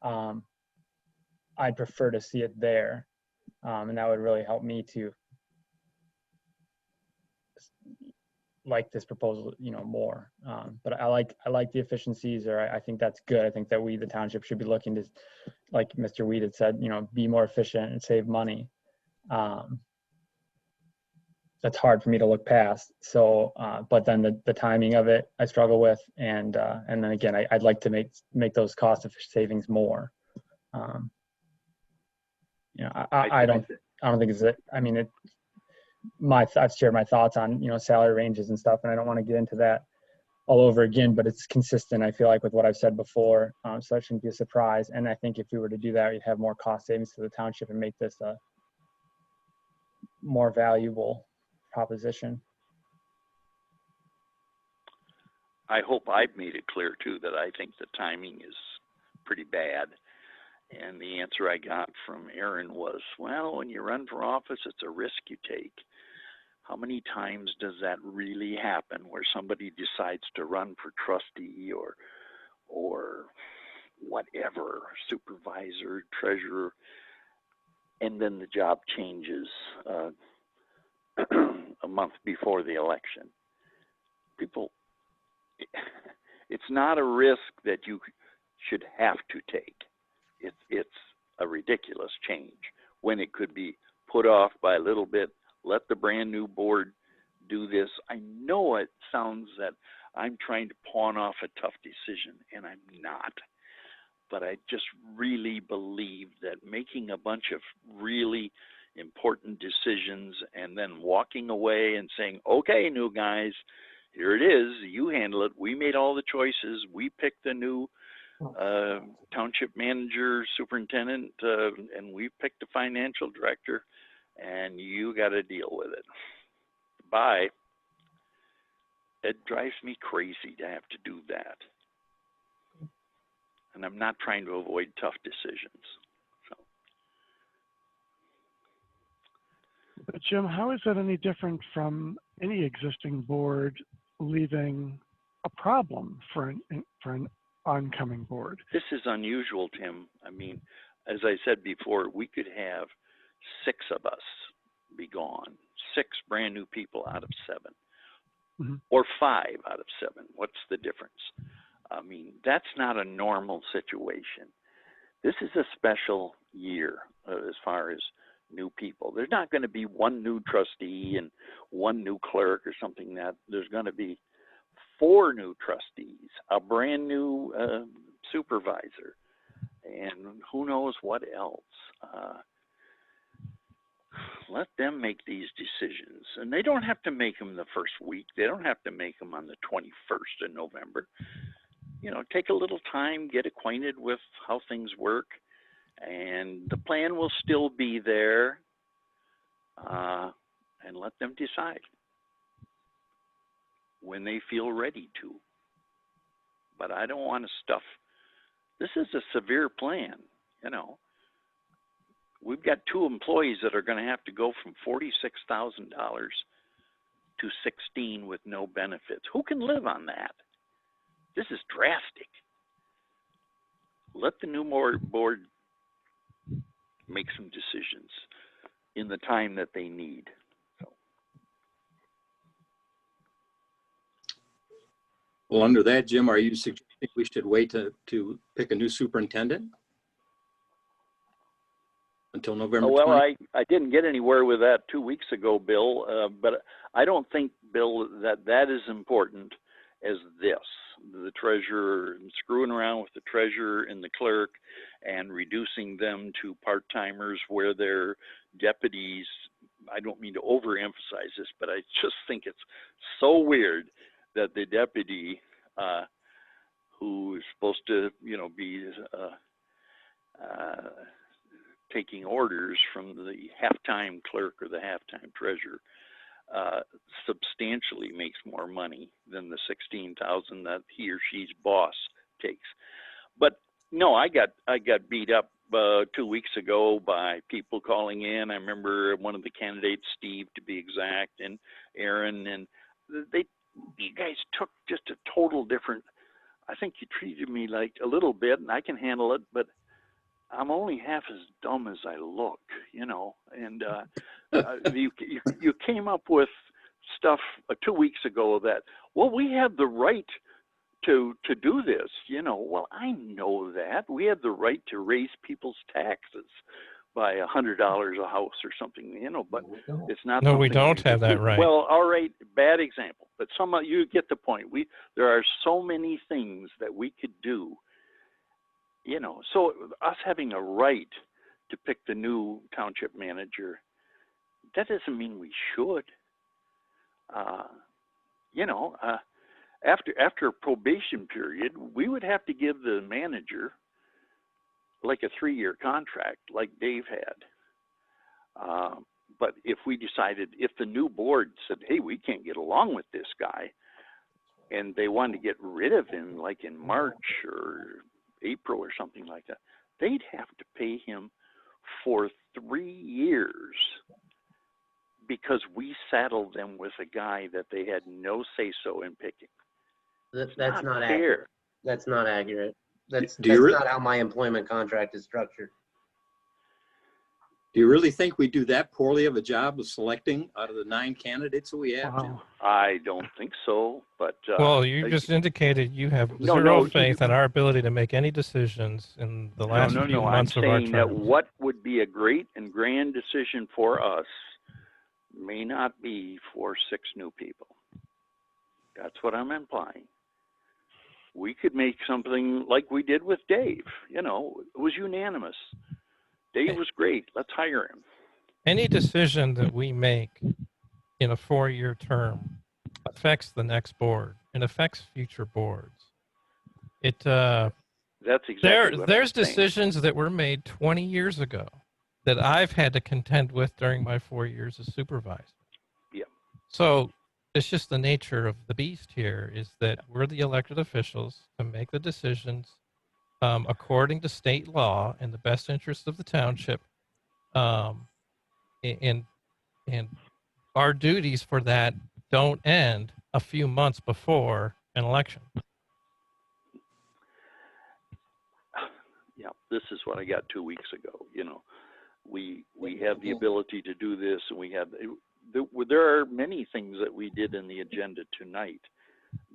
I'd prefer to see it there. And that would really help me to like this proposal, more. But I like the efficiencies, or I think that's good. I think that we, the township, should be looking to, like Mr. Weed had said, be more efficient and save money. That's hard for me to look past. So, but then the timing of it, I struggle with, and then again, I'd like to make those cost savings more. I don't think it's it. I mean, I've shared my thoughts on salary ranges and stuff, and I don't want to get into that all over again. But it's consistent, I feel like, with what I've said before. So that shouldn't be a surprise. And I think if we were to do that, we'd have more cost savings to the township and make this a more valuable proposition. I hope I've made it clear too that I think the timing is pretty bad. And the answer I got from Aaron was, well, when you run for office, it's a risk you take. How many times does that really happen where somebody decides to run for trustee or whatever, supervisor, treasurer, and then the job changes a month before the election? People, it's not a risk that you should have to take. It's a ridiculous change when it could be put off by a little bit. Let the brand new board do this. I know it sounds that I'm trying to pawn off a tough decision, and I'm not. But I just really believe that making a bunch of really important decisions and then walking away and saying, okay, new guys, here it is. You handle it. We made all the choices. We picked the new township manager, superintendent, and we picked a financial director, and you got to deal with it. Bye. It drives me crazy to have to do that. And I'm not trying to avoid tough decisions. So. But Jim, how is that any different from any existing board leaving a problem for an oncoming board? This is unusual, Tim. I mean, as I said before, we could have 6 of us be gone, 6 brand new people out of 7, mm-hmm. or 5 out of 7. What's the difference? I mean, that's not a normal situation. This is a special year as far as new people. There's not going to be one new trustee and one new clerk or something. That there's going to be 4 new trustees, a brand new supervisor, and who knows what else. Let them make these decisions. And they don't have to make them the first week. They don't have to make them on the 21st of November. Take a little time, get acquainted with how things work, and the plan will still be there, and let them decide when they feel ready to. But I don't want to stuff. This is a severe plan, We've got 2 employees that are going to have to go from $46,000 to $16,000 with no benefits. Who can live on that? This is drastic. Let the new board make some decisions in the time that they need. Well, under that, Jim, are you suggesting we should wait to pick a new superintendent until November 20th? Well, I didn't get anywhere with that 2 weeks ago, Bill, but I don't think, Bill, that is important as this. The treasurer, screwing around with the treasurer and the clerk and reducing them to part-timers where their deputies I don't mean to overemphasize this, but I just think it's so weird that the deputy, who is supposed to, be taking orders from the halftime clerk or the halftime treasurer, substantially makes more money than the $16,000 that he or she's boss takes. But no, I got beat up 2 weeks ago by people calling in. I remember one of the candidates, Steve to be exact, and Aaron, and you guys took just a total different. I think you treated me like a little bit, and I can handle it, but I'm only half as dumb as I look, and you came up with stuff 2 weeks ago that, well, we have the right to do this, well, I know that we have the right to raise people's taxes by $100 a house or something, but it's not. No, we something don't have that right. Well, all right, bad example, but you get the point. There are so many things that we could do. So us having a right to pick the new township manager, that doesn't mean we should. After a probation period, we would have to give the manager like a 3-year contract, like Dave had. But if the new board said, hey, we can't get along with this guy, and they wanted to get rid of him like in March or April or something like that, they'd have to pay him for 3 years because we saddled them with a guy that they had no say-so in picking. That's not fair. accurate. That's not accurate. That's Do you not how my employment contract is structured. Do you really think we do that poorly of a job of selecting out of the 9 candidates that we have? Wow. I don't think so, but Well, you just indicated you have No, zero no, faith in our ability to make any decisions in the last few I'm months of our saying that term. what would be a great and grand decision for us may not be for 6 new people. That's what I'm implying. We could make something like we did with Dave. It was unanimous. Dave was great. Let's hire him. Any decision that we make in a 4-year term affects the next board and affects future boards. That's exactly what there's I'm saying. decisions that were made 20 years ago that I've had to contend with during my 4 years as supervisor. Yeah. So it's just the nature of the beast here is that we're the elected officials to make the decisions according to state law in the best interest of the township, and our duties for that don't end a few months before an election. Yeah, this is what I got 2 weeks ago. We have the ability to do this, and there are many things that we did in the agenda tonight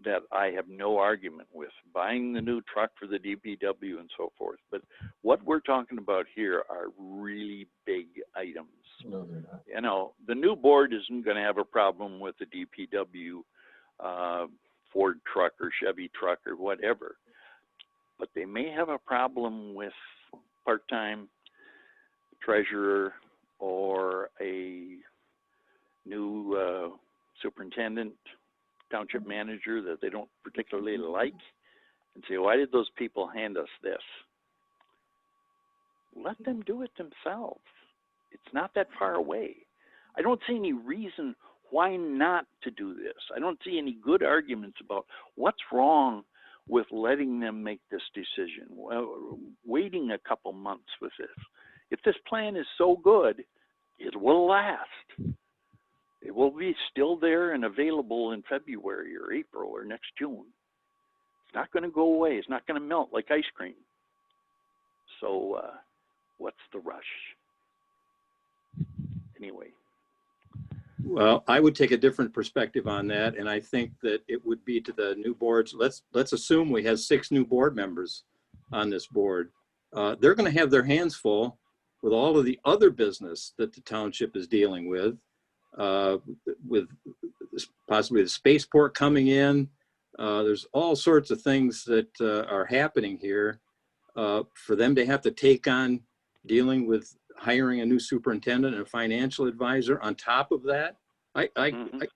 that I have no argument with, buying the new truck for the DPW and so forth. But what we're talking about here are really big items. No, they're not. The new board isn't going to have a problem with the DPW Ford truck or Chevy truck or whatever, but they may have a problem with part-time treasurer or a new superintendent, township manager that they don't particularly like, and say, why did those people hand us this? Let them do it themselves. It's not that far away. I don't see any reason why not to do this. I don't see any good arguments about what's wrong with letting them make this decision, waiting a couple months with this. If this plan is so good, it will last. It will be still there and available in February or April or next June. It's not going to go away. It's not going to melt like ice cream. So what's the rush? Anyway. Well, I would take a different perspective on that, and I think that it would be to the new boards. Let's assume we have 6 new board members on this board. They're going to have their hands full with all of the other business that the township is dealing with possibly the spaceport coming in. There's all sorts of things that are happening here for them to have to take on dealing with hiring a new superintendent and a financial advisor on top of that. I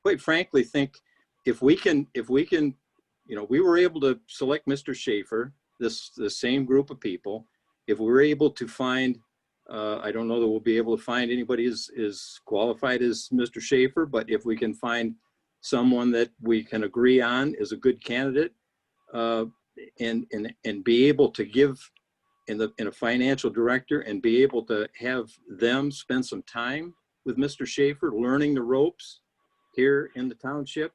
quite frankly think if we can, we were able to select Mr. Schaefer, the same group of people. If we're able to find, I don't know that we'll be able to find anybody as qualified as Mr. Schaefer, but if we can find someone that we can agree on is a good candidate, and be able to give in a financial director and be able to have them spend some time with Mr. Schaefer, learning the ropes here in the township.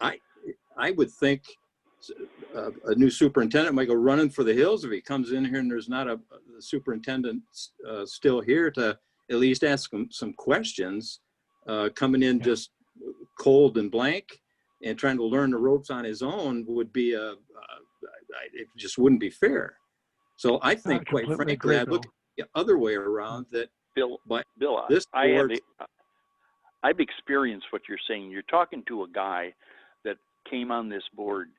I would think a new superintendent might go running for the hills if he comes in here and there's not a superintendent still here to at least ask him some questions, coming in just cold and blank and trying to learn the ropes on his own would be it just wouldn't be fair. So I think, quite frankly, I'd look the other way around, that Bill, this board, I've experienced what you're saying. You're talking to a guy that came on this board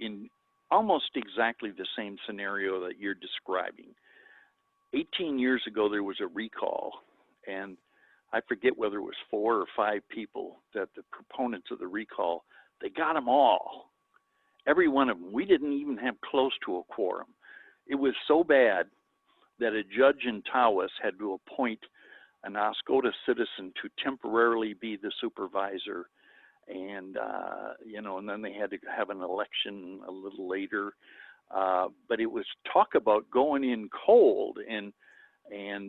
in almost exactly the same scenario that you're describing. 18 years ago, there was a recall, and I forget whether it was 4 or 5 people that the proponents of the recall, they got them all. Every one of them. We didn't even have close to a quorum. It was so bad that a judge in Tawas had to appoint an Oscoda citizen to temporarily be the supervisor. And, and then they had to have an election a little later. But it was talk about going in cold and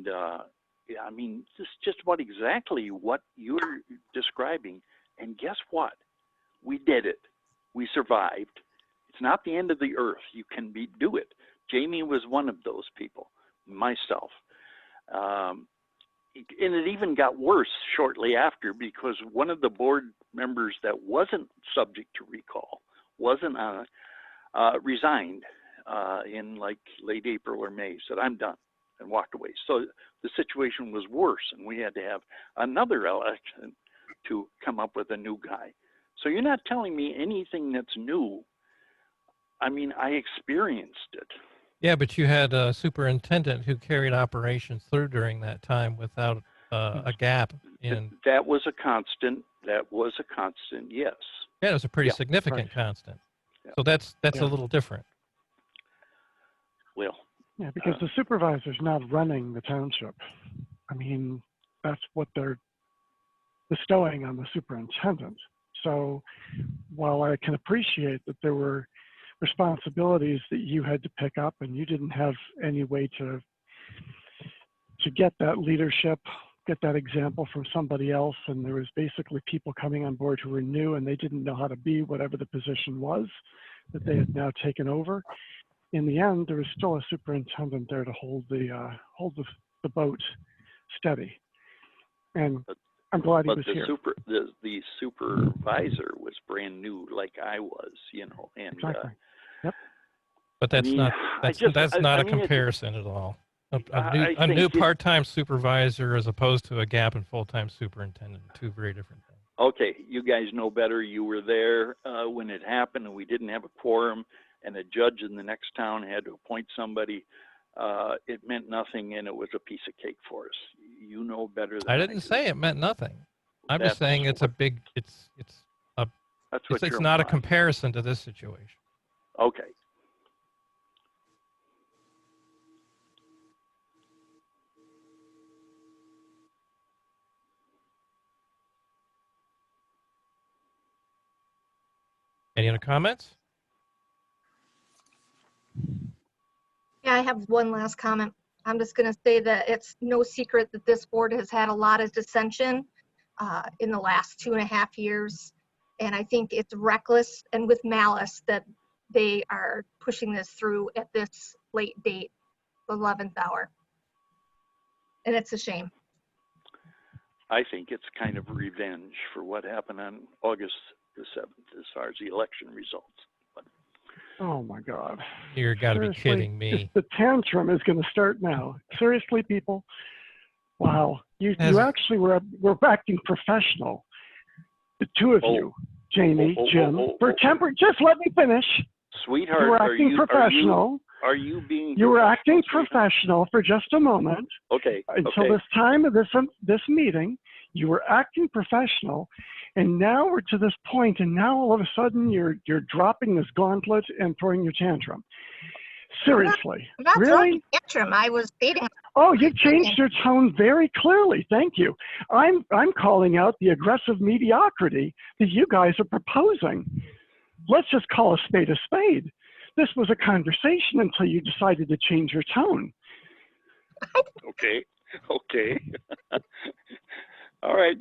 I mean, just about exactly what you're describing. And guess what? We did it. We survived. It's not the end of the earth. You can do it. Jamie was one of those people, myself. And it even got worse shortly after, because one of the board members that wasn't subject to recall, wasn't on it, resigned in like late April or May, said, I'm done, and walked away. So the situation was worse, and we had to have another election to come up with a new guy. So you're not telling me anything that's new. I mean, I experienced it. Yeah, but you had a superintendent who carried operations through during that time without a gap in. That was a constant. That was a constant, yes. Yeah, it was a pretty significant constant. Yeah. So that's a little different. Well. Yeah, because the supervisor's not running the township. I mean, that's what they're bestowing on the superintendent. So while I can appreciate that there were responsibilities that you had to pick up and you didn't have any way to get that leadership, get that example from somebody else, and there was basically people coming on board who were new and they didn't know how to be whatever the position was that they had now taken over. In the end, there was still a superintendent there to hold the boat steady. And I'm glad he was here. The supervisor was brand new, like I was, and exactly. Yep. But that's not a comparison at all. A new part-time supervisor as opposed to a gap and full-time superintendent, 2 very different things. Okay, you guys know better. You were there when it happened, and we didn't have a quorum, and a judge in the next town had to appoint somebody. It meant nothing, and it was a piece of cake for us. You know better than I didn't say it meant nothing. I'm just saying it's not a comparison to this situation. Okay. Any other comments? Yeah, I have one last comment. I'm just going to say that it's no secret that this board has had a lot of dissension in the last 2.5 years. And I think it's reckless and with malice that they are pushing this through at this late date, the 11th hour. And it's a shame. I think it's kind of revenge for what happened on August the 7th as far as the election results. But, oh my God. You've got to be kidding me. The tantrum is going to start now. Seriously, people? Wow. You actually were acting professional. The two of you, Jamie, Jim, for temper. Just let me finish. Sweetheart, you were acting professional. Are you being? You were acting professional? professional for just a moment. Okay. Until Okay. this time of this meeting, you were acting professional, and now we're to this point, and now all of a sudden you're dropping this gauntlet and throwing your tantrum. Seriously, I'm not really? throwing a tantrum. I was stating. Oh, you've changed your tone very clearly. Thank you. I'm calling out the aggressive mediocrity that you guys are proposing. Let's just call a spade a spade. This was a conversation until you decided to change your tone. Okay. Okay. All right.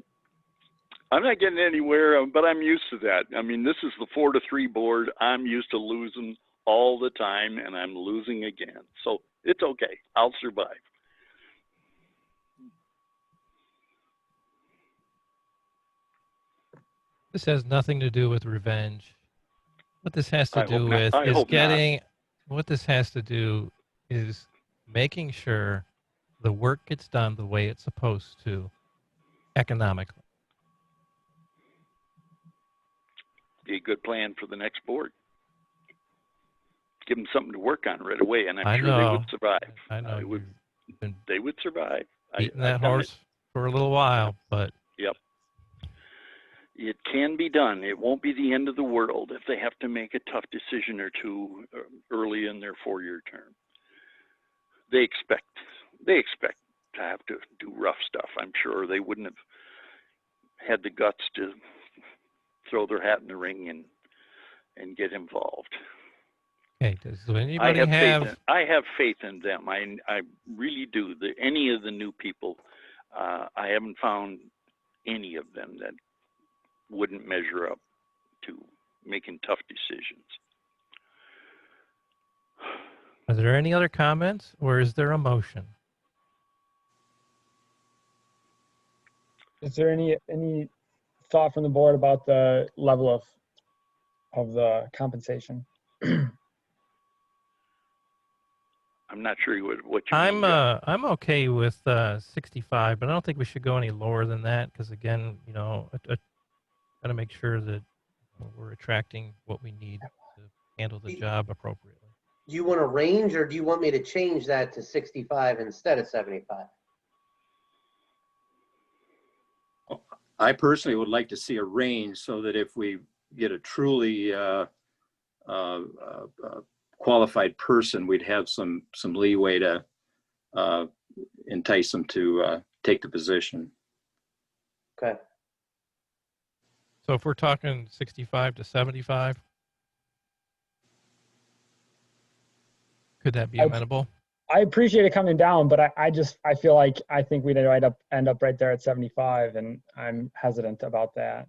I'm not getting anywhere, but I'm used to that. I mean, this is the 4-3 board. I'm used to losing all the time, and I'm losing again. So it's okay. I'll survive. This has nothing to do with revenge. What this has to I do hope not. with I is hope not. getting, what this has to do is making sure the work gets done the way it's supposed to economically. Be a good plan for the next board. Give them something to work on right away, and I'm I sure they know. would survive. I know you've been They would survive. beating I've that done horse for a little while, but Yep. It can be done. It won't be the end of the world if they have to make a tough decision or two early in their 4-year term. They expect to have to do rough stuff. I'm sure they wouldn't have had the guts to throw their hat in the ring and get involved. okay, does anybody have I have faith in them. I really do. Any of the new people, I haven't found any of them that wouldn't measure up to making tough decisions. are there any other comments, or is there a motion? Is there any thought from the board about the level of the compensation? I'm not sure what you mean. I'm okay with 65, but I don't think we should go any lower than that because, again, you know, got to make sure that we're attracting what we need to handle the job appropriately. Do you want a range, or do you want me to change that to 65 instead of 75? I personally would like to see a range so that if we get a truly qualified person, we'd have some leeway to entice them to take the position. Okay. So if we're talking 65 to 75, could that be amenable? I appreciate it coming down, but I feel like I think we'd end up right there at 75, and I'm hesitant about that.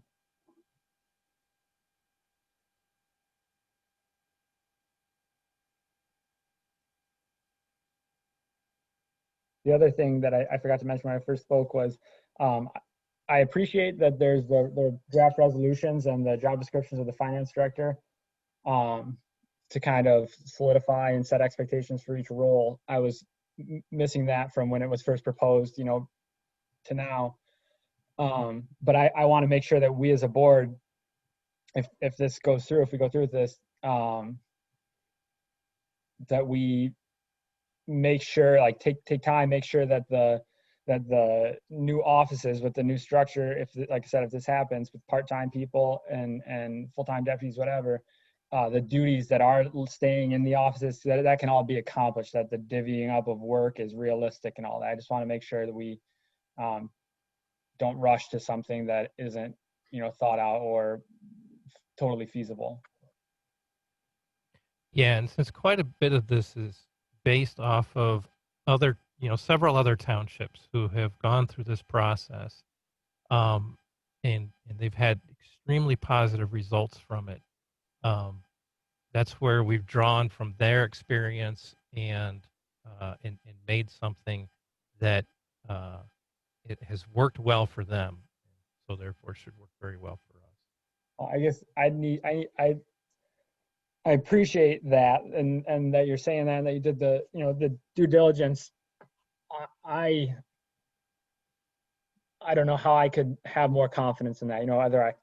The other thing that I forgot to mention when I first spoke was I appreciate that there's the draft resolutions and the job descriptions of the finance director to kind of solidify and set expectations for each role. I was missing that from when it was first proposed, you know, to now. But I want to make sure that we as a board, if this goes through, if we go through with this, that we make sure, like take time, make sure that the new offices with the new structure, if, like I said, if this happens with part-time people and full-time deputies, whatever, the duties that are staying in the offices, that can all be accomplished, that the divvying up of work is realistic and all that. I just want to make sure that we don't rush to something that isn't, you know, thought out or totally feasible. Yeah, and since quite a bit of this is based off of other, you know, several other townships who have gone through this process, and they've had extremely positive results from it. That's where we've drawn from their experience and made something that it has worked well for them, so therefore should work very well for us. I guess I appreciate that, and that you're saying that, and that you did the, you know, the due diligence. I don't know how I could have more confidence in that. You know, either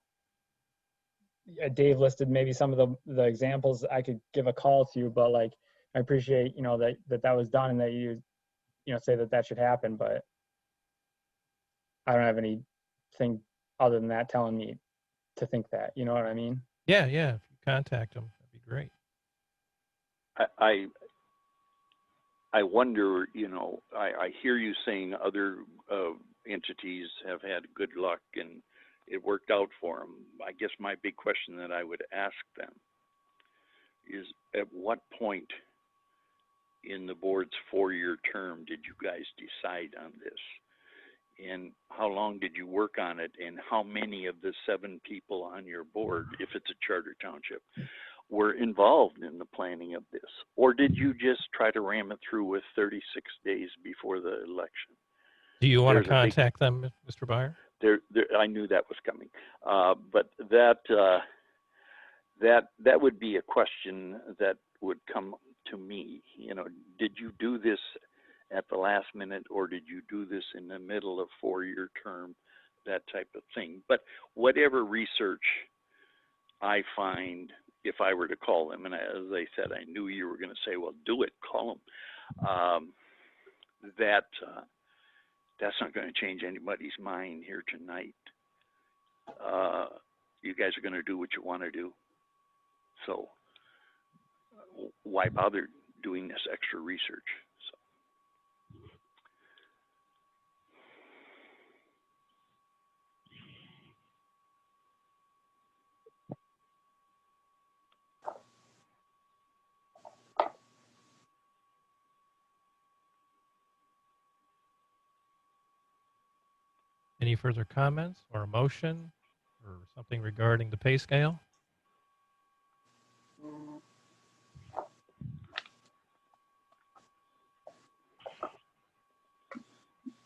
Dave listed maybe some of the examples I could give a call to, but like I appreciate, you know, that was done and that you know, say that should happen, but I don't have anything other than that telling me to think that, you know what I mean? Yeah, yeah. If you contact them, that'd be great. I wonder, you know, I hear you saying other entities have had good luck and it worked out for them. I guess my big question that I would ask them is, at what point in the board's 4-year term did you guys decide on this? And how long did you work on it? And how many of the 7 people on your board, if it's a charter township, were involved in the planning of this? Or did you just try to ram it through with 36 days before the election? Do you want to There's a big- contact them, Mr. Byer? I knew that was coming, but that would be a question that would come to me. You know, did you do this at the last minute, or did you do this in the middle of 4-year term, that type of thing? But whatever research I find, if I were to call them, and as I said, I knew you were going to say, well, do it, call them. That's not going to change anybody's mind here tonight. You guys are going to do what you want to do. So why bother doing this extra research? Any further comments or a motion or something regarding the pay scale?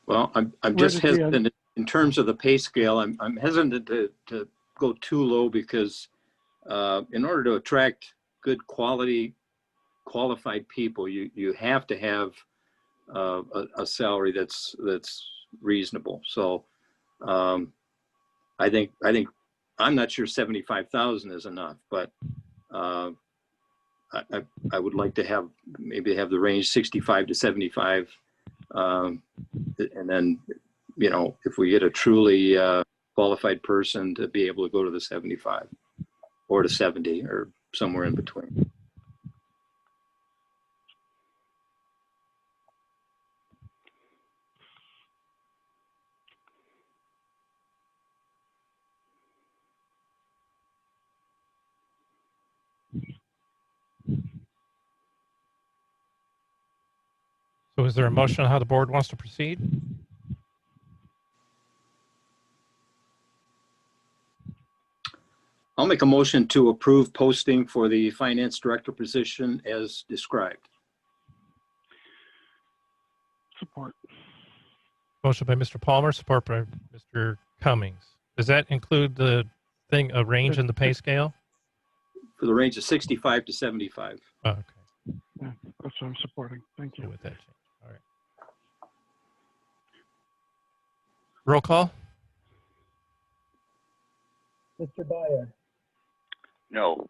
Well, I'm just hesitant in terms of the pay scale. I'm hesitant to go too low because in order to attract good qualified people, you have to have a salary that's reasonable. So I think I'm not sure 75,000 is enough, but I would like to have the range 65 to 75. And then, you know, if we get a truly qualified person, to be able to go to the 75 or to 70 or somewhere in between. So is there a motion on how the board wants to proceed? I'll make a motion to approve posting for the finance director position as described. Support. Motion by Mr. Palmer, support by Mr. Cummings. Does that include the a range in the pay scale? For the range of 65 to 75. Oh, okay. Yeah, that's what I'm supporting. Thank you. With that change. All right. Roll call. Mr. Byer, No.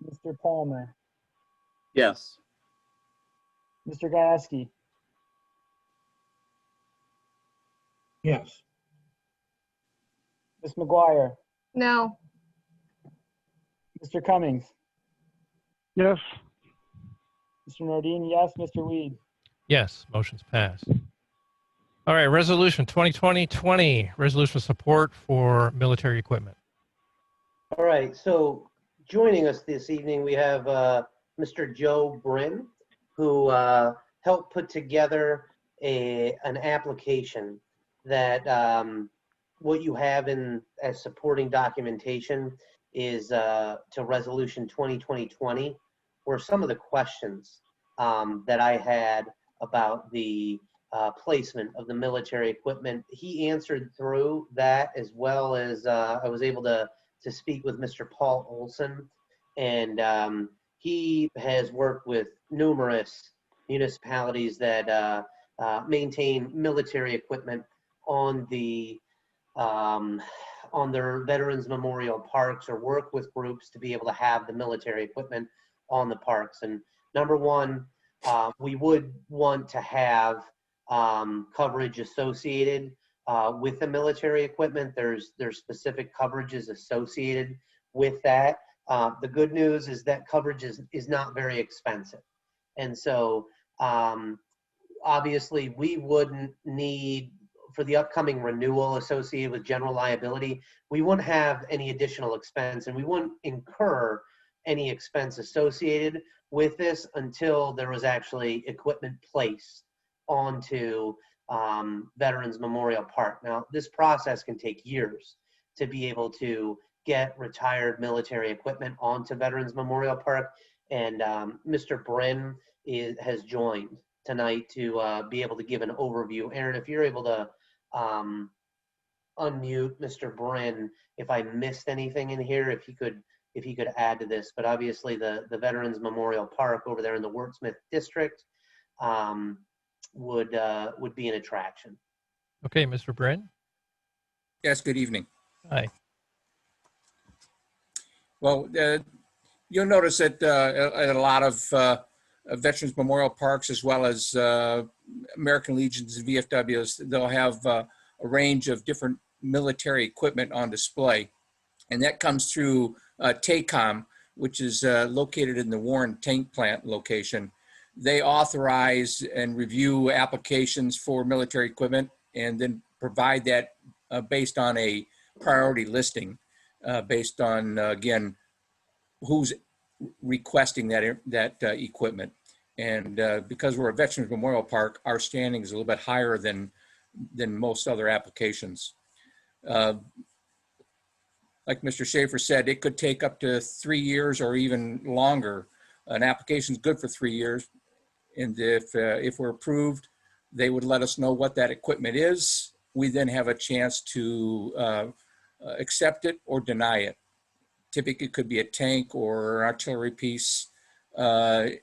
Mr. Palmer, Yes. Mr. Gieske, Yes. Ms. McGuire, No. Mr. Cummings, Yes. Mr. Nordine, yes, Mr. Weed. Yes, motion's passed. All right, resolution 2020-20, resolution of support for military equipment. All right, so joining us this evening, we have Mr. Joe Brin, who helped put together an application that what you have as supporting documentation is to resolution 2020-20, were some of the questions that I had about the placement of the military equipment. He answered through that, as well as I was able to speak with Mr. Paul Olson, and he has worked with numerous municipalities that maintain military equipment on the on their Veterans Memorial Parks or work with groups to be able to have the military equipment on the parks. And number one, we would want to have coverage associated with the military equipment. There's specific coverages associated with that. The good news is that coverage is not very expensive. And so obviously we wouldn't need, for the upcoming renewal associated with general liability, we wouldn't have any additional expense, and we wouldn't incur any expense associated with this until there was actually equipment placed onto Veterans Memorial Park. Now, this process can take years to be able to get retired military equipment onto Veterans Memorial Park, and Mr. Brin has joined tonight to be able to give an overview. Aaron, if you're able to unmute Mr. Brin, if I missed anything in here, if he could add to this. But obviously the Veterans Memorial Park over there in the Wordsmith District would be an attraction. Okay, Mr. Brin. Yes, good evening. Hi. Well, you'll notice that at a lot of Veterans Memorial Parks, as well as American Legions and VFWs, they'll have a range of different military equipment on display. And that comes through TACOM, which is located in the Warren Tank Plant location. They authorize and review applications for military equipment and then provide that based on a priority listing, based on, again, who's requesting that equipment. And because we're a Veterans Memorial Park, our standing is a little bit higher than most other applications. Like Mr. Schaefer said, it could take up to 3 years or even longer. An application is good for 3 years. And if we're approved, they would let us know what that equipment is. We then have a chance to accept it or deny it. Typically, it could be a tank or an artillery piece. They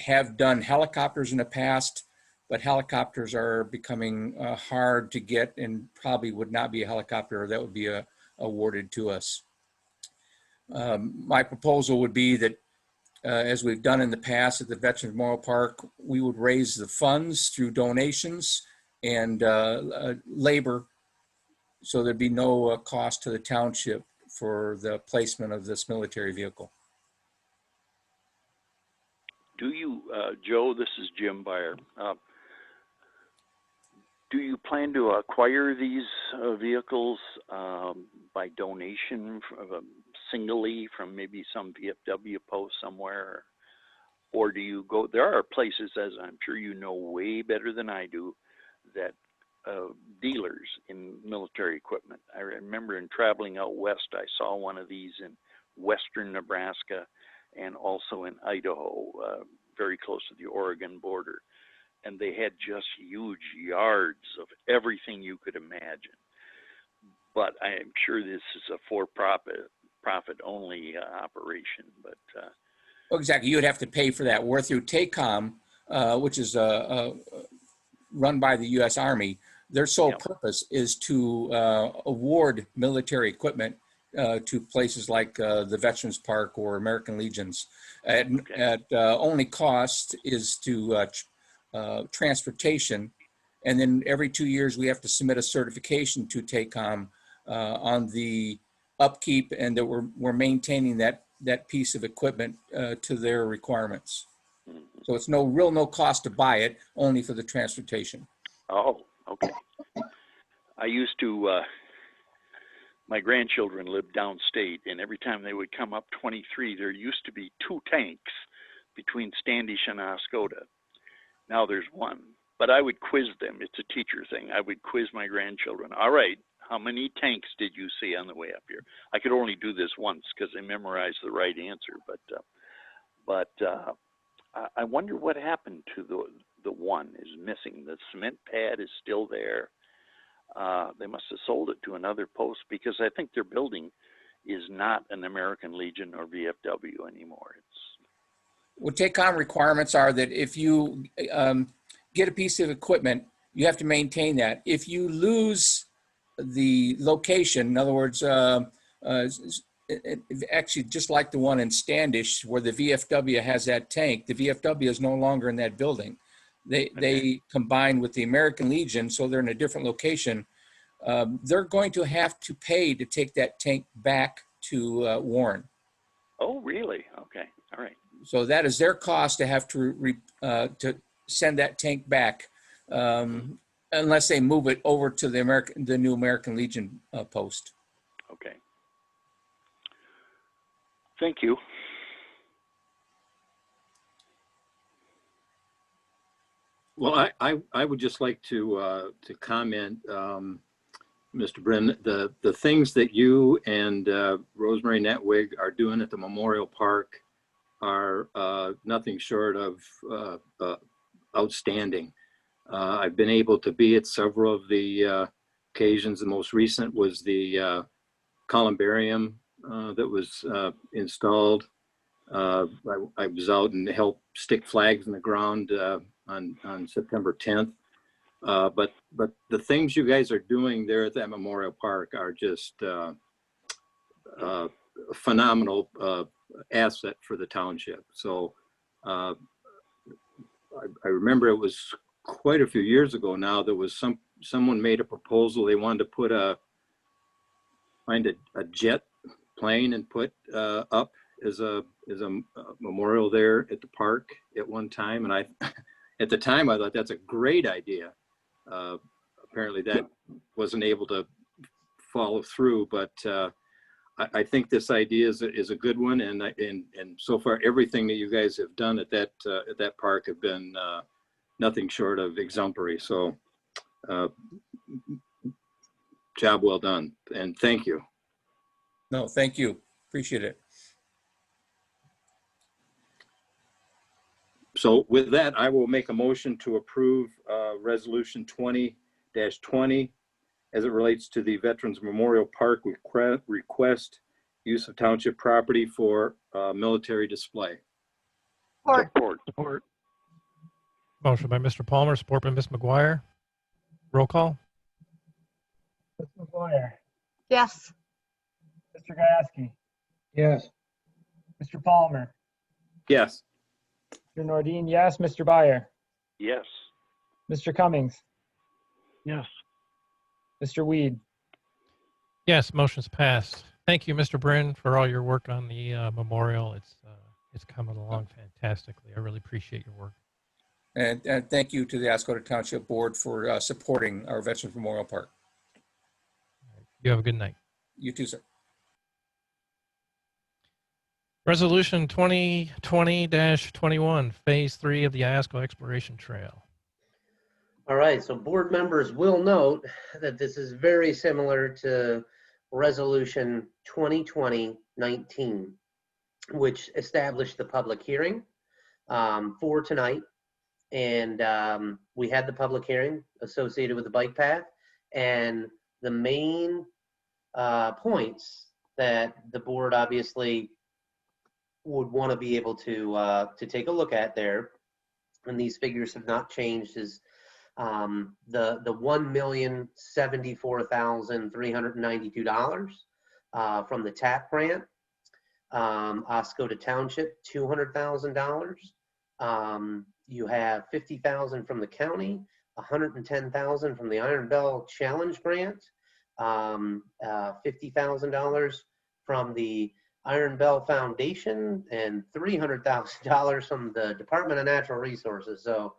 have done helicopters in the past, but helicopters are becoming hard to get and probably would not be a helicopter that would be awarded to us. My proposal would be that, as we've done in the past at the Veterans Memorial Park, we would raise the funds through donations and labor, so there'd be no cost to the township for the placement of this military vehicle. Do you, Joe, this is Jim Byer. Do you plan to acquire these vehicles by donation singly from maybe some VFW post somewhere? Or do you go, there are places, as I'm sure you know way better than I do, that dealers in military equipment. I remember in traveling out west, I saw one of these in western Nebraska and also in Idaho, very close to the Oregon border. And they had just huge yards of everything you could imagine. But I am sure this is a for-profit only operation. But well, exactly, you would have to pay for that. We're through TACOM, which is run by the U.S. Army. Their sole purpose is to award military equipment to places like the Veterans Park or American Legions. At only cost is to transportation, and then every 2 years we have to submit a certification to TACOM on the upkeep and that we're maintaining that piece of equipment to their requirements. So it's no cost to buy it, only for the transportation. Oh, okay. I used to, my grandchildren lived downstate, and every time they would come up 23, there used to be 2 tanks between Standish and Oscoda. Now there's 1, but I would quiz them. It's a teacher thing. I would quiz my grandchildren. All right, how many tanks did you see on the way up here? I could only do this once because I memorized the right answer, but I wonder what happened to the one is missing. The cement pad is still there. They must have sold it to another post because I think their building is not an American Legion or VFW anymore. Well, TACOM requirements are that if you get a piece of equipment, you have to maintain that. If you lose the location, in other words, actually just like the one in Standish where the VFW has that tank, the VFW is no longer in that building. They combined with the American Legion, so they're in a different location. They're going to have to pay to take that tank back to Warren. Oh, really? Okay. All right. So that is their cost to have to send that tank back, unless they move it over to the new American Legion post. Okay. Thank you. Well, I would just like to comment, Mr. Brin, the things that you and Rosemary Netwig are doing at the Memorial Park are nothing short of outstanding. I've been able to be at several of the occasions. The most recent was the columbarium that was installed. I was out and helped stick flags in the ground on September 10th. But the things you guys are doing there at that Memorial Park are just a phenomenal asset for the township. So I remember it was quite a few years ago now, there was someone made a proposal. They wanted to find a jet plane and put up as a memorial there at the park at one time. And at the time I thought that's a great idea. Apparently that wasn't able to follow through, but I think this idea is a good one, and so far everything that you guys have done at that park have been nothing short of exemplary. So job well done, and thank you. No, thank you. Appreciate it. So with that, I will make a motion to approve Resolution 20-20 as it relates to the Veterans Memorial Park request use of township property for military display. Support. Motion by Mr. Palmer, support by Ms. McGuire. Roll call. Ms. McGuire, Yes. Mr. Gieske, Yes. Mr. Palmer, Yes. Mr. Nordine, yes. Mr. Byer, Yes. Mr. Cummings, Yes. Mr. Weed. Yes, motion's passed. Thank you, Mr. Brin, for all your work on the memorial. It's coming along fantastically. I really appreciate your work. And thank you to the Oscoda Township Board for supporting our Veterans Memorial Park. You have a good night. You too, sir. Resolution 2020-21, Phase 3 of the Iasco Exploration Trail. All right, so board members will note that this is very similar to Resolution 2020-19, which established the public hearing for tonight. And we had the public hearing associated with the bike path. And the main points that the board obviously would want to be able to take a look at there, and these figures have not changed, is the $1,074,392 from the TAP grant. Oscoda Township, $200,000. You have $50,000 from the county, $110,000 from the Iron Bell Challenge grant, $50,000 from the Iron Bell Foundation, and $300,000 from the Department of Natural Resources. So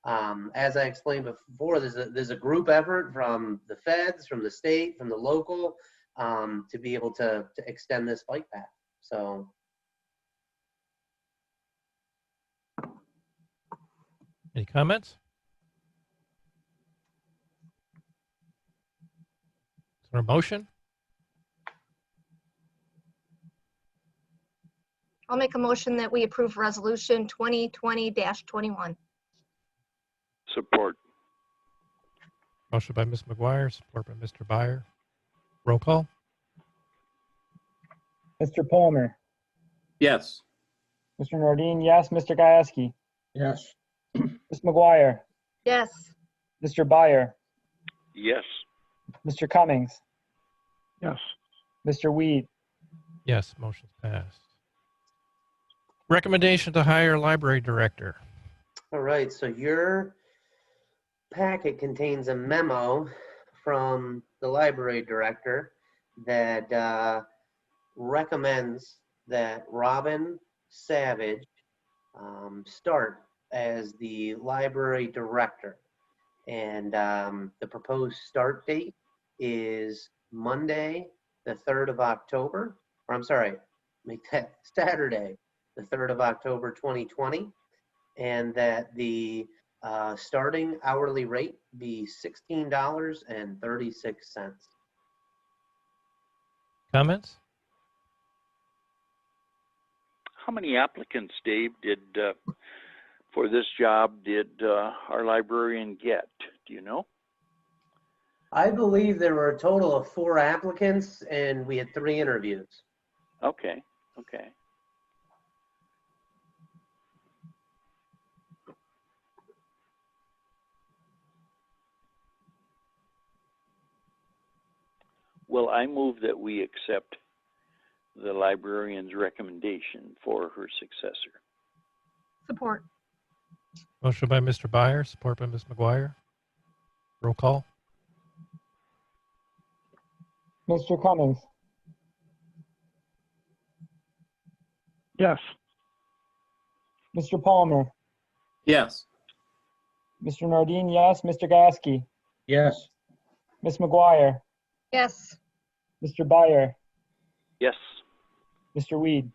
as I explained before, there's a group effort from the feds, from the state, from the local, to be able to extend this bike path. So Any comments? Is there a motion? I'll make a motion that we approve Resolution 2020-21. Support. Motion by Ms. McGuire, support by Mr. Byer. Roll call. Mr. Palmer, Yes. Mr. Nordine, yes. Mr. Gieske, Yes. Ms. McGuire, Yes. Mr. Byer, Yes. Mr. Cummings, Yes. Mr. Weed, Yes, motion's passed. Recommendation to hire library director. All right, so your packet contains a memo from the library director that recommends that Robin Savage start as the library director. And the proposed start date is Monday, the 3rd of October, or I'm sorry, make that Saturday, the 3rd of October, 2020. And that the starting hourly rate be $16.36. Comments? How many applicants, Dave, for this job did our librarian get? Do you know? I believe there were a total of 4 applicants and we had 3 interviews. Okay, okay. Well, I move that we accept the librarian's recommendation for her successor. Support. Motion by Mr. Byer, support by Ms. McGuire. Roll call. Mr. Cummings, Yes. Mr. Palmer, Yes. Mr. Nordine, yes. Mr. Gasky, Yes. Ms. McGuire, Yes. Mr. Byer, Yes. Mr. Weed.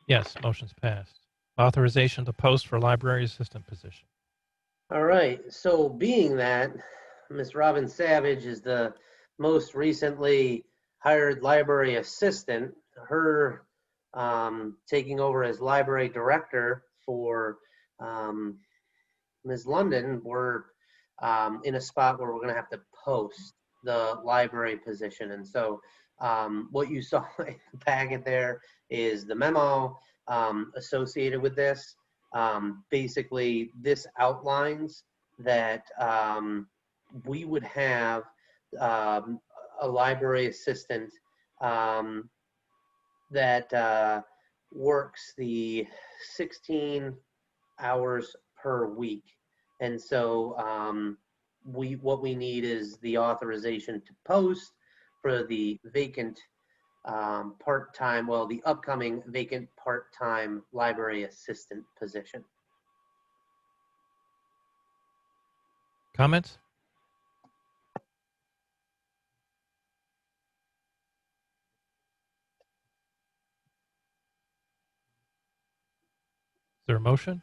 Yes, motion's passed. Authorization to post for library assistant position. All right, so being that Ms. Robin Savage is the most recently hired library assistant, her taking over as library director for Ms. London, we're in a spot where we're going to have to post the library position. And so what you saw in the packet there is the memo associated with this. Basically, this outlines that we would have a library assistant that works the 16 hours per week. And so what we need is the authorization to post for the vacant part-time, well, the upcoming vacant part-time library assistant position. Comments? Is there a motion?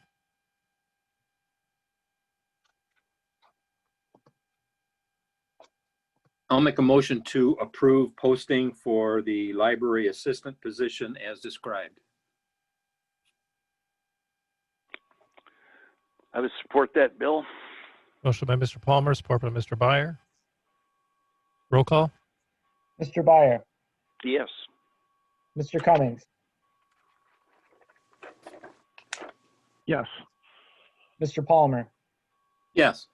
I'll make a motion to approve posting for the library assistant position as described. I would support that, Bill. Motion by Mr. Palmer, support by Mr. Byer. Roll call. Mr. Byer, Yes. Mr. Cummings, Yes. Mr. Palmer, Yes.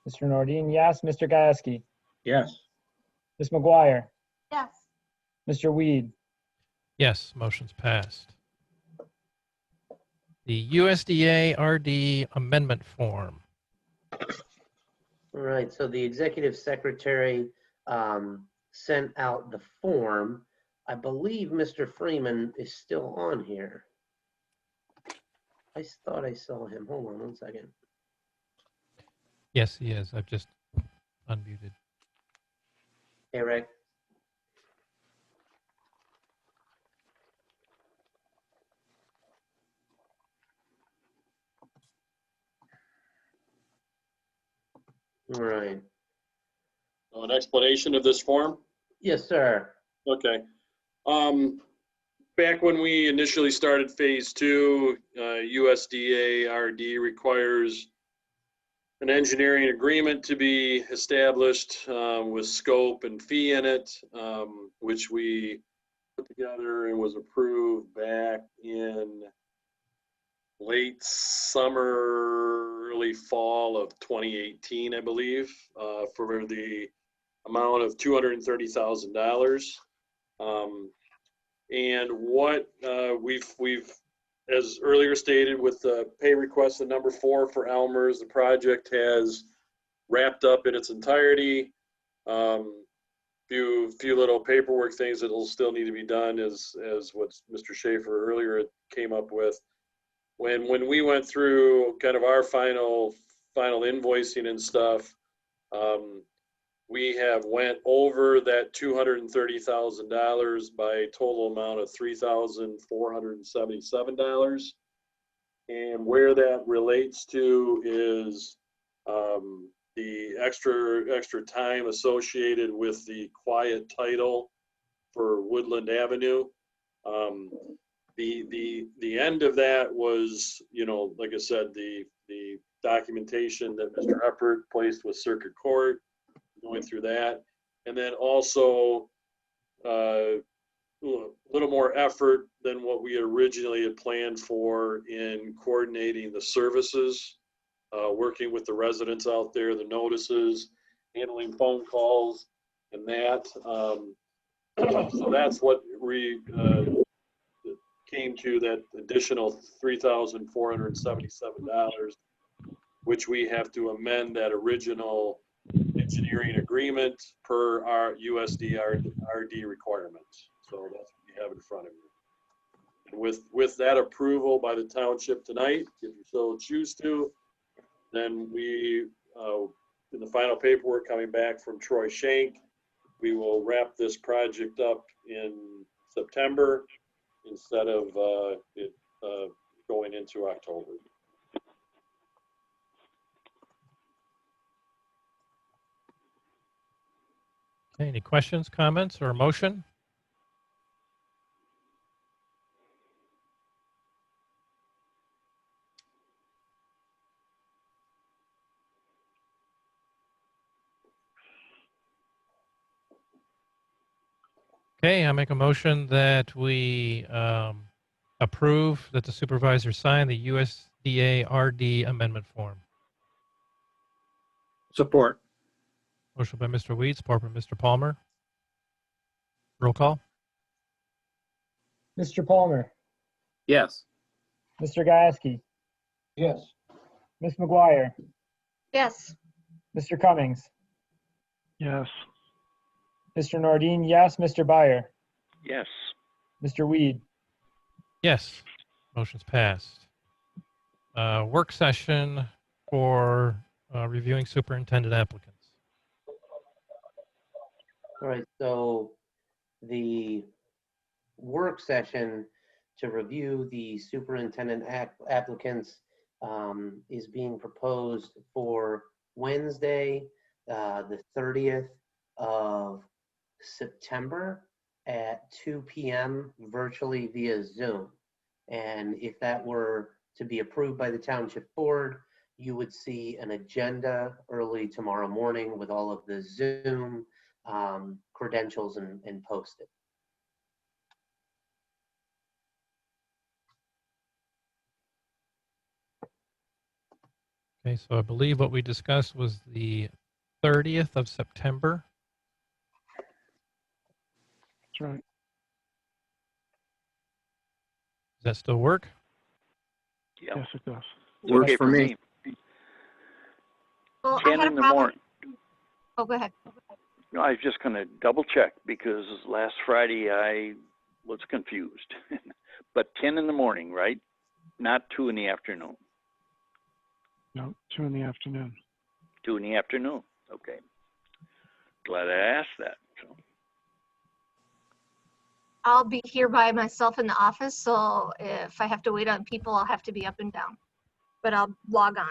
Mr. Nordine, yes. Mr. Gasky, Yes. Ms. McGuire, Yes. Mr. Weed. Yes, motion's passed. The USDA RD amendment form. All right, so the executive secretary sent out the form. I believe Mr. Freeman is still on here. I thought I saw him. Hold on one second. Yes, he is. I've just unmuted. Hey, Rick. All right. An explanation of this form? Yes, sir. Okay. Back when we initially started phase 2, USDA RD requires an engineering agreement to be established with scope and fee in it, which we put together and was approved back in late summer, early fall of 2018, I believe, for the amount of $230,000. And what we've, as earlier stated, with the pay request at number 4 for Elmer's, the project has wrapped up in its entirety. Few little paperwork things that will still need to be done, as what Mr. Schaefer earlier came up with. When we went through kind of our final invoicing and stuff, we have went over that $230,000 by a total amount of $3,477. And where that relates to is the extra time associated with the quiet title for Woodland Avenue. The end of that was, like I said, the documentation that Mr. Eppert placed with Circuit Court, going through that, and then also a little more effort than what we originally had planned for in coordinating the services, working with the residents out there, the notices, handling phone calls, and that. So that's what we came to, that additional $3,477, which we have to amend that original engineering agreement per our USD/RD requirements. So that's what you have in front of you. And with that approval by the township tonight, if you so choose to, then we, in the final paperwork coming back from Troy Shank, we will wrap this project up in September instead of it going into October. Okay, any questions, comments, or a motion? Okay, I make a motion that we approve that the supervisor sign the USDA-RD amendment form. Support. Motion by Mr. Weed, support by Mr. Palmer. Roll call. Mr. Palmer, Yes. Mr. Gieske, Yes. Ms. McGuire, Yes. Mr. Cummings, Yes. Mr. Nordine, yes. Mr. Byer, Yes. Mr. Weed. Yes, motion's passed. Work session for reviewing superintendent applicants. All right, so the work session to review the superintendent applicants is being proposed for Wednesday, the 30th of September at 2 p.m. virtually via Zoom. And if that were to be approved by the Township Board, you would see an agenda early tomorrow morning with all of the Zoom credentials and posted. Okay, so I believe what we discussed was the 30th of September. That's right. Does that still work? Yeah. Yes, it does. It's Works okay for me. Well, I 10 had in a the problem. morning. Oh, go ahead. No, I was just going to double check because last Friday I was confused. But 10 in the morning, right? Not 2 in the afternoon. No, 2 in the afternoon. 2 in the afternoon. Okay. Glad I asked that. So. I'll be here by myself in the office, so if I have to wait on people, I'll have to be up and down. But I'll log on.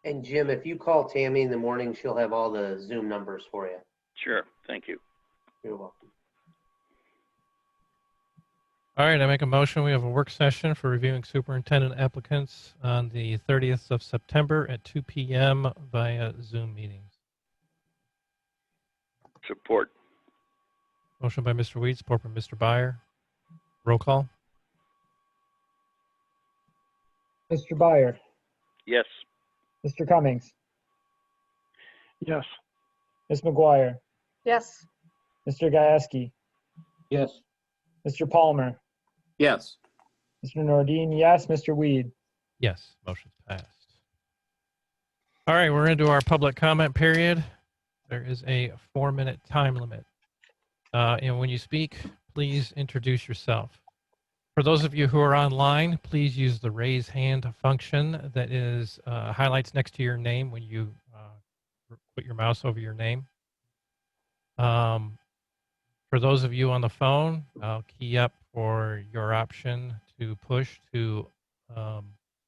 And Jim, if you call Tammy in the morning, she'll have all the Zoom numbers for you. Sure. Thank you. You're welcome. All right, I make a motion. We have a work session for reviewing superintendent applicants on the 30th of September at 2 p.m. via Zoom meetings. Support. Motion by Mr. Weed, support by Mr. Byer. Roll call. Mr. Byer, Yes. Mr. Cummings, Yes. Ms. McGuire, Yes. Mr. Gieske, Yes. Mr. Palmer, Yes. Mr. Nordine, yes, Mr. Weed. Yes, motion's passed. All right, we're into our public comment period. There is a 4-minute time limit. And when you speak, please introduce yourself. For those of you who are online, please use the raise hand function that is highlights next to your name when you put your mouse over your name. For those of you on the phone, I'll key up for your option to push to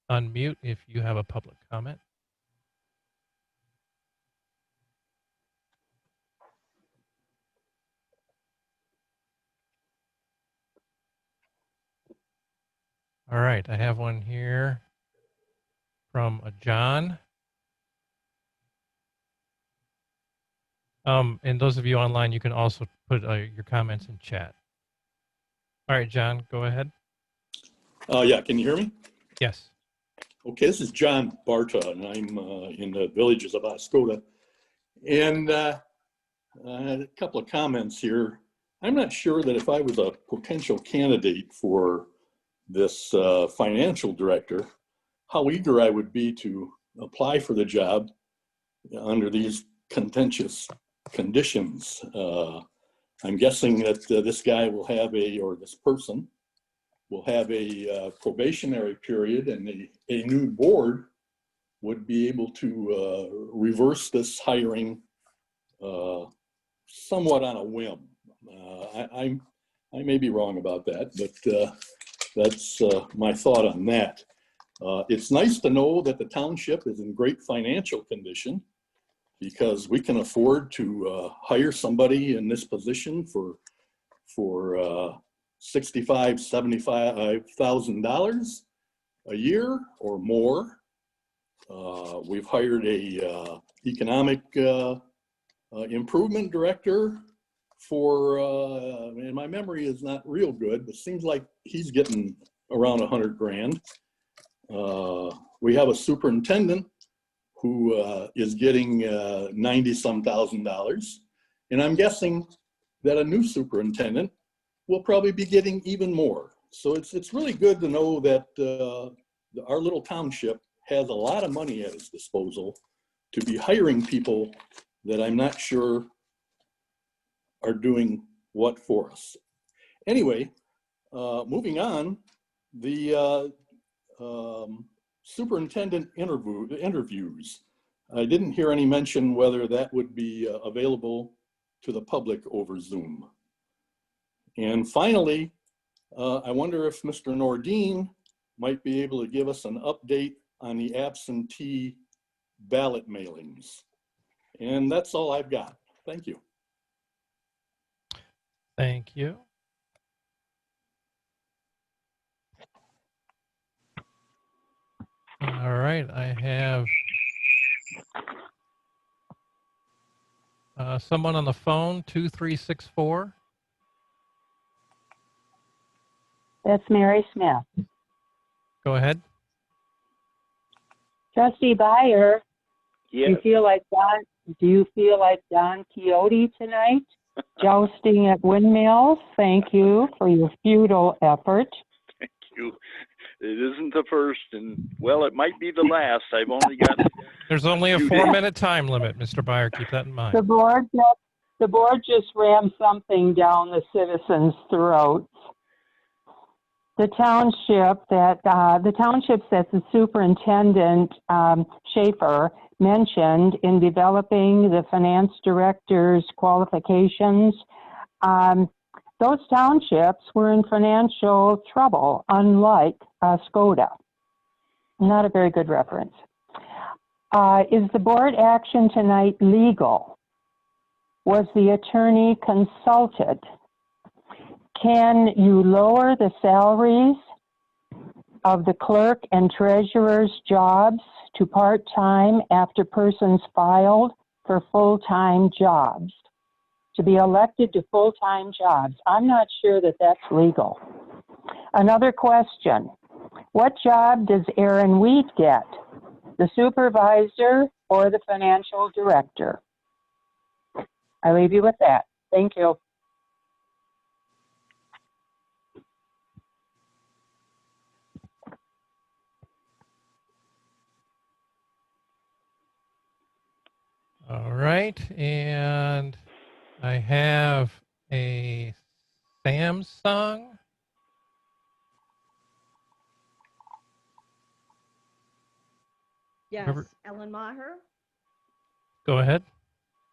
unmute if you have a public comment. All right, I have one here from John. And those of you online, you can also put your comments in chat. All right, John, go ahead. Yeah, can you hear me? Yes. Okay, this is John Barta, and I'm in the villages of Oscoda. And a couple of comments here. I'm not sure that if I was a potential candidate for this financial director, how eager I would be to apply for the job under these contentious conditions. I'm guessing that this guy will have or this person will have a probationary period, and a new board would be able to reverse this hiring somewhat on a whim. I may be wrong about that, but that's my thought on that. It's nice to know that the township is in great financial condition, because we can afford to hire somebody in this position for $65,000, $75,000 a year or more. We've hired a economic improvement director for, and my memory is not real good, but seems like he's getting around 100 grand. We have a superintendent who is getting 90-some thousand dollars. And I'm guessing that a new superintendent will probably be getting even more. So it's really good to know that our little township has a lot of money at its disposal to be hiring people that I'm not sure are doing what for us. Anyway, moving on, the superintendent interviews. I didn't hear any mention whether that would be available to the public over Zoom. And finally, I wonder if Mr. Nordine might be able to give us an update on the absentee ballot mailings. And that's all I've got. Thank you. Thank you. All right, I have someone on the phone, 2364. That's Mary Smith. Go ahead. Trustee Byer, Yes. do you feel like Don Quixote tonight? Jousting at windmills? Thank you for your futile effort. Thank you. It isn't the first, and well, it might be the last. I've only got. There's only a 4-minute time limit, Mr. Byer. Keep that in mind. The board just rammed something down the citizens' throats. The township that the superintendent Schaefer mentioned in developing the finance director's qualifications, those townships were in financial trouble, unlike Oscoda. Not a very good reference. Is the board action tonight legal? Was the attorney consulted? Can you lower the salaries of the clerk and treasurer's jobs to part-time after persons filed for full-time jobs? To be elected to full-time jobs. I'm not sure that that's legal. Another question. What job does Aaron Wheat get? the supervisor or the financial director. I leave you with that. Thank you. All right, and I have a Samsung. Yes, Whoever- Ellen Maher. Go ahead.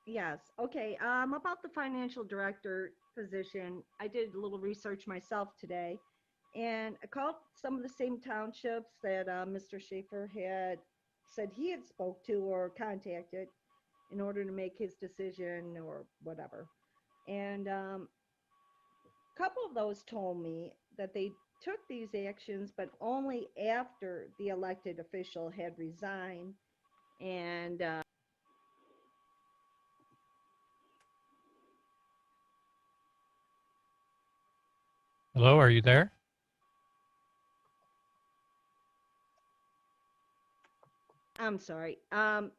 Yes. Okay. About the financial director position, I did a little research myself today, and I called some of the same townships that Mr. Schaefer had said he had spoke to or contacted in order to make his decision or whatever. And a couple of those told me that they took these actions, but only after the elected official had resigned. And Hello, are you there? I'm sorry. And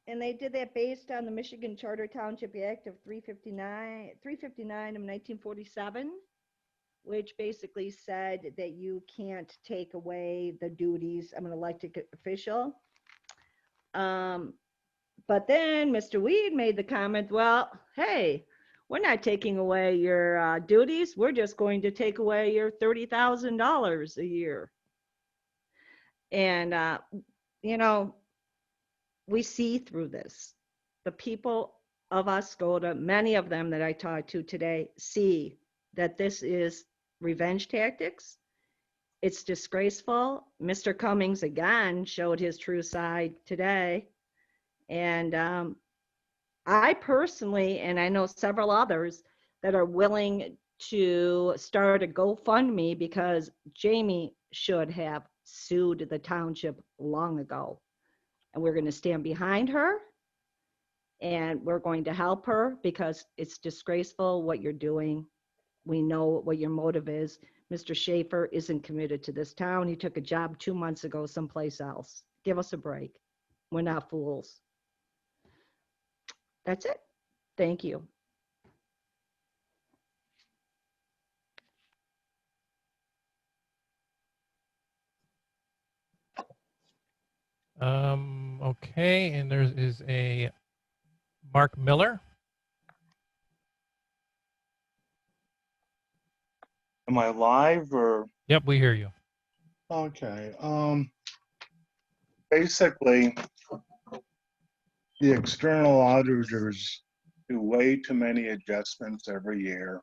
they did that based on the Michigan Charter Township Act of 359 of 1947, which basically said that you can't take away the duties of an elected official. But then Mr. Weed made the comment, well, hey, we're not taking away your duties. We're just going to take away your $30,000 a year. And, you know, we see through this. The people of Oscoda, many of them that I talked to today, see that this is revenge tactics. It's disgraceful. Mr. Cummings again showed his true side today. And I personally, and I know several others that are willing to start a GoFundMe because Jamie should have sued the township long ago. And we're going to stand behind her and we're going to help her because it's disgraceful what you're doing. We know what your motive is. Mr. Schaefer isn't committed to this town. He took a job 2 months ago someplace else. Give us a break. We're not fools. That's it. Thank you. Okay, and there is a Mark Miller. Am I live or? Yep, we hear you. Okay. Basically, the external auditors do way too many adjustments every year.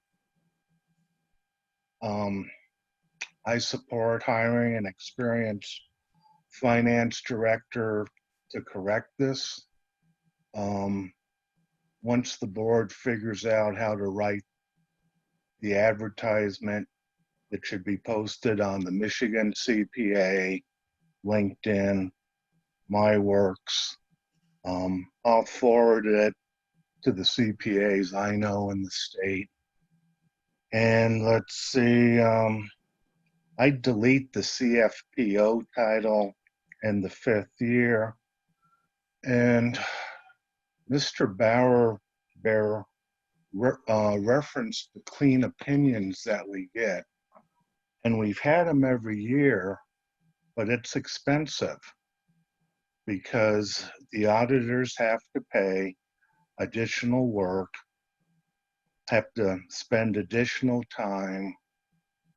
I support hiring an experienced finance director to correct this. Once the board figures out how to write the advertisement, it should be posted on the Michigan CPA, LinkedIn, MyWorks. I'll forward it to the CPAs I know in the state. And let's see, I'd delete the CFPO title in the 5th year. And Mr. Bauer referenced the clean opinions that we get. And we've had them every year, but it's expensive because the auditors have to pay additional work, have to spend additional time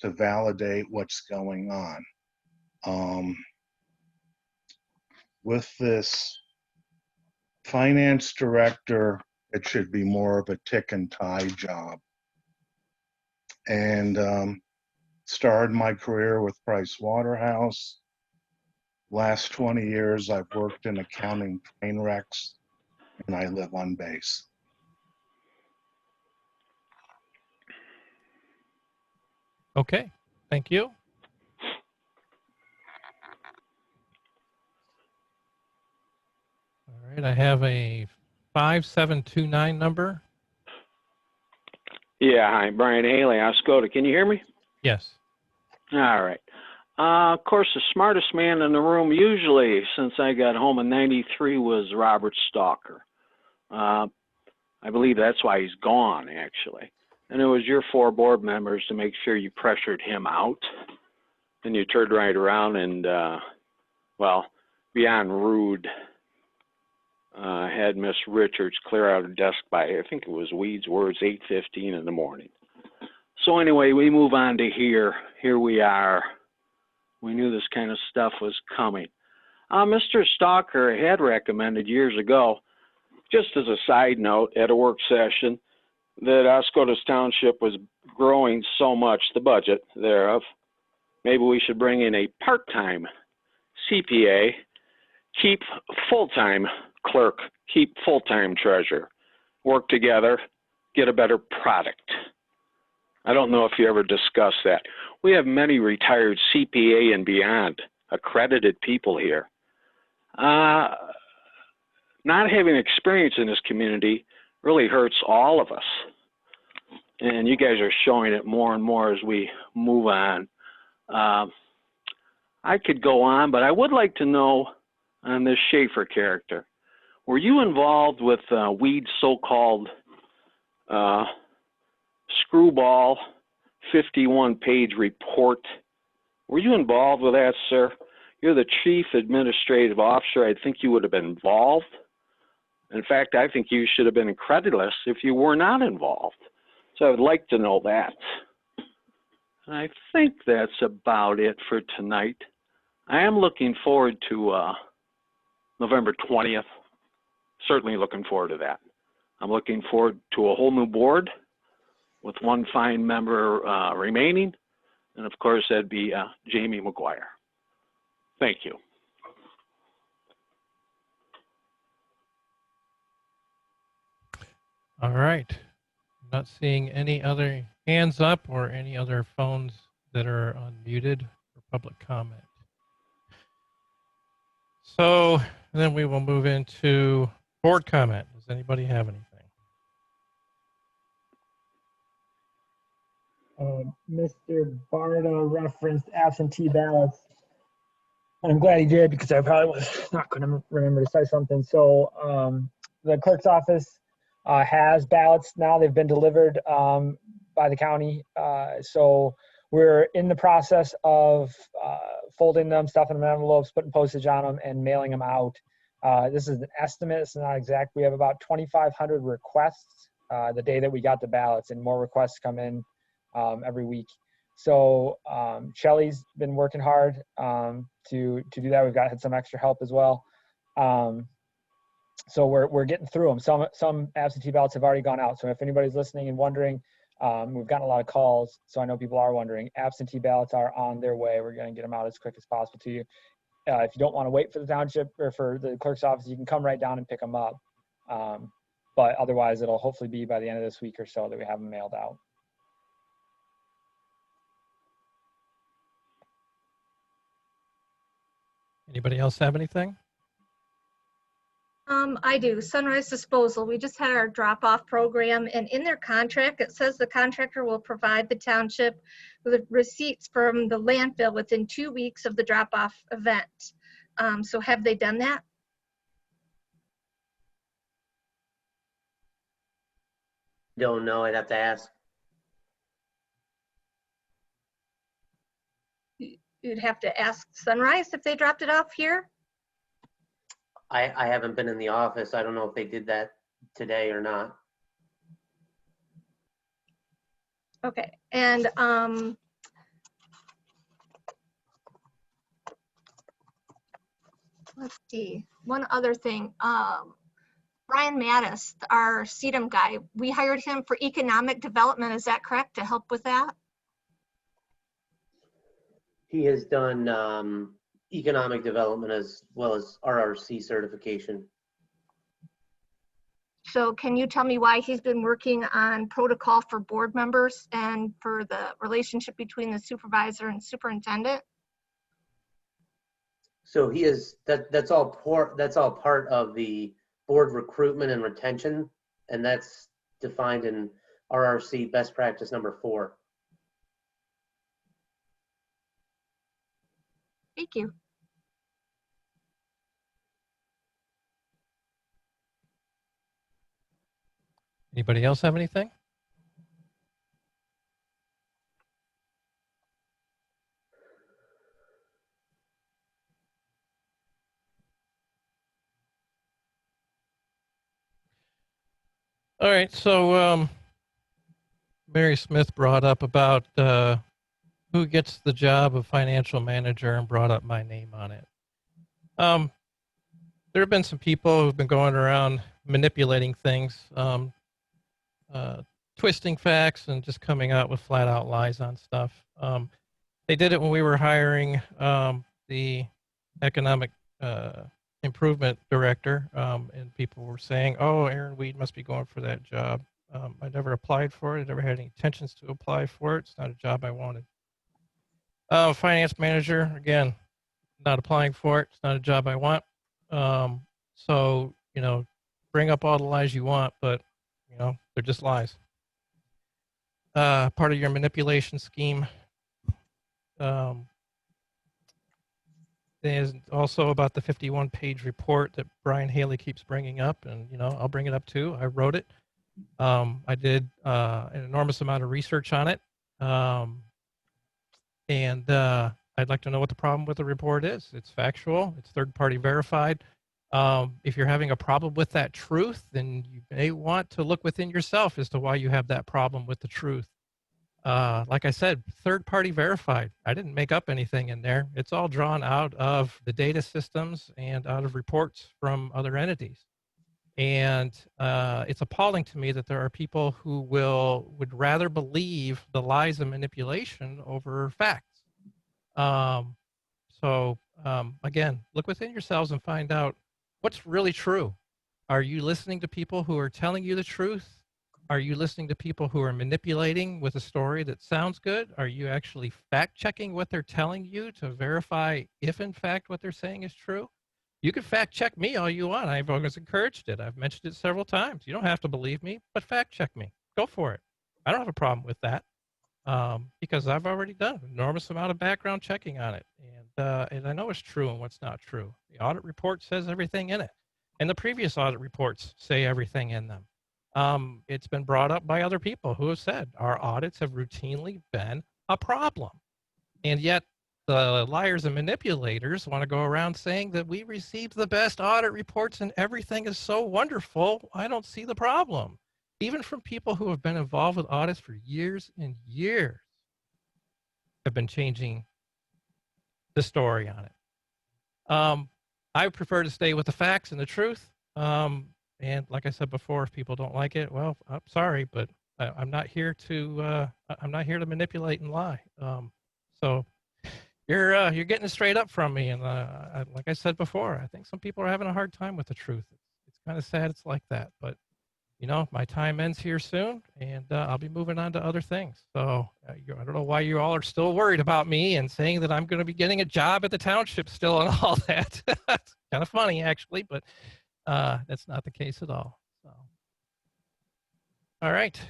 to validate what's going on. With this finance director, it should be more of a tick and tie job. And started my career with Price Waterhouse. Last 20 years, I've worked in accounting train wrecks, and I live on base. Okay, thank you. All right, I have a 5729 number. Yeah, hi, Brian Haley, Oscoda. Can you hear me? Yes. All right. Of course, the smartest man in the room usually since I got home in '93 was Robert Stalker. I believe that's why he's gone, actually. And it was your 4 board members to make sure you pressured him out. And you turned right around and, well, beyond rude, had Miss Richards clear out her desk by, I think it was Weed's words, 8:15 in the morning. So anyway, we move on to here. Here we are. We knew this kind of stuff was coming. Mr. Stalker had recommended years ago, just as a side note at a work session, that Oscoda Township was growing so much, the budget thereof, maybe we should bring in a part-time CPA, keep full-time clerk, keep full-time treasurer, work together, get a better product. I don't know if you ever discussed that. We have many retired CPA and beyond accredited people here. Not having experience in this community really hurts all of us. And you guys are showing it more and more as we move on. I could go on, but I would like to know on this Schaefer character. Were you involved with Weed's so-called screwball 51-page report? Were you involved with that, sir? You're the chief administrative officer. I think you would have been involved. In fact, I think you should have been creditless if you were not involved. So I would like to know that. And I think that's about it for tonight. I am looking forward to November 20th. Certainly looking forward to that. I'm looking forward to a whole new board with one fine member remaining. And of course, that'd be Jamie McGuire. Thank you. All right. Not seeing any other hands up or any other phones that are unmuted for public comment. So then we will move into board comment. Does anybody have anything? Mr. Barta referenced absentee ballots. And I'm glad he did because I probably was not going to remember to say something. So the clerk's office has ballots now. They've been delivered by the county. So we're in the process of folding them, stuffing them in envelopes, putting postage on them, and mailing them out. This is an estimate. It's not exact. We have about 2,500 requests the day that we got the ballots, and more requests come in every week. So Shelly's been working hard to do that. We've had some extra help as well. So we're getting through them. Some absentee ballots have already gone out. So if anybody's listening and wondering, we've gotten a lot of calls. So I know people are wondering. Absentee ballots are on their way. We're going to get them out as quick as possible to you. If you don't want to wait for the township or for the clerk's office, you can come right down and pick them up. But otherwise, it'll hopefully be by the end of this week or so that we have them mailed out. Anybody else have anything? I do. Sunrise Disposal. We just had our drop-off program, and in their contract, it says the contractor will provide the township with receipts from the landfill within 2 weeks of the drop-off event. So have they done that? Don't know. I'd have to ask. You'd have to ask Sunrise if they dropped it off here. I haven't been in the office. I don't know if they did that today or not. Okay, and let's see, one other thing. Brian Mattis, our CEDM guy, we hired him for economic development. Is that correct, to help with that? He has done economic development as well as RRC certification. So can you tell me why he's been working on protocol for board members and for the relationship between the supervisor and superintendent? So he is that's all part of the board recruitment and retention, and that's defined in RRC best practice number 4. Thank you. Anybody else have anything? All right, so Mary Smith brought up about who gets the job of financial manager and brought up my name on it. There have been some people who've been going around manipulating things, twisting facts and just coming out with flat out lies on stuff. They did it when we were hiring the economic improvement director, and people were saying, oh, Aaron Weed must be going for that job. I never applied for it. I never had any intentions to apply for it. It's not a job I wanted. Finance manager, again, not applying for it. It's not a job I want. So, you know, bring up all the lies you want, but, you know, they're just lies. Part of your manipulation scheme. There's also about the 51-page report that Brian Haley keeps bringing up, and, you know, I'll bring it up too. I wrote it. I did an enormous amount of research on it. And I'd like to know what the problem with the report is. It's factual. It's third-party verified. If you're having a problem with that truth, then you may want to look within yourself as to why you have that problem with the truth. Like I said, third-party verified. I didn't make up anything in there. It's all drawn out of the data systems and out of reports from other entities. And it's appalling to me that there are people who would rather believe the lies and manipulation over facts. Again, look within yourselves and find out what's really true. Are you listening to people who are telling you the truth? Are you listening to people who are manipulating with a story that sounds good? Are you actually fact-checking what they're telling you to verify if, in fact, what they're saying is true? You can fact-check me all you want. I've always encouraged it. I've mentioned it several times. You don't have to believe me, but fact-check me. Go for it. I don't have a problem with that because I've already done an enormous amount of background checking on it. And I know what's true and what's not true. The audit report says everything in it. And the previous audit reports say everything in them. It's been brought up by other people who have said our audits have routinely been a problem. And yet the liars and manipulators want to go around saying that we received the best audit reports and everything is so wonderful. I don't see the problem. Even from people who have been involved with audits for years and years have been changing the story on it. I prefer to stay with the facts and the truth. And like I said before, if people don't like it, well, I'm sorry, but I'm not here to manipulate and lie. So you're getting it straight up from me. And like I said before, I think some people are having a hard time with the truth. It's kind of sad it's like that, but you know, my time ends here soon and I'll be moving on to other things. So I don't know why you all are still worried about me and saying that I'm going to be getting a job at the township still and all that. It's kind of funny actually, but that's not the case at all. So, all right.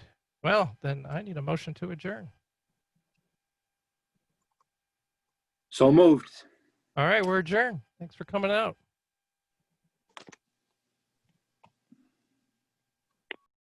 Well, then I need a motion to adjourn. So moved. All right, we're adjourned. Thanks for coming out.